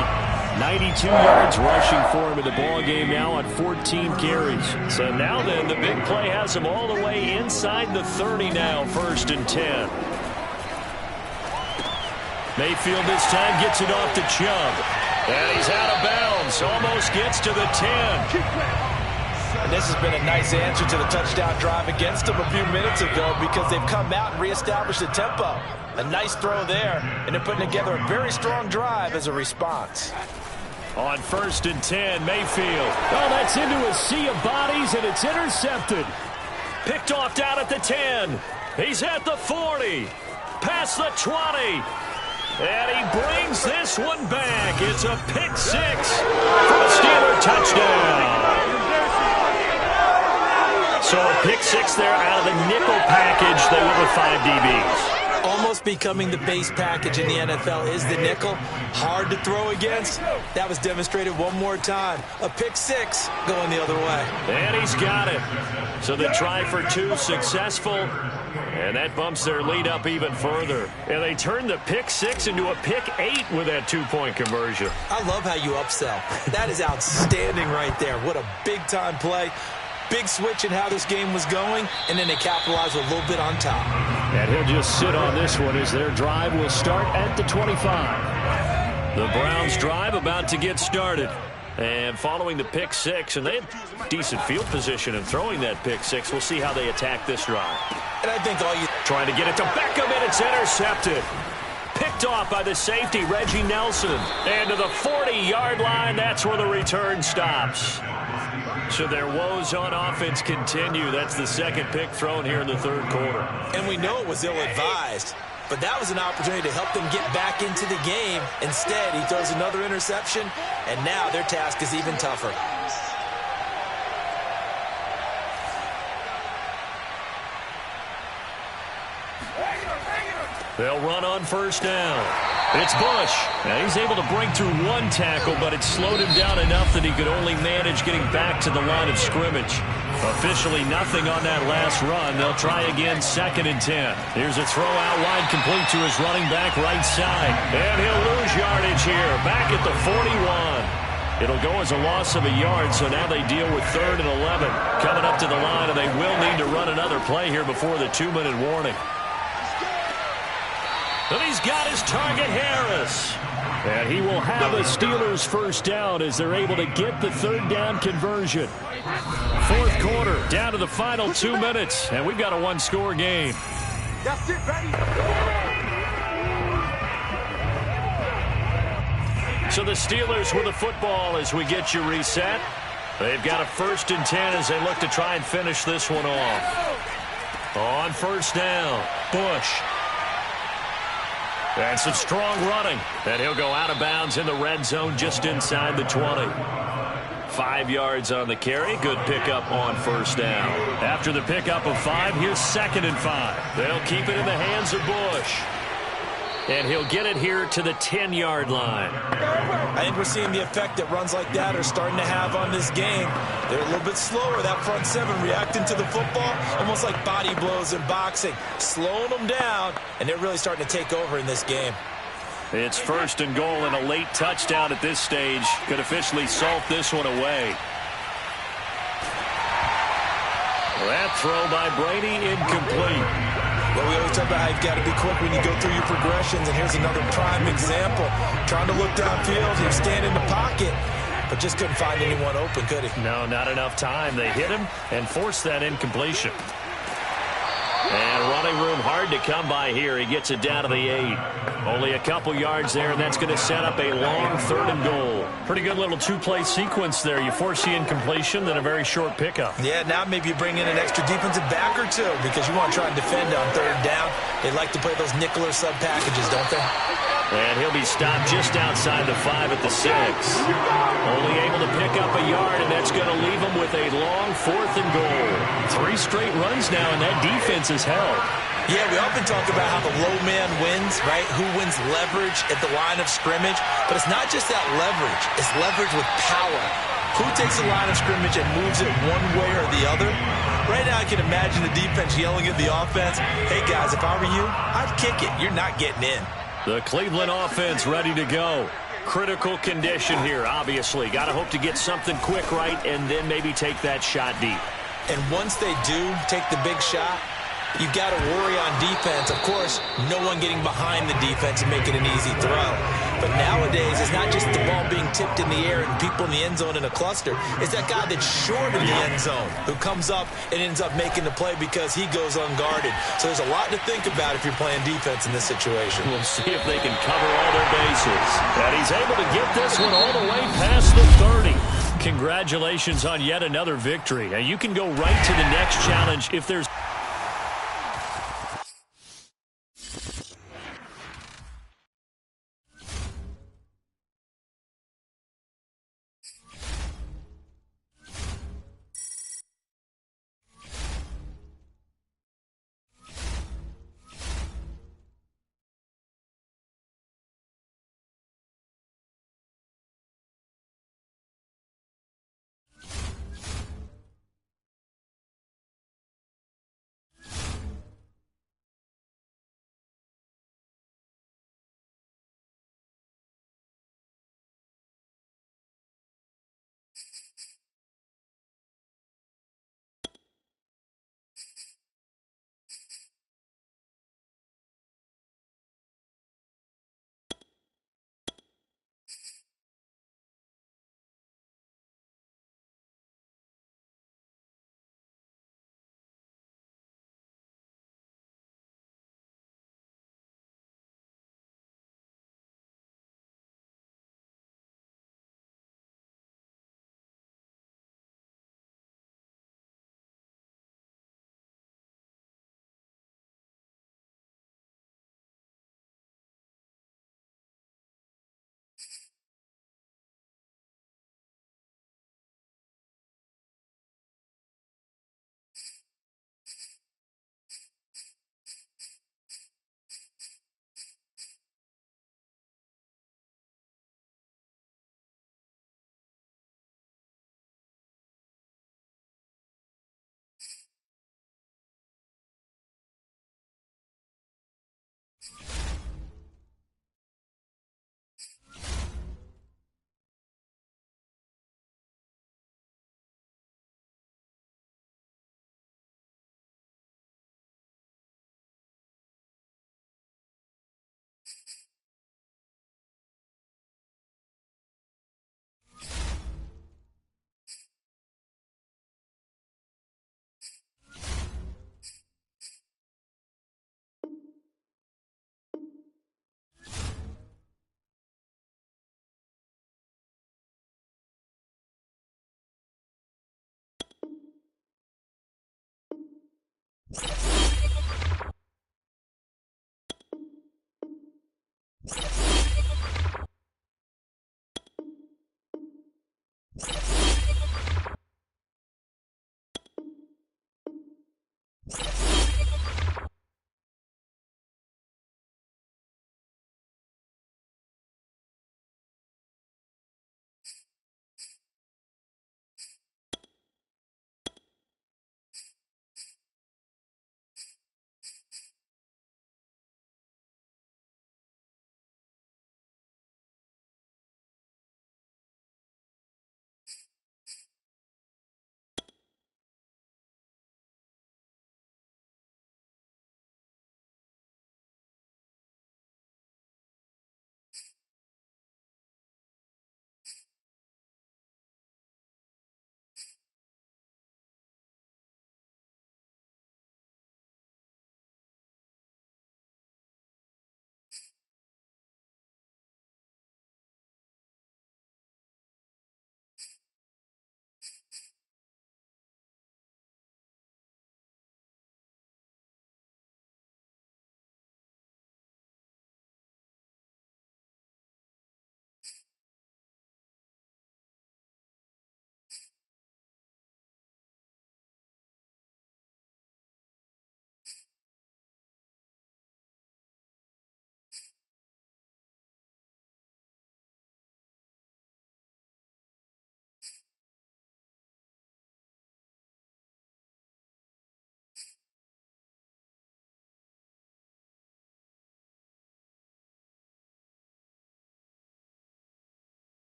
92 yards rushing for him in the ball game now on 14 carries. So now then, the big play has him all the way inside the 30 now, 1st and 10. Mayfield this time gets it off to Chubb. And he's out of bounds, almost gets to the 10. And this has been a nice answer to the touchdown drive against them a few minutes ago because they've come out and reestablished the tempo. A nice throw there, and they're putting together a very strong drive as a response. On 1st and 10, Mayfield. Oh, that's into a sea of bodies, and it's intercepted. Picked off down at the 10. He's at the 40. Past the 20. And he brings this one back. It's a pick 6 for a Steeler touchdown. So a pick 6 there out of the nickel package. They went with 5 DBs. Almost becoming the base package in the NFL is the nickel. Hard to throw against. That was demonstrated one more time. A pick 6 going the other way. And he's got it. So the try for 2 successful. And that bumps their lead up even further. And they turn the pick 6 into a pick 8 with that 2-point conversion. I love how you upsell. That is outstanding right there. What a big-time play. Big switch in how this game was going, and then they capitalized a little bit on top. And he'll just sit on this one as their drive will start at the 25. The Browns' drive about to get started. And following the pick 6, and they had decent field position in throwing that pick 6. We'll see how they attack this drive. And I think all you... Trying to get it to Beckham, and it's intercepted. Picked picked off by the safety, Reggie Nelson. And to the 40-yard line, that's where the return stops. So their woes on offense continue. That's the second pick thrown here in the third quarter. And we know it was ill-advised, but that was an opportunity to help them get back into the game. Instead, he throws another interception, and now their task is even tougher. They'll run on first down. It's Bush. Now he's able to break through one tackle, but it slowed him down enough that he could only manage getting back to the line of scrimmage. Officially nothing on that last run. They'll try again, 2nd and 10. Here's a throw out wide, complete to his running back right side. And he'll lose yardage here, back at the 41. It'll go as a loss of a yard, so now they deal with 3rd and 11. Coming up to the line, and they will need to run another play here before the 2-minute warning. And he's got his target, Harris. And he will have a Steelers first down as they're able to get the third down conversion. Fourth quarter, down to the final 2 minutes, and we've got a one-score game. That's it, baby. So the Steelers with the football as we get you reset. They've got a 1st and 10 as they look to try and finish this one off. On first down, Bush. And some strong running. And he'll go out of bounds in the red zone just inside the 20. 5 yards on the carry. Good pickup on first down. After the pickup of 5, here's 2nd and 5. They'll keep it in the hands of Bush. And he'll get it here to the 10-yard line. I think we're seeing the effect that runs like that are starting to have on this game. They're a little bit slower, that front 7, reacting to the football, almost like body blows in boxing, slowing them down, and they're really starting to take over in this game. It's 1st and goal, and a late touchdown at this stage could officially salt this one away. That throw by Brady incomplete. Well, we always talk about how you've got to be quick when you go through your progressions, and here's another prime example. Trying to look downfield, he was standing in the pocket, but just couldn't find anyone open, could he? No, not enough time. They hit him and forced that incompletion. And running room hard to come by here. He gets it down to the 8. Only a couple yards there, and that's going to set up a long 3rd and goal. Pretty good little 2-play sequence there. You force the incompletion, then a very short pickup. Yeah, now maybe you bring in an extra defensive back or 2 because you want to try and defend on 3rd down. They like to play those nickel or sub packages, don't they? And he'll be stopped just outside the 5 at the 6. Only able to pick up a yard, and that's going to leave him with a long 4th and goal. 3 straight runs now, and that defense is held. Yeah, we often talk about how the low man wins, right? Who wins leverage at the line of scrimmage? But it's not just that leverage. It's leverage with power. Who takes the line of scrimmage and moves it one way or the other? Right now, I can imagine the defense yelling at the offense, hey, guys, if I were you, I'd kick it. You're not getting in. The Cleveland offense ready to go. Critical condition here, obviously. Got to hope to get something quick right and then maybe take that shot deep. And once they do take the big shot, you've got to worry on defense. Of course, no one getting behind the defense and making an easy throw. But nowadays, it's not just the ball being tipped in the air and people in the end zone in a cluster. It's that guy that's short in the end zone who comes up and ends up making the play because he goes unguarded. So there's a lot to think about if you're playing defense in this situation. We'll see if they can cover all their bases. And he's able to get this one all the way past the 30. Congratulations on yet another victory. Now, you can go right to the next challenge if there's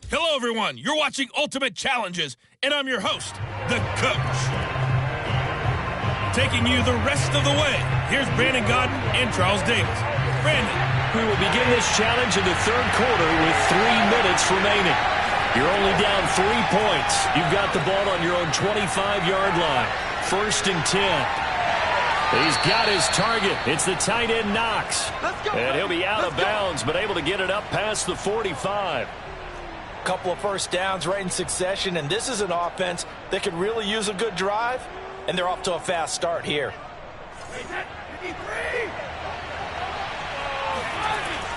Hello, everyone. You're watching Ultimate Challenges, and I'm your host, the Coach. Taking you the rest of the way, here's Brandon Godden and Charles Davis. Brandon. We will begin this challenge in the third quarter with 3 minutes remaining. You're only down 3 points. You've got the ball on your own 25-yard line. 1st and 10. He's got his target. It's the tight end Knox. And he'll be out of bounds, but able to get it up past the 45. Couple of first downs right in succession, and this is an offense that could really use a good drive, and they're off to a fast start here.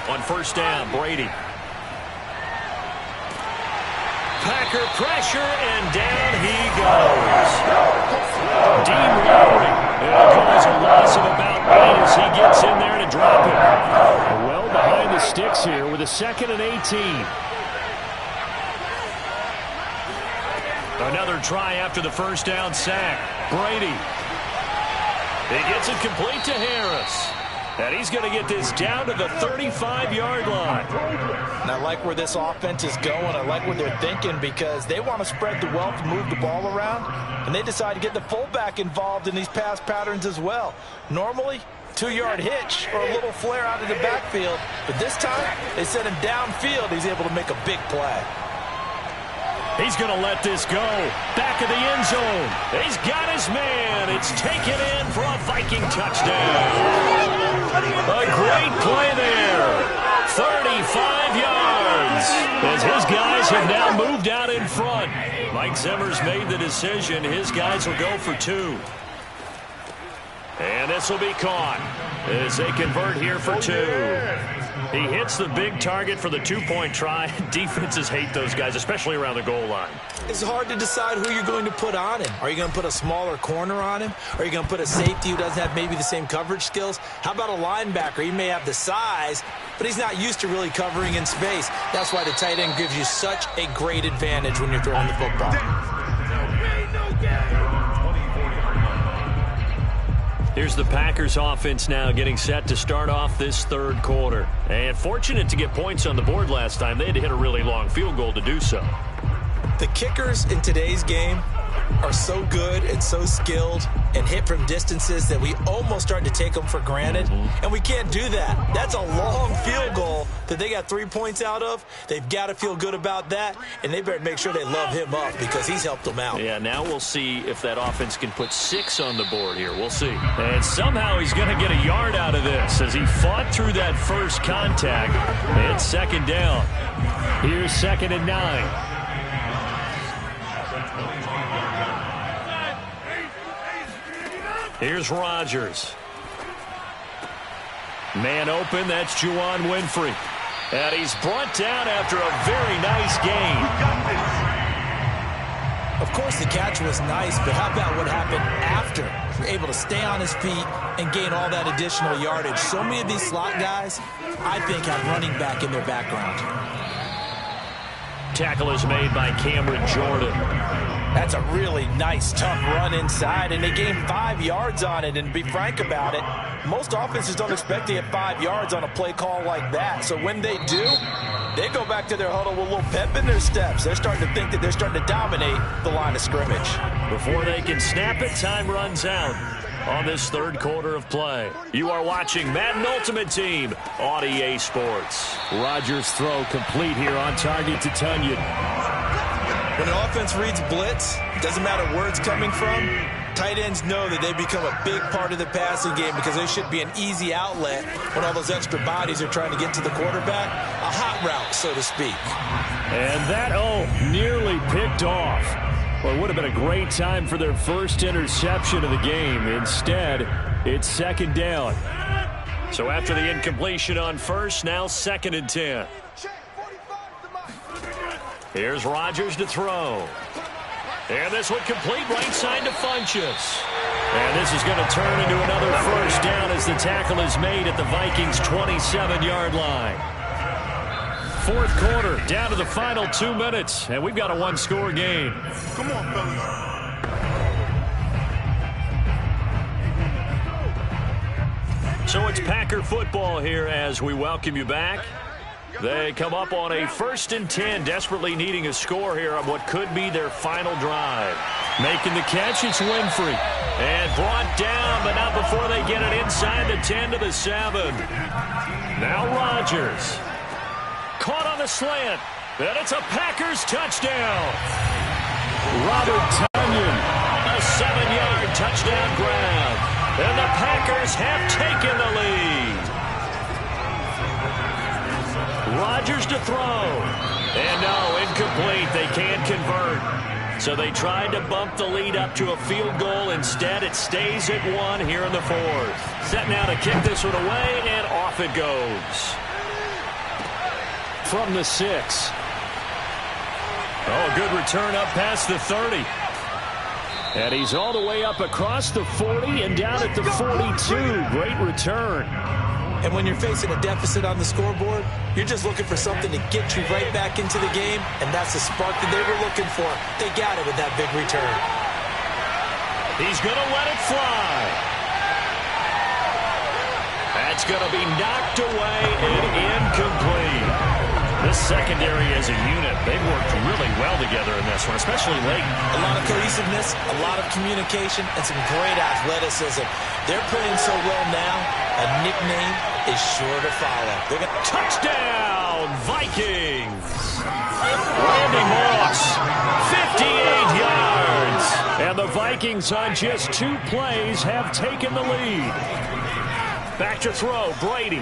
On first down, Brady. Packer pressure, and down he goes. Dean Lowry calls a loss of about 8 as he gets in there to drop it. Well behind the sticks here with a 2nd and 18. Another try after the first down sack. Brady. He gets it complete to Harris. And he's going to get this down to the 35-yard line. And I like where this offense is going. I like what they're thinking because they want to spread the wealth and move the ball around. And they decide to get the fullback involved in these pass patterns as well. Normally, 2-yard hitch or a little flare out of the backfield. But this time, they sent him downfield. He's able to make a big play. He's going to let this go. Back of the end zone. He's got his man. It's taken in for a Viking touchdown. A great play there. 35 yards. As his guys have now moved out in front. Mike Zimmer's made the decision. His guys will go for 2. And this will be caught as they convert here for 2. He hits the big target for the 2-point try. Defenses hate those guys, especially around the goal line. It's hard to decide who you're going to put on him. Are you going to put a smaller corner on him? Are you going to put a safety who doesn't have maybe the same coverage skills? How about a linebacker? He may have the size, but he's not used to really covering in space. That's why the tight end gives you such a great advantage when you're throwing the football. Here's the Packers offense now getting set to start off this third quarter. And fortunate to get points on the board last time. They had to hit a really long field goal to do so. The kickers in today's game are so good and so skilled and hit from distances that we almost start to take them for granted. And we can't do that. That's a long field goal that they got 3 points out of. They've got to feel good about that, and they better make sure they love him up because he's helped them out. Yeah, now we'll see if that offense can put 6 on the board here. We'll see. And somehow he's going to get a yard out of this as he fought through that first contact. It's 2nd down. Here's 2nd and 9. Here's Rodgers. Man open, that's Juwan Winfrey. And he's brought down after a very nice gain. Of course, the catch was nice, but how about what happened after? Able to stay on his feet and gain all that additional yardage. So many of these slot guys, I think, have running back in their background. Tackle is made by Cameron Jordan. That's a really nice, tough run inside, and they gained 5 yards on it. And to be frank about it, most offenses don't expect to get 5 yards on a play call like that. So when they do, they go back to their huddle with a little pep in their steps. They're starting to think that they're starting to dominate the line of scrimmage. Before they can snap it, time runs out on this third quarter of play. You are watching Madden Ultimate Team on EA Sports. Rodgers' throw complete here on target to Tunyon. When an offense reads blitz, doesn't matter where it's coming from, tight ends know that they become a big part of the passing game because there should be an easy outlet when all those extra bodies are trying to get to the quarterback. A hot route, so to speak. And that, nearly picked off. Well, it would have been a great time for their first interception of the game. Instead, it's 2nd down. So after the incompletion on first, now 2nd and 10. Here's Rodgers to throw. And this one complete right side to Funchess. And this is going to turn into another first down as the tackle is made at the Vikings' 27-yard line. Fourth quarter, down to the final 2 minutes, and we've got a one-score game. Come on, fellas. So it's Packer football here as we welcome you back. They come up on a 1st and 10, desperately needing a score here on what could be their final drive. Making the catch, it's Winfrey. And brought down, but not before they get it inside the 10 to the 7. Now Rodgers. Caught on the slant. And it's a Packers touchdown. Robert Tonyan. A 7-yard touchdown grab. And the Packers have taken the lead. Rodgers to throw. And no, incomplete. They can't convert. So they tried to bump the lead up to a field goal. Instead, it stays at 1 here in the 4th. Set now to kick this one away, and off it goes. From the 6. Oh, good return up past the 30. And he's all the way up across the 40 and down at the 42. Great return. And when you're facing a deficit on the scoreboard, you're just looking for something to get you right back into the game, and that's the spark that they were looking for. They got it with that big return. He's going to let it fly. That's going to be knocked away and incomplete. This secondary as a unit, they've worked really well together in this one, especially late. A lot of cohesiveness, a lot of communication, and some great athleticism. They're playing so well now, a nickname is sure to follow. Touchdown, Vikings! Randy Moss, 58 yards. And the Vikings on just 2 plays have taken the lead. Back to throw, Brady.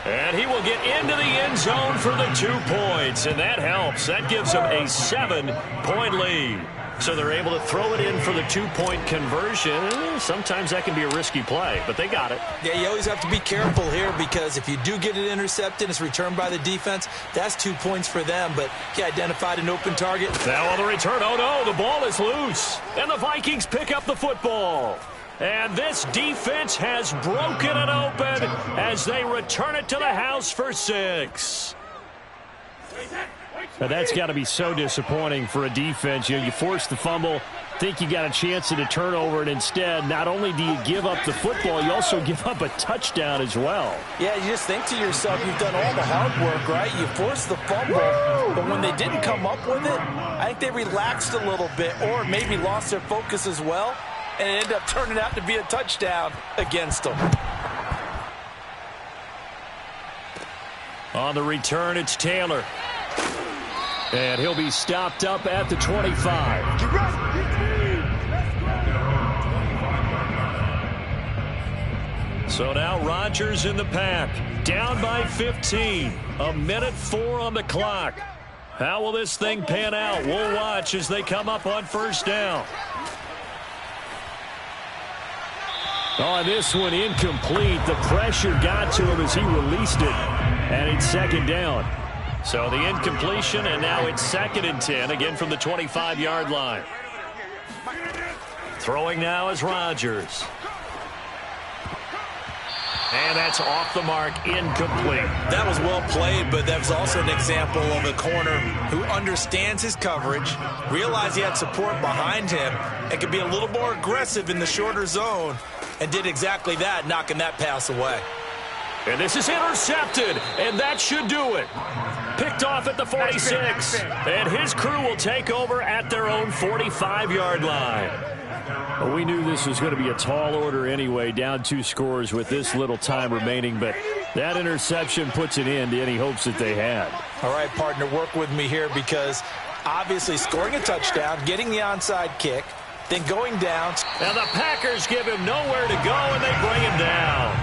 And he will get into the end zone for the 2 points, and that helps. That gives them a 7-point lead. So they're able to throw it in for the 2-point conversion. Sometimes that can be a risky play, but they got it. Yeah, you always have to be careful here because if you do get it intercepted, it's returned by the defense, that's 2 points for them, but he identified an open target. Now on the return, oh no, the ball is loose. And the Vikings pick up the football. And this defense has broken it open as they return it to the house for 6. Now that's got to be so disappointing for a defense. You force the fumble, think you got a chance at a turnover, and instead, not only do you give up the football, you also give up a touchdown as well. Yeah, you just think to yourself, you've done all the hard work, right? You forced the fumble, but when they didn't come up with it, I think they relaxed a little bit or maybe lost their focus as well. And it ended up turning out to be a touchdown against them. On the return, it's Taylor. And he'll be stopped up at the 25. So now Rodgers in the pack. Down by 15. 1:04 on the clock. How will this thing pan out? We'll watch as they come up on 1st down. Oh, this one incomplete. The pressure got to him as he released it. And it's 2nd down. So the incompletion, and now it's 2nd and 10, again from the 25-yard line. Throwing now is Rodgers. And that's off the mark, incomplete. That was well played, but that was also an example of a corner who understands his coverage, realized he had support behind him, and could be a little more aggressive in the shorter zone, and did exactly that, knocking that pass away. And this is intercepted, and that should do it. Picked off at the 46, and his crew will take over at their own 45-yard line. Well, we knew this was going to be a tall order anyway, down 2 scores with this little time remaining, but that interception puts an end to any hopes that they had. All right, partner, work with me here because obviously scoring a touchdown, getting the onside kick, then going down. Now the Packers give him nowhere to go, and they bring him down.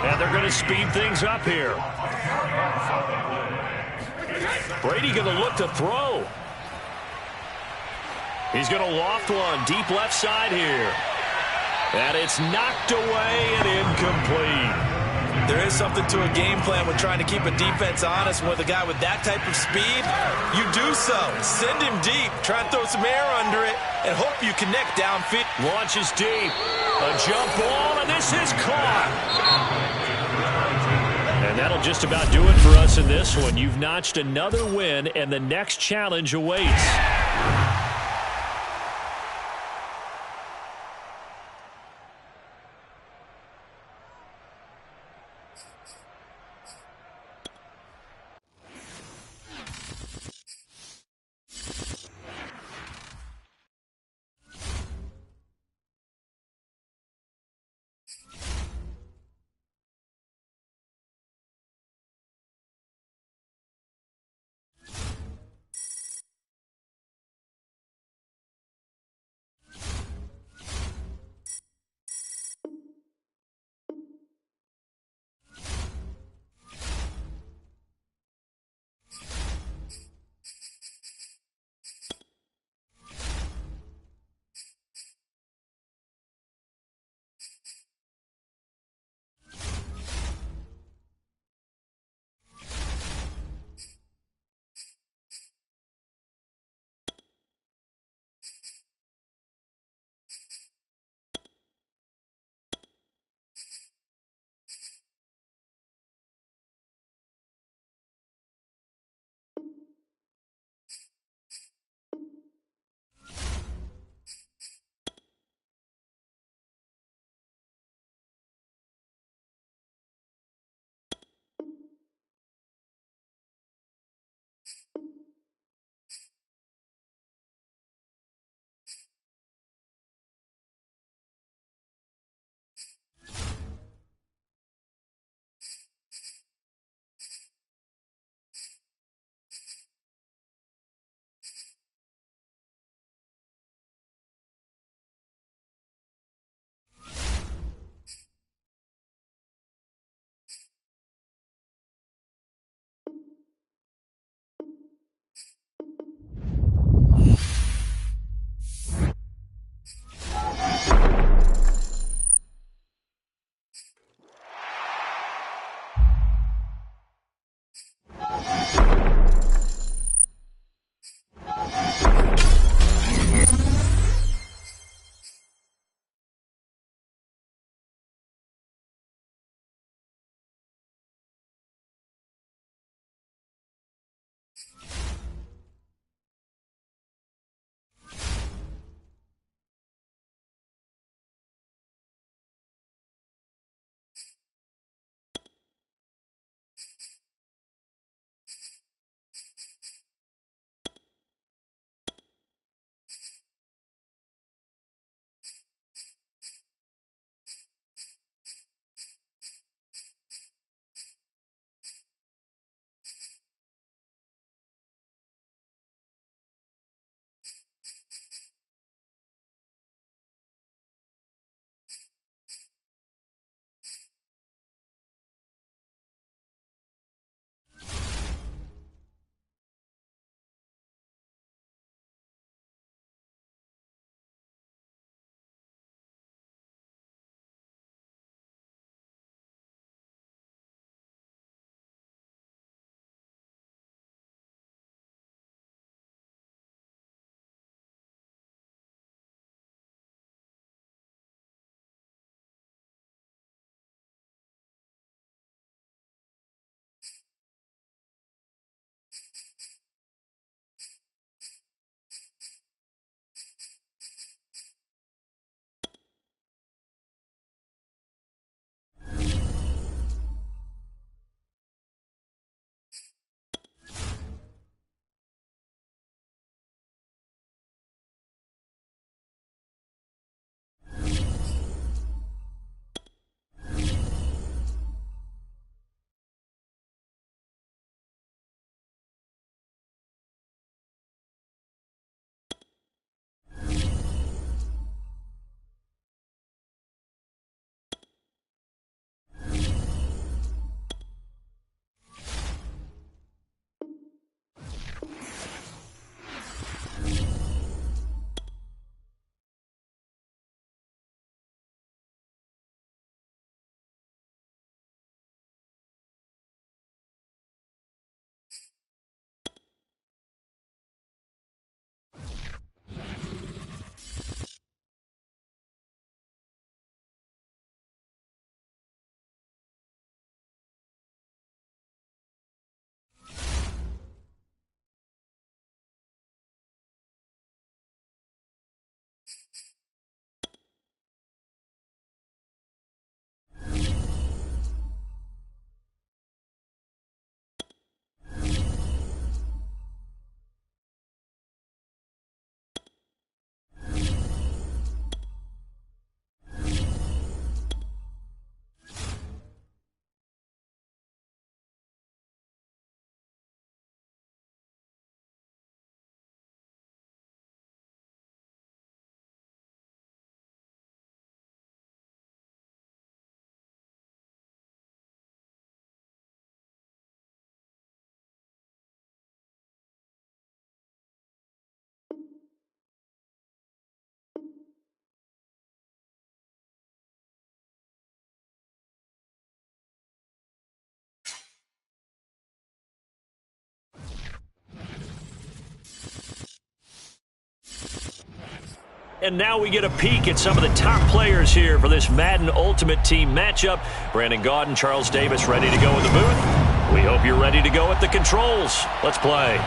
And they're going to speed things up here. Brady going to look to throw. He's going to loft one deep left side here. And it's knocked away and incomplete. There is something to a game plan with trying to keep a defense honest. With a guy with that type of speed, you do so. Send him deep. Try and throw some air under it and hope you connect downfield. Launches deep. A jump ball, and this is caught. And that'll just about do it for us in this one. You've notched another win, and the next challenge awaits. and now we get a peek at some of the top players here for this Madden Ultimate Team matchup. Brandon Gaudin, Charles Davis ready to go in the booth. We hope you're ready to go at the controls. Let's play.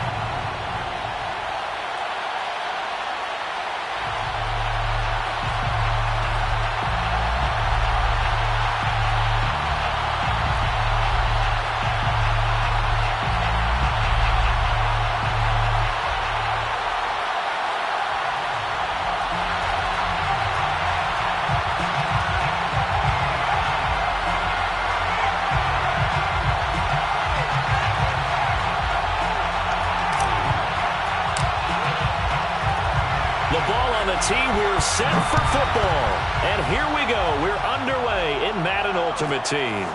We're set for football. And here we go. We're underway in Madden Ultimate Team.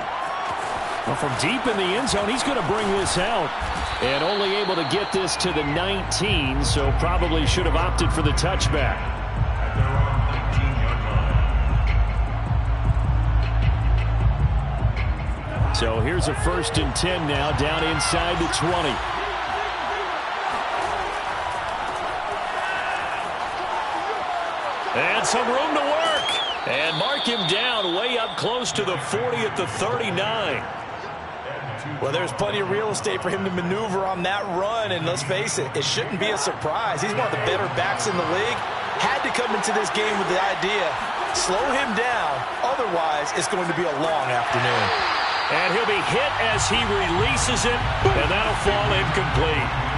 Well, from deep in the end zone, he's going to bring this out. And only able to get this to the 19, so probably should have opted for the touchback. So here's a 1st and 10 now, down inside the 20. And some room to work. And mark him down way up close to the 40 at the 39. Well, there's plenty of real estate for him to maneuver on that run. And let's face it, it shouldn't be a surprise. He's one of the better backs in the league. Had to come into this game with the idea, slow him down. Otherwise, it's going to be a long afternoon. And he'll be hit as he releases it. And that'll fall incomplete.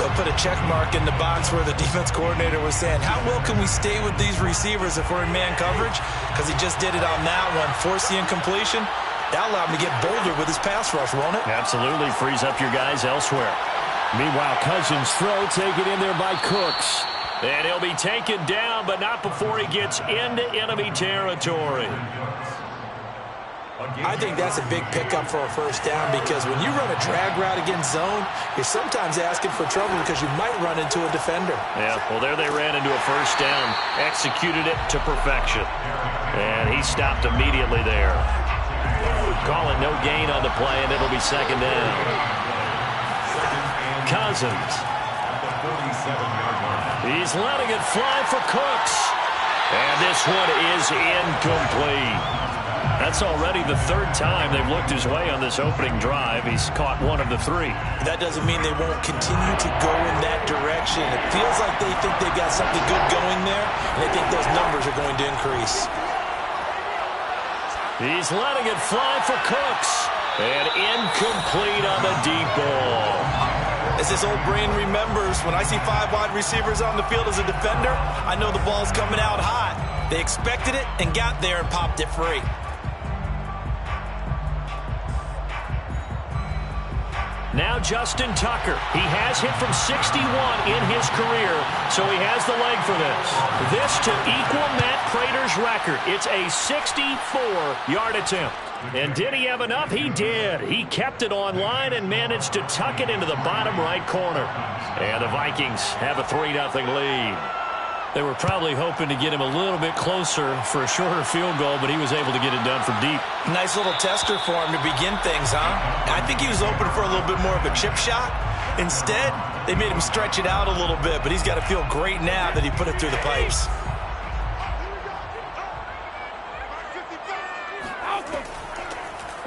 They'll put a check mark in the box where the defense coordinator was saying, how well can we stay with these receivers if we're in man coverage? Because he just did it on that one, force the incompletion. That'll allow him to get bolder with his pass rush, won't it? Absolutely, frees up your guys elsewhere. Meanwhile, Cousins' throw taken in there by Cooks. And he'll be taken down, but not before he gets into enemy territory. I think that's a big pickup for a 1st down because when you run a drag route against zone, you're sometimes asking for trouble because you might run into a defender. Yeah, well, there they ran into a 1st down, executed it to perfection. And he stopped immediately there. Call it no gain on the play, and it'll be 2nd down. Cousins. He's letting it fly for Cooks. And this one is incomplete. That's already the 3rd time they've looked his way on this opening drive. He's caught 1 of the 3. That doesn't mean they won't continue to go in that direction. It feels like they think they've got something good going there, and they think those numbers are going to increase. He's letting it fly for Cooks. And incomplete on the deep ball. As this old brain remembers, when I see 5 wide receivers on the field as a defender, I know the ball's coming out hot. They expected it and got there and popped it free. Now Justin Tucker. He has hit from 61 in his career, so he has the leg for this. This to equal Matt Prater's record. It's a 64-yard attempt. And did he have enough? He did. He kept it on line and managed to tuck it into the bottom right corner. And the Vikings have a 3-0 lead. They were probably hoping to get him a little bit closer for a shorter field goal, but he was able to get it done from deep. Nice little tester for him to begin things, huh? I think he was open for a little bit more of a chip shot. Instead, they made him stretch it out a little bit, but he's got to feel great now that he put it through the pipes.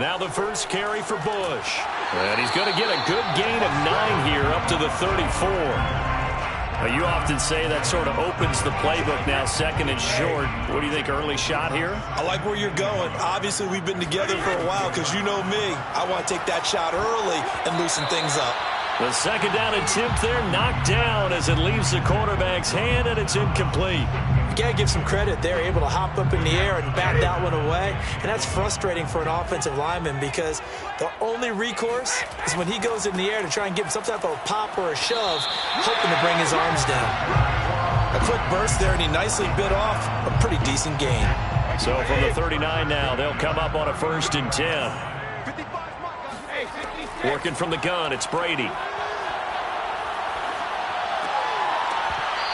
Now the first carry for Bush. And he's going to get a good gain of 9 here up to the 34. You often say that sort of opens the playbook now, 2nd and short. What do you think, early shot here? I like where you're going. Obviously, we've been together for a while because you know me. I want to take that shot early and loosen things up. The 2nd down attempt there knocked down as it leaves the quarterback's hand, and it's incomplete. You got to give some credit. They're able to hop up in the air and bat that one away, and that's frustrating for an offensive lineman because the only recourse is when he goes in the air to try and give him some type of a pop or a shove, hoping to bring his arms down. A quick burst there, and he nicely bit off a pretty decent gain. So from the 39 now, they'll come up on a 1st and 10. Working from the gun, it's Brady.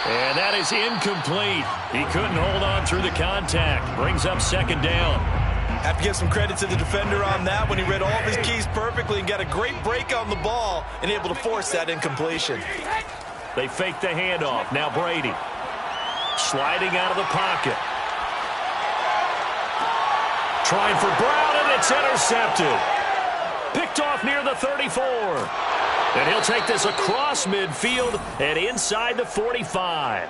And that is incomplete. He couldn't hold on through the contact. Brings up 2nd down. Have to give some credit to the defender on that when he read all of his keys perfectly and got a great break on the ball and able to force that incompletion. They fake the handoff. Now Brady. Sliding out of the pocket. Trying for Brown, and it's intercepted. Picked off near the 34. And he'll take this across midfield and inside the 45.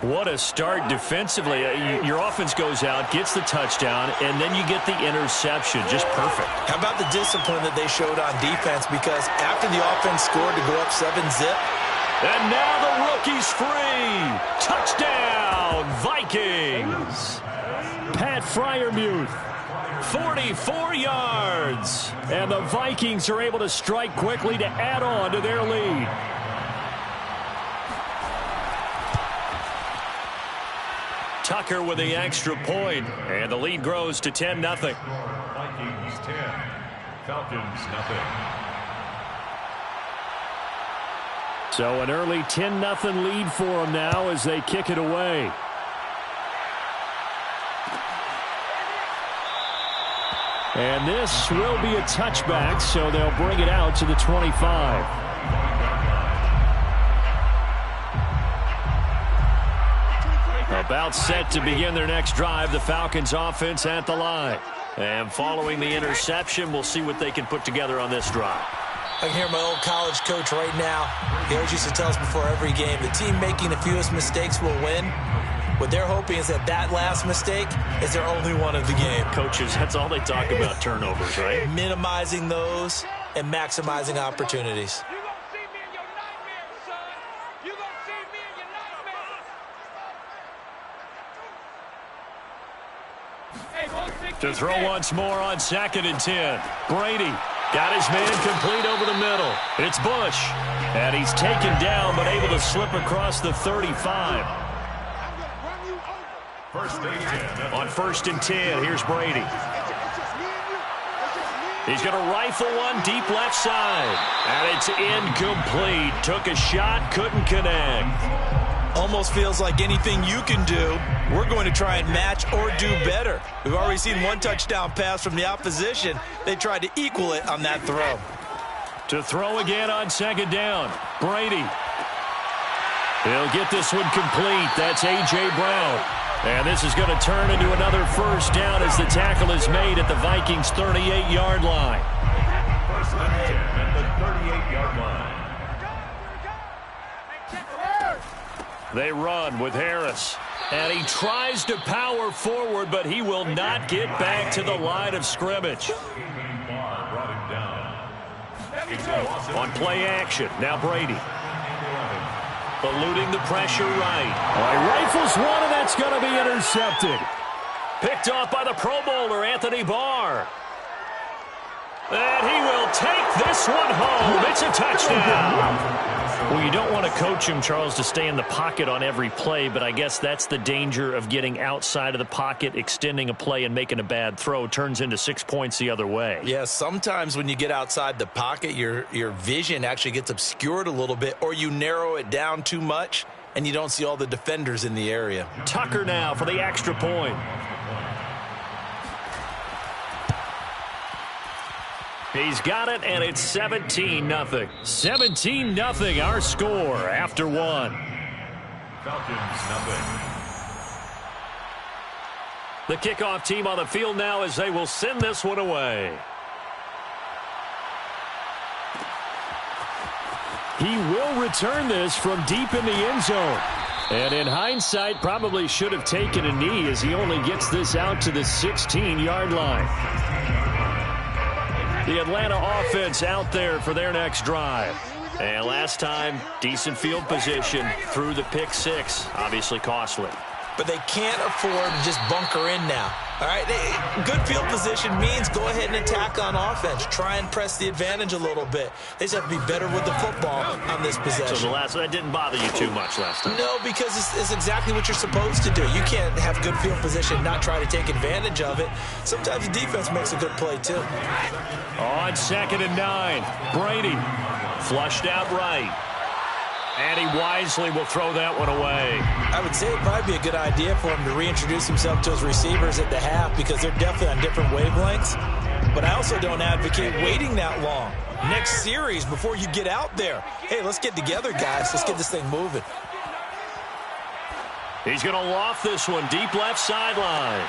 What a start defensively. Your offense goes out, gets the touchdown, and then you get the interception. Just perfect. How about the discipline that they showed on defense? Because after the offense scored to go up 7-zip. And now the rookie's free. Touchdown, Vikings. Pat Freiermuth, 44 yards. And the Vikings are able to strike quickly to add on to their lead. Tucker with the extra point, and the lead grows to 10-0. Vikings 10, Falcons 0. So an early 10-0 lead for them now as they kick it away. And this will be a touchback, so they'll bring it out to the 25. About set to begin their next drive, the Falcons offense at the line. And following the interception, we'll see what they can put together on this drive. I can hear my old college coach right now. He always used to tell us before every game, the team making the fewest mistakes will win. What they're hoping is that last mistake is their only one of the game. Coaches, that's all they talk about, turnovers, right? Minimizing those and maximizing opportunities. To throw once more on 2nd and 10. Brady got his man complete over the middle. It's Bush. And he's taken down but able to slip across the 35. On 1st and 10, here's Brady. He's going to rifle one deep left side. And it's incomplete. Took a shot, couldn't connect. Almost feels like anything you can do, we're going to try and match or do better. We've already seen one touchdown pass from the opposition. They tried to equal it on that throw. To throw again on 2nd down. Brady. He'll get this one complete. That's A.J. Brown. And this is going to turn into another 1st down as the tackle is made at the Vikings' 38-yard line. 1st and 10 at the 38-yard line. They run with Harris. And he tries to power forward, but he will not get back to the line of scrimmage. On play action, now Brady. Eluding the pressure right. He rifles one, and that's going to be intercepted. Picked off by the Pro Bowler, Anthony Barr. And he will take this one home. It's a touchdown. Well, you don't want to coach him, Charles, to stay in the pocket on every play, but I guess that's the danger of getting outside of the pocket, extending a play, and making a bad throw. Turns into 6 points the other way. Yeah, sometimes when you get outside the pocket, your vision actually gets obscured a little bit, or you narrow it down too much, and you don't see all the defenders in the area. Tucker now for the extra point. He's got it, and it's 17-0. 17-0, our score after one. Falcons 0. The kickoff team on the field now as they will send this one away. He will return this from deep in the end zone. And in hindsight, probably should have taken a knee as he only gets this out to the 16-yard line. The Atlanta offense out there for their next drive. And last time, decent field position through the pick six. Obviously costly. But they can't afford to just bunker in now. All right, good field position means go ahead and attack on offense. Try and press the advantage a little bit. They just have to be better with the football on this possession. So that didn't bother you too much last time? No, because it's exactly what you're supposed to do. You can't have good field position and not try to take advantage of it. Sometimes the defense makes a good play, too. On 2nd and 9, Brady flushed out right. And he wisely will throw that one away. I would say it'd probably be a good idea for him to reintroduce himself to his receivers at the half because they're definitely on different wavelengths. But I also don't advocate waiting that long. Next series before you get out there. Hey, let's get together, guys. Let's get this thing moving. He's going to loft this one deep left sideline.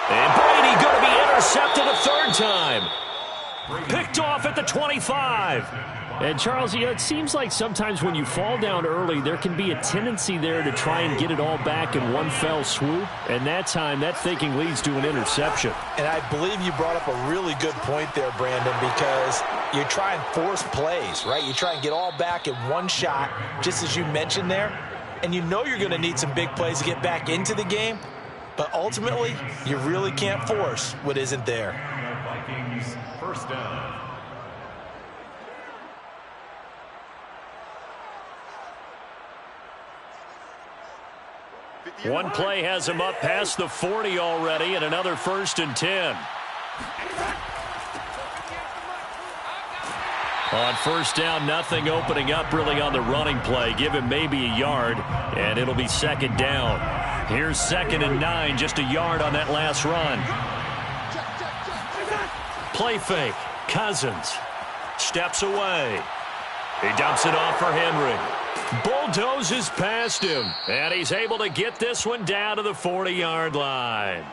And Brady going to be intercepted a third time. Picked off at the 25. And, Charles, it seems like sometimes when you fall down early, there can be a tendency there to try and get it all back in one fell swoop. And that time, that thinking leads to an interception. And I believe you brought up a really good point there, Brandon, because you try and force plays, right? You try and get all back in one shot, just as you mentioned there. And you know you're going to need some big plays to get back into the game. But ultimately, you really can't force what isn't there. Vikings first down. One play has him up past the 40 already, and another 1st and 10. On first down, nothing opening up really on the running play. Give him maybe a yard, and it'll be 2nd down. Here's 2nd and 9, just a yard on that last run. Play fake. Cousins steps away. He dumps it off for Henry. Bulldozes past him, and he's able to get this one down to the 40-yard line.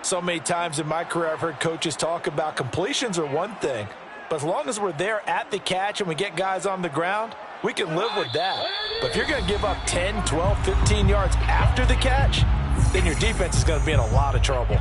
So many times in my career I've heard coaches talk about completions are one thing, but as long as we're there at the catch and we get guys on the ground, we can live with that. But if you're going to give up 10, 12, 15 yards after the catch, then your defense is going to be in a lot of trouble.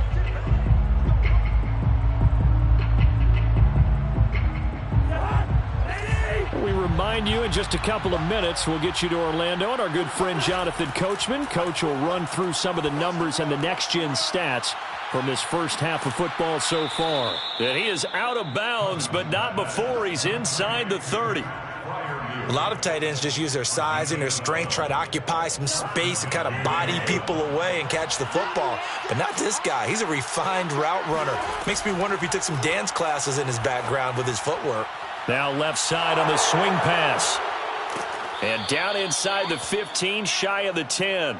We remind you in just a couple of minutes, we'll get you to Orlando, and our good friend Jonathan Coachman. Coach will run through some of the numbers and the next-gen stats from this first half of football so far. And he is out of bounds, but not before he's inside the 30. A lot of tight ends just use their size and their strength, try to occupy some space and kind of body people away and catch the football. But not this guy. He's a refined route runner. Makes me wonder if he took some dance classes in his background with his footwork. Now left side on the swing pass. And down inside the 15, shy of the 10.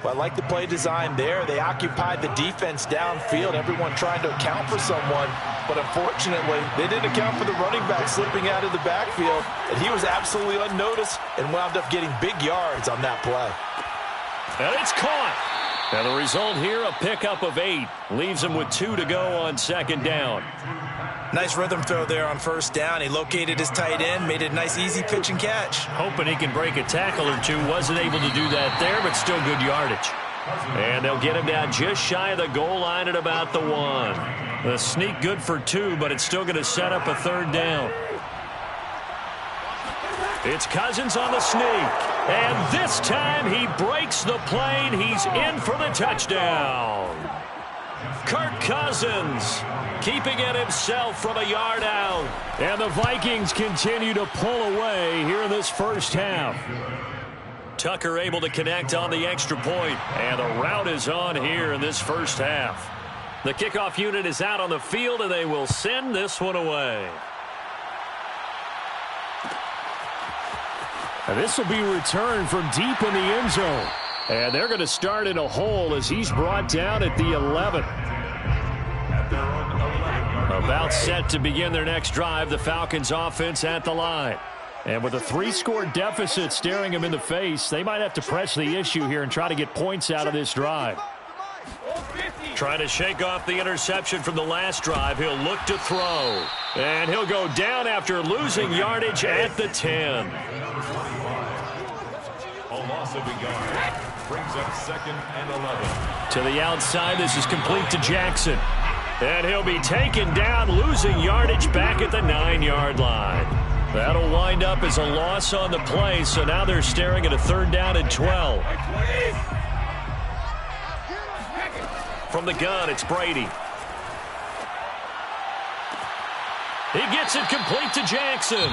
Well, I like the play design there. They occupied the defense downfield, everyone trying to account for someone. But unfortunately, they didn't account for the running back slipping out of the backfield. And he was absolutely unnoticed and wound up getting big yards on that play. And it's caught. And the result here, a pickup of 8. Leaves him with 2 to go on 2nd down. Nice rhythm throw there on first down. He located his tight end, made it a nice, easy pitch and catch. Hoping he can break a tackle or two. Wasn't able to do that there, but still good yardage. And they'll get him down just shy of the goal line at about the 1. The sneak good for 2, but it's still going to set up a 3rd down. It's Cousins on the sneak. And this time he breaks the plane. He's in for the touchdown. Kirk Cousins keeping it himself from a yard out. And the Vikings continue to pull away here in this first half. Tucker able to connect on the extra point. And the route is on here in this first half. The kickoff unit is out on the field, and they will send this one away. And this will be returned from deep in the end zone. And they're going to start in a hole as he's brought down at the 11. About set to begin their next drive, the Falcons offense at the line. And with a 3-score deficit staring them in the face, they might have to press the issue here and try to get points out of this drive. Trying to shake off the interception from the last drive. He'll look to throw. And he'll go down after losing yardage at the 10. A loss of a yard brings up 2nd and 11. To the outside, this is complete to Jackson. And he'll be taken down, losing yardage back at the 9-yard line. That'll wind up as a loss on the play, so now they're staring at a 3rd down and 12. From the gun, it's Brady. He gets it complete to Jackson.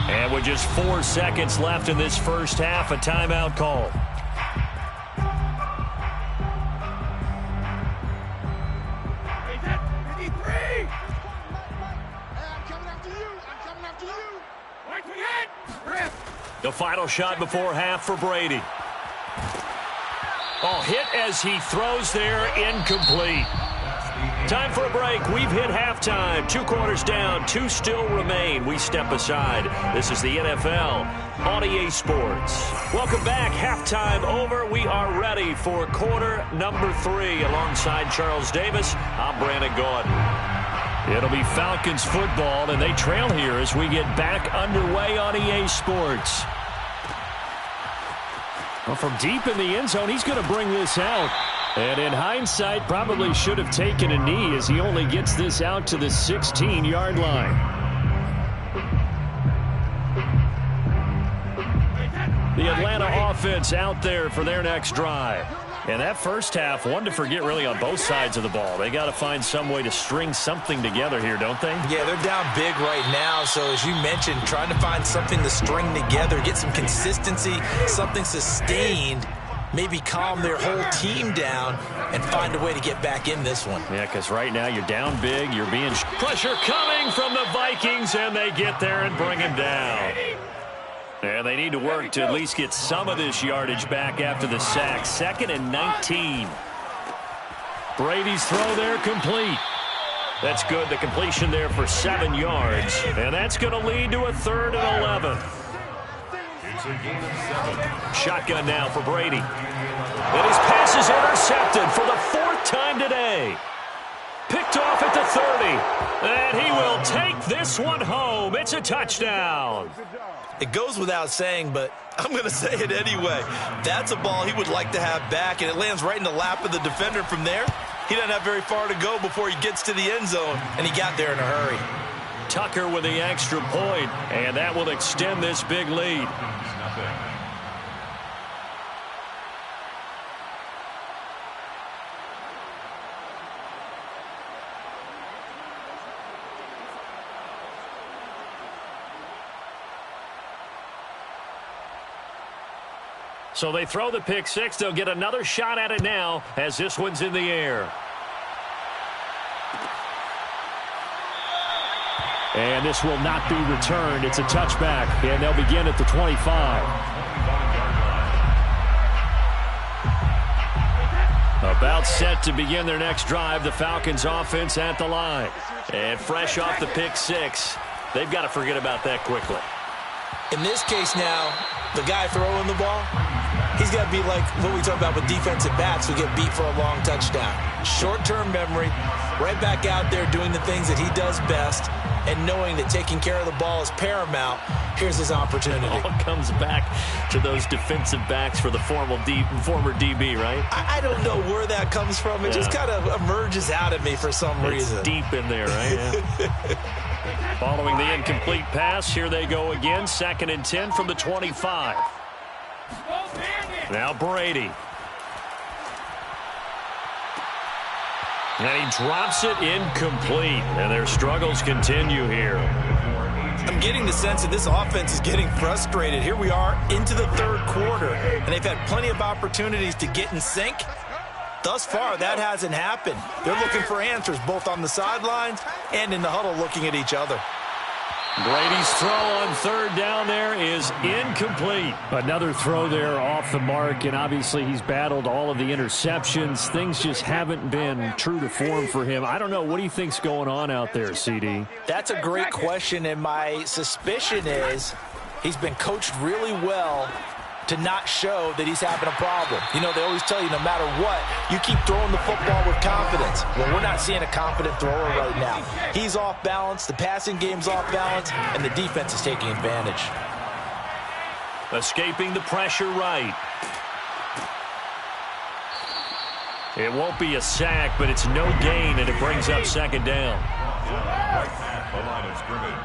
And with just 4 seconds left in this first half, a timeout call. The final shot before half for Brady. Oh, hit as he throws there, incomplete. Time for a break. We've hit halftime. 2 quarters down. 2 still remain. We step aside. This is the NFL on EA Sports. Welcome back. Halftime over. We are ready for quarter number 3. Alongside Charles Davis, I'm Brandon Gordon. It'll be Falcons football, and they trail here as we get back underway on EA Sports. Well, from deep in the end zone, he's going to bring this out. And in hindsight, probably should have taken a knee as he only gets this out to the 16-yard line. The Atlanta offense out there for their next drive. And that first half, one to forget really on both sides of the ball. They got to find some way to string something together here, don't they? Yeah, they're down big right now. So as you mentioned, trying to find something to string together, get some consistency, something sustained, maybe calm their whole team down and find a way to get back in this one. Yeah, because right now you're down big. You're being pressure coming from the Vikings, and they get there and bring him down. And they need to work to at least get some of this yardage back after the sack. 2nd and 19. Brady's throw there complete. That's good. The completion there for 7 yards. And that's going to lead to a 3rd and 11. Shotgun now for Brady. And his pass is intercepted for the 4th time today. Picked off at the 30. And he will take this one home. It's a touchdown. It goes without saying, but I'm going to say it anyway. That's a ball he would like to have back, and it lands right in the lap of the defender from there. He doesn't have very far to go before he gets to the end zone, and he got there in a hurry. Tucker with the extra point, and that will extend this big lead. So they throw the pick 6. They'll get another shot at it now as this one's in the air. And this will not be returned. It's a touchback, and they'll begin at the 25. About set to begin their next drive. The Falcons offense at the line. And fresh off the pick 6, they've got to forget about that quickly. In this case now, the guy throwing the ball, he's got to be like what we talk about with defensive backs who get beat for a long touchdown. Short-term memory, right back out there doing the things that he does best, and knowing that taking care of the ball is paramount. Here's his opportunity. It all comes back to those defensive backs for the former DB, right? I don't know where that comes from. It just kind of emerges out of me for some reason. It's deep in there, right? Yeah. Following the incomplete pass, here they go again. 2nd and 10 from the 25. Now Brady. And he drops it incomplete. And their struggles continue here. I'm getting the sense that this offense is getting frustrated. Here we are into the 3rd quarter, and they've had plenty of opportunities to get in sync. Thus far, that hasn't happened. They're looking for answers both on the sidelines and in the huddle looking at each other. Brady's throw on 3rd down there is incomplete. Another throw there off the mark, and obviously he's battled all of the interceptions. Things just haven't been true to form for him. I don't know. What do you think's going on out there, CD? That's a great question, and my suspicion is he's been coached really well to not show that he's having a problem. You know, they always tell you no matter what, you keep throwing the football with confidence. Well, we're not seeing a confident thrower right now. He's off balance, the passing game's off balance, and the defense is taking advantage. Escaping the pressure right. It won't be a sack, but it's no gain, and it brings up 2nd down. Right at the line of scrimmage.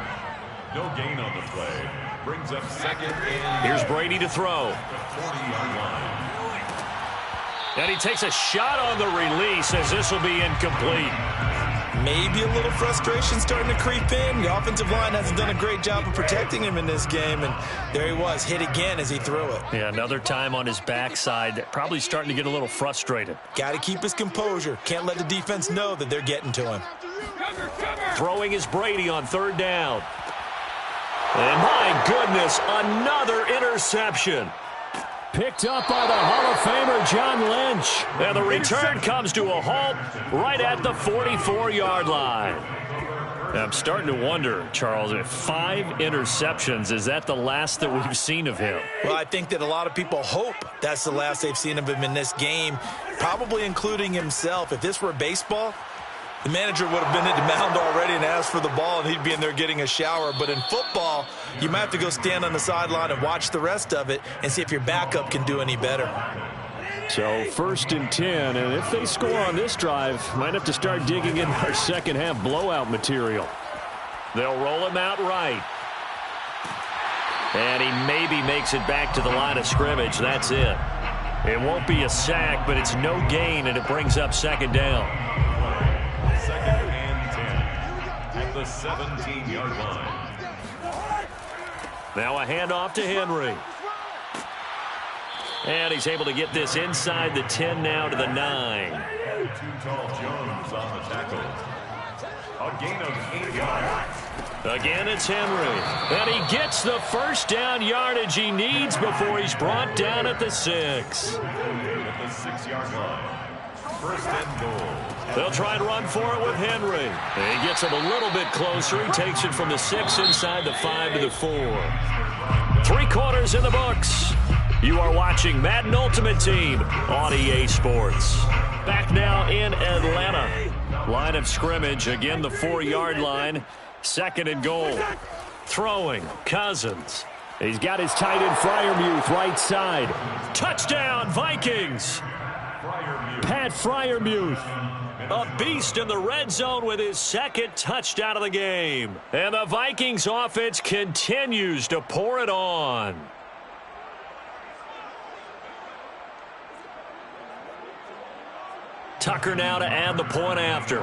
No gain on the play. Brings up 2nd and... Here's Brady to throw. 40-yard line. And he takes a shot on the release as this will be incomplete. Maybe a little frustration starting to creep in. The offensive line hasn't done a great job of protecting him in this game, and there he was, hit again as he threw it. Yeah, another time on his backside, probably starting to get a little frustrated. Got to keep his composure. Can't let the defense know that they're getting to him. Throwing is Brady on 3rd down. And my goodness, another interception. Picked up by the Hall of Famer John Lynch. And the return comes to a halt right at the 44-yard line. I'm starting to wonder, Charles, if 5 interceptions, is that the last that we've seen of him? Well, I think that a lot of people hope that's the last they've seen of him in this game, probably including himself. If this were baseball, the manager would have been at the mound already and asked for the ball, and he'd be in there getting a shower. But in football, you might have to go stand on the sideline and watch the rest of it and see if your backup can do any better. So 1st and 10, and if they score on this drive, might have to start digging in our second half blowout material. They'll roll him out right. And he maybe makes it back to the line of scrimmage. That's it. It won't be a sack, but it's no gain, and it brings up 2nd down. 2nd and 10 at the 17-yard line. Now a handoff to Henry. And he's able to get this inside the 10 now to the 9. Too tall Jones on the tackle. A gain of 8 yards. Again, it's Henry. And he gets the first down yardage he needs before he's brought down at the 6. At the 6-yard line. 1st and goal. They'll try and run for it with Henry. And he gets it a little bit closer. He takes it from the 6 inside the 5 to the 4. 3 quarters in the books. You are watching Madden Ultimate Team on EA Sports. Back now in Atlanta. Line of scrimmage, again the 4-yard line. 2nd and goal. Throwing, Cousins. He's got his tight end Freiermuth right side. Touchdown, Vikings. Pat Freiermuth. A beast in the red zone with his 2nd touchdown of the game. And the Vikings offense continues to pour it on. Tucker now to add the point after.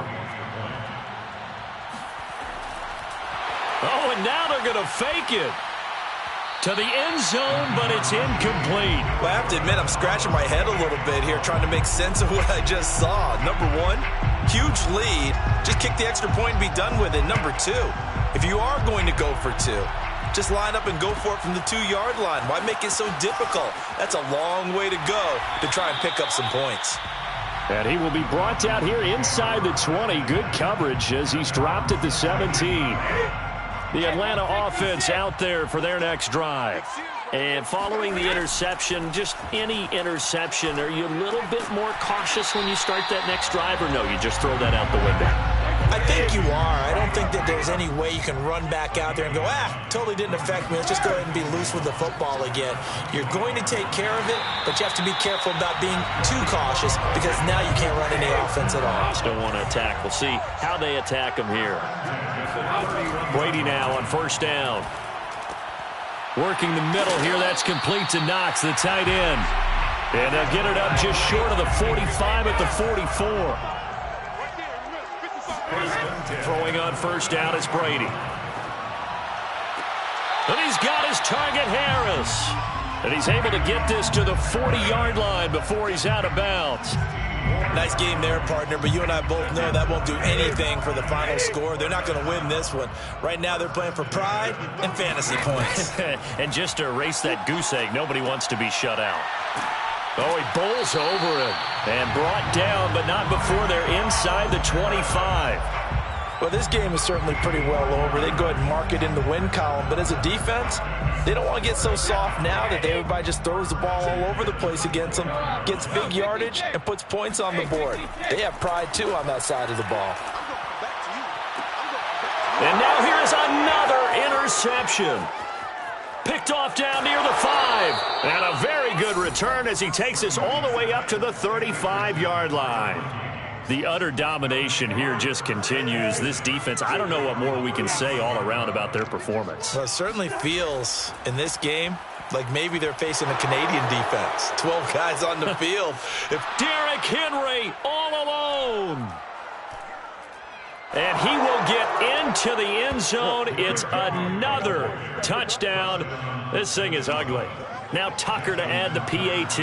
Oh, and now they're going to fake it to the end zone, but it's incomplete. Well, I have to admit, I'm scratching my head a little bit here trying to make sense of what I just saw. Number 1, huge lead. Just kick the extra point and be done with it. Number 2, if you are going to go for 2, just line up and go for it from the 2-yard line. Why make it so difficult? That's a long way to go to try and pick up some points. And he will be brought down here inside the 20. Good coverage as he's dropped at the 17. The Atlanta offense out there for their next drive. And following the interception, just any interception, are you a little bit more cautious when you start that next drive, or no, you just throw that out the window? I think you are. I don't think that there's any way you can run back out there and go, totally didn't affect me. Let's just go ahead and be loose with the football again. You're going to take care of it, but you have to be careful about being too cautious because now you can't run any offense at all. Just don't want to attack. We'll see how they attack him here. Brady now on 1st down. Working the middle here. That's complete to Knox, the tight end. And they'll get it up just short of the 45 at the 44. Throwing on 1st down is Brady. And he's got his target, Harris. And he's able to get this to the 40-yard line before he's out of bounds. Nice game there, partner, but you and I both know that won't do anything for the final score. They're not going to win this one. Right now they're playing for pride and fantasy points. And just to erase that goose egg, nobody wants to be shut out. Oh, he bowls over him and brought down, but not before they're inside the 25. Well, this game is certainly pretty well over. They go ahead and mark it in the win column, but as a defense, they don't want to get so soft now that everybody just throws the ball all over the place against them, gets big yardage, and puts points on the board. They have pride, too, on that side of the ball. And now here's another interception. Picked off down near the 5. And a very good return as he takes us all the way up to the 35-yard line. The utter domination here just continues. This defense, I don't know what more we can say all around about their performance. Well, it certainly feels in this game like maybe they're facing a Canadian defense. 12 guys on the field. Derrick Henry all alone. And he will get into the end zone. It's another touchdown. This thing is ugly. Now Tucker to add the PAT.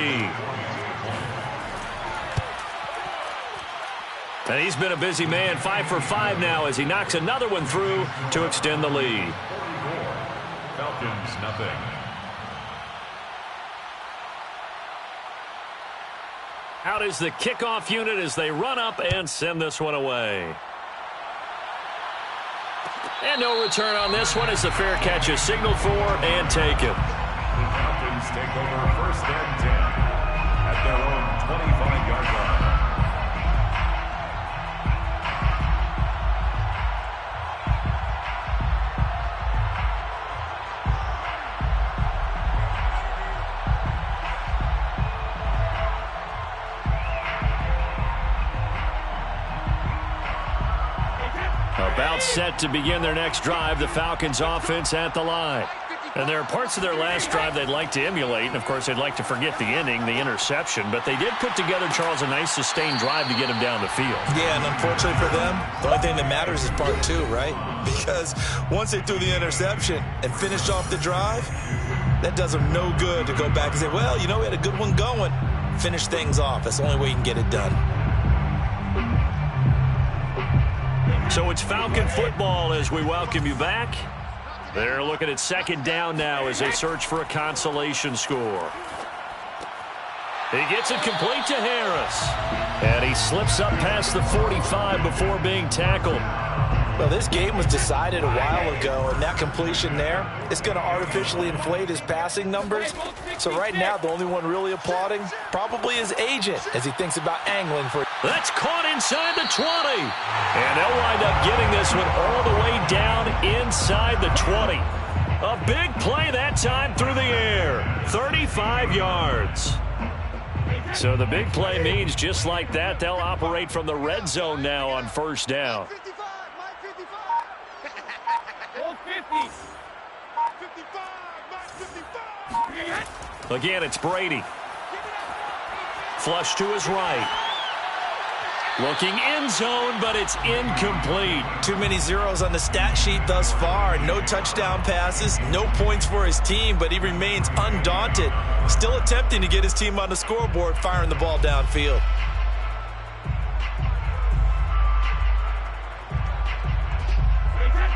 And he's been a busy man, 5 for 5 now as he knocks another one through to extend the lead. Falcons, nothing. Out is the kickoff unit as they run up and send this one away. And no return on this one as the fair catch is signaled for and taken. The Falcons take over 1st and 10 at their own 25-yard line. About set to begin their next drive, the Falcons offense at the line. And there are parts of their last drive they'd like to emulate. And, of course, they'd like to forget the ending, the interception. But they did put together, Charles, a nice sustained drive to get him down the field. Yeah, and unfortunately for them, the only thing that matters is part 2, right? Because once they threw the interception and finished off the drive, that does them no good to go back and say, well, you know, we had a good one going. Finish things off. That's the only way you can get it done. So it's Falcon football as we welcome you back. They're looking at 2nd down now as they search for a consolation score. He gets it complete to Harris. And he slips up past the 45 before being tackled. Well, this game was decided a while ago, and that completion there is going to artificially inflate his passing numbers. So right now, the only one really applauding probably his agent as he thinks about angling for it. That's caught inside the 20. And they'll wind up getting this one all the way down inside the 20. A big play that time through the air. 35 yards. So the big play means just like that, they'll operate from the red zone now on 1st down. Again, it's Brady. Flush to his right. Looking end zone, but it's incomplete. Too many zeros on the stat sheet thus far. No touchdown passes, no points for his team, but he remains undaunted. Still attempting to get his team on the scoreboard, firing the ball downfield.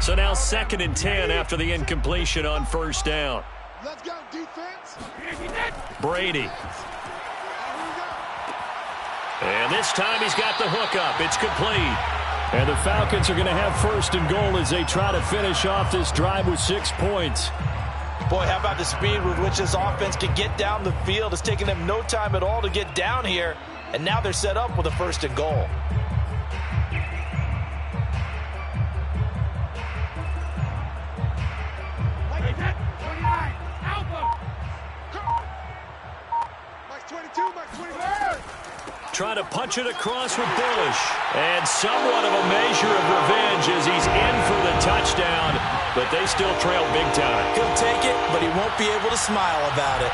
So now 2nd and 10 after the incompletion on 1st down. Let's go, defense. Brady. And this time he's got the hook up. It's complete. And the Falcons are going to have 1st and goal as they try to finish off this drive with 6 points. Boy, how about the speed with which this offense can get down the field? It's taking them no time at all to get down here. And now they're set up with a 1st and goal. Trying to punch it across with Bullish. And somewhat of a measure of revenge as he's in for the touchdown. But they still trail big time. He'll take it, but he won't be able to smile about it.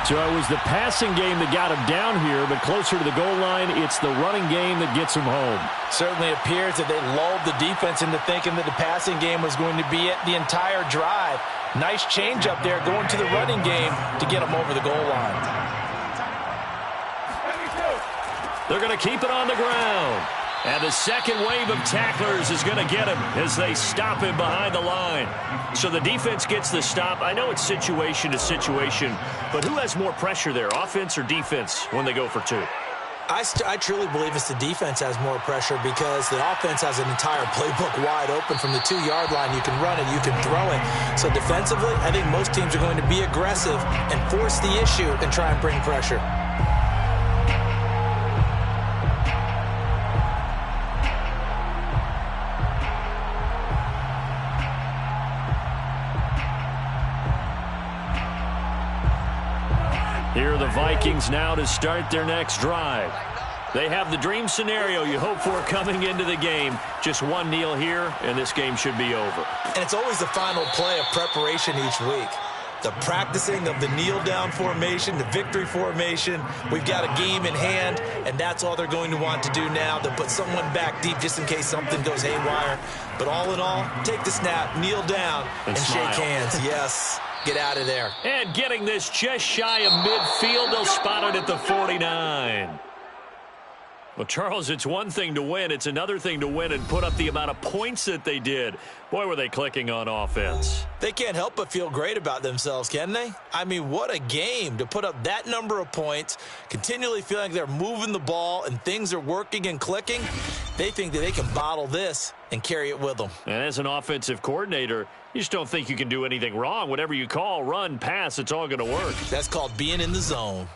So it was the passing game that got him down here, but closer to the goal line, it's the running game that gets him home. Certainly appears that they lulled the defense into thinking that the passing game was going to be it the entire drive. Nice change up there going to the running game to get him over the goal line. They're going to keep it on the ground. And the second wave of tacklers is going to get him as they stop him behind the line. So the defense gets the stop. I know it's situation to situation, but who has more pressure there, offense or defense, when they go for 2? I truly believe it's the defense has more pressure because the offense has an entire playbook wide open from the 2-yard line. You can run it, you can throw it. So defensively, I think most teams are going to be aggressive and force the issue and try and bring pressure. Here are the Vikings now to start their next drive. They have the dream scenario you hope for coming into the game. Just one kneel here, and this game should be over. And it's always the final play of preparation each week. The practicing of the kneel-down formation, the victory formation. We've got a game in hand, and that's all they're going to want to do now. They'll put someone back deep just in case something goes haywire. But all in all, take the snap, kneel down, and shake hands. Yes. Get out of there. And getting this just shy of midfield, they'll spot it at the 49. Well, Charles, it's one thing to win. It's another thing to win and put up the amount of points that they did. Boy, were they clicking on offense. They can't help but feel great about themselves, can they? I mean, what a game to put up that number of points, continually feeling like they're moving the ball and things are working and clicking. They think that they can bottle this and carry it with them. And as an offensive coordinator, you just don't think you can do anything wrong. Whatever you call, run, pass, it's all going to work. That's called being in the zone.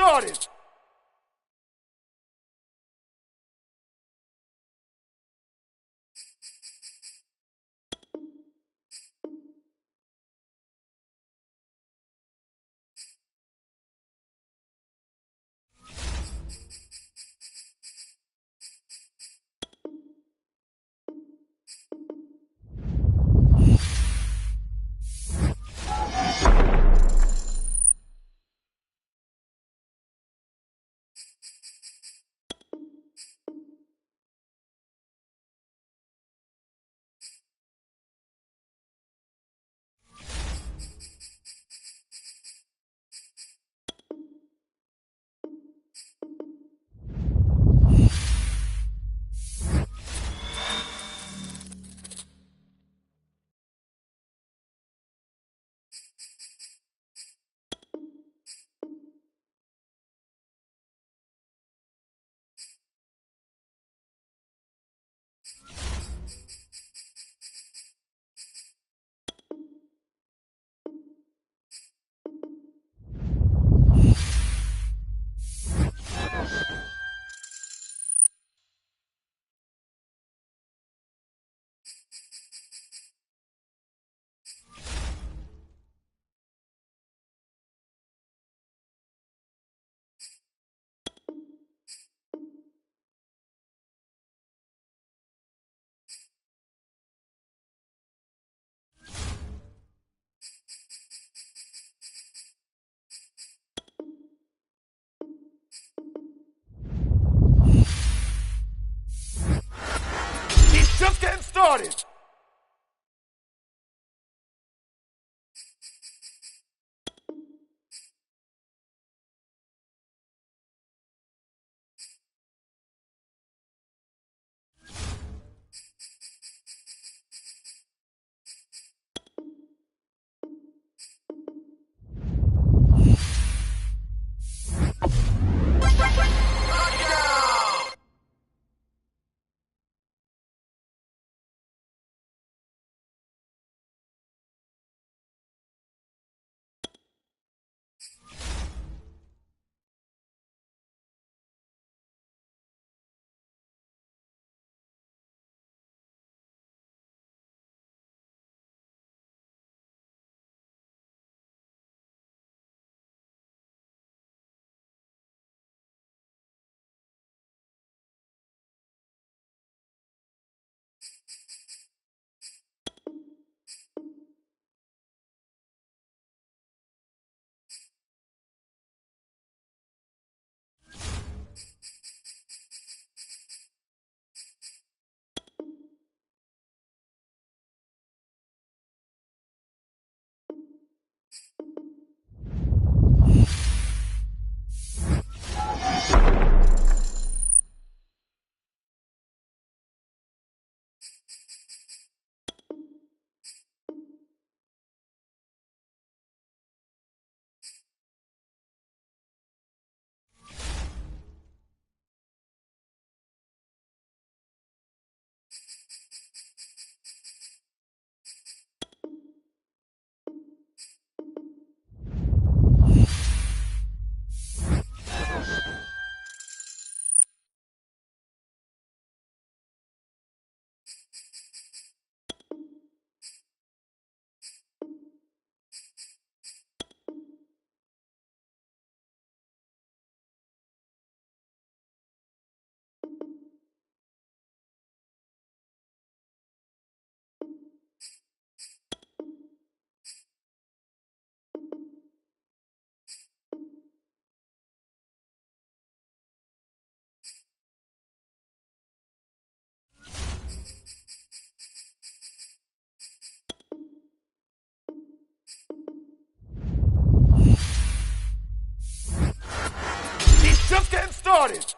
started. He's just getting started. He's just getting started.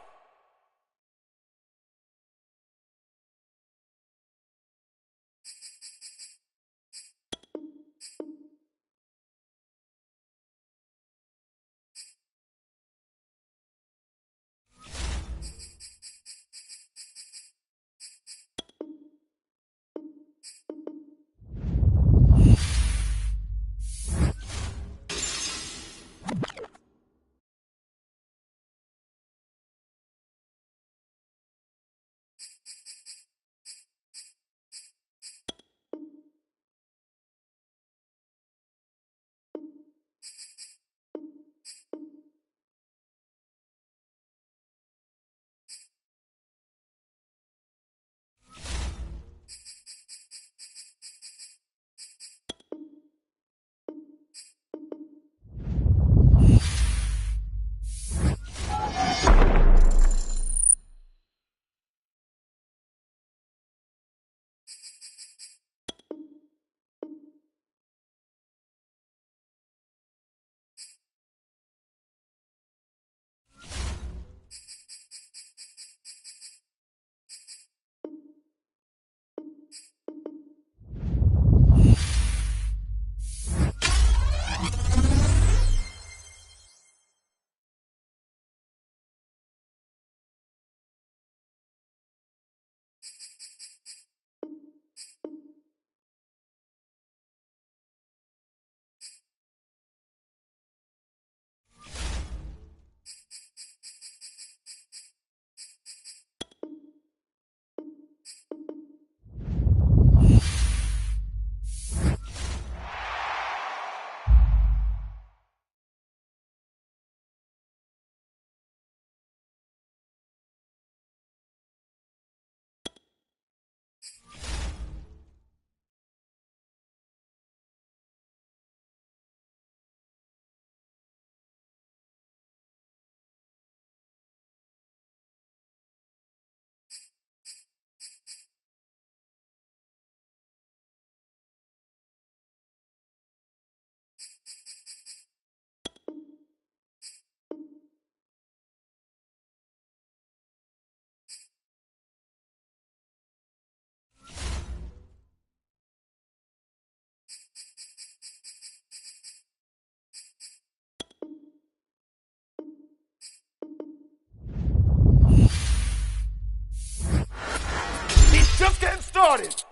just getting started.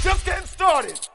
Just getting started.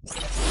you.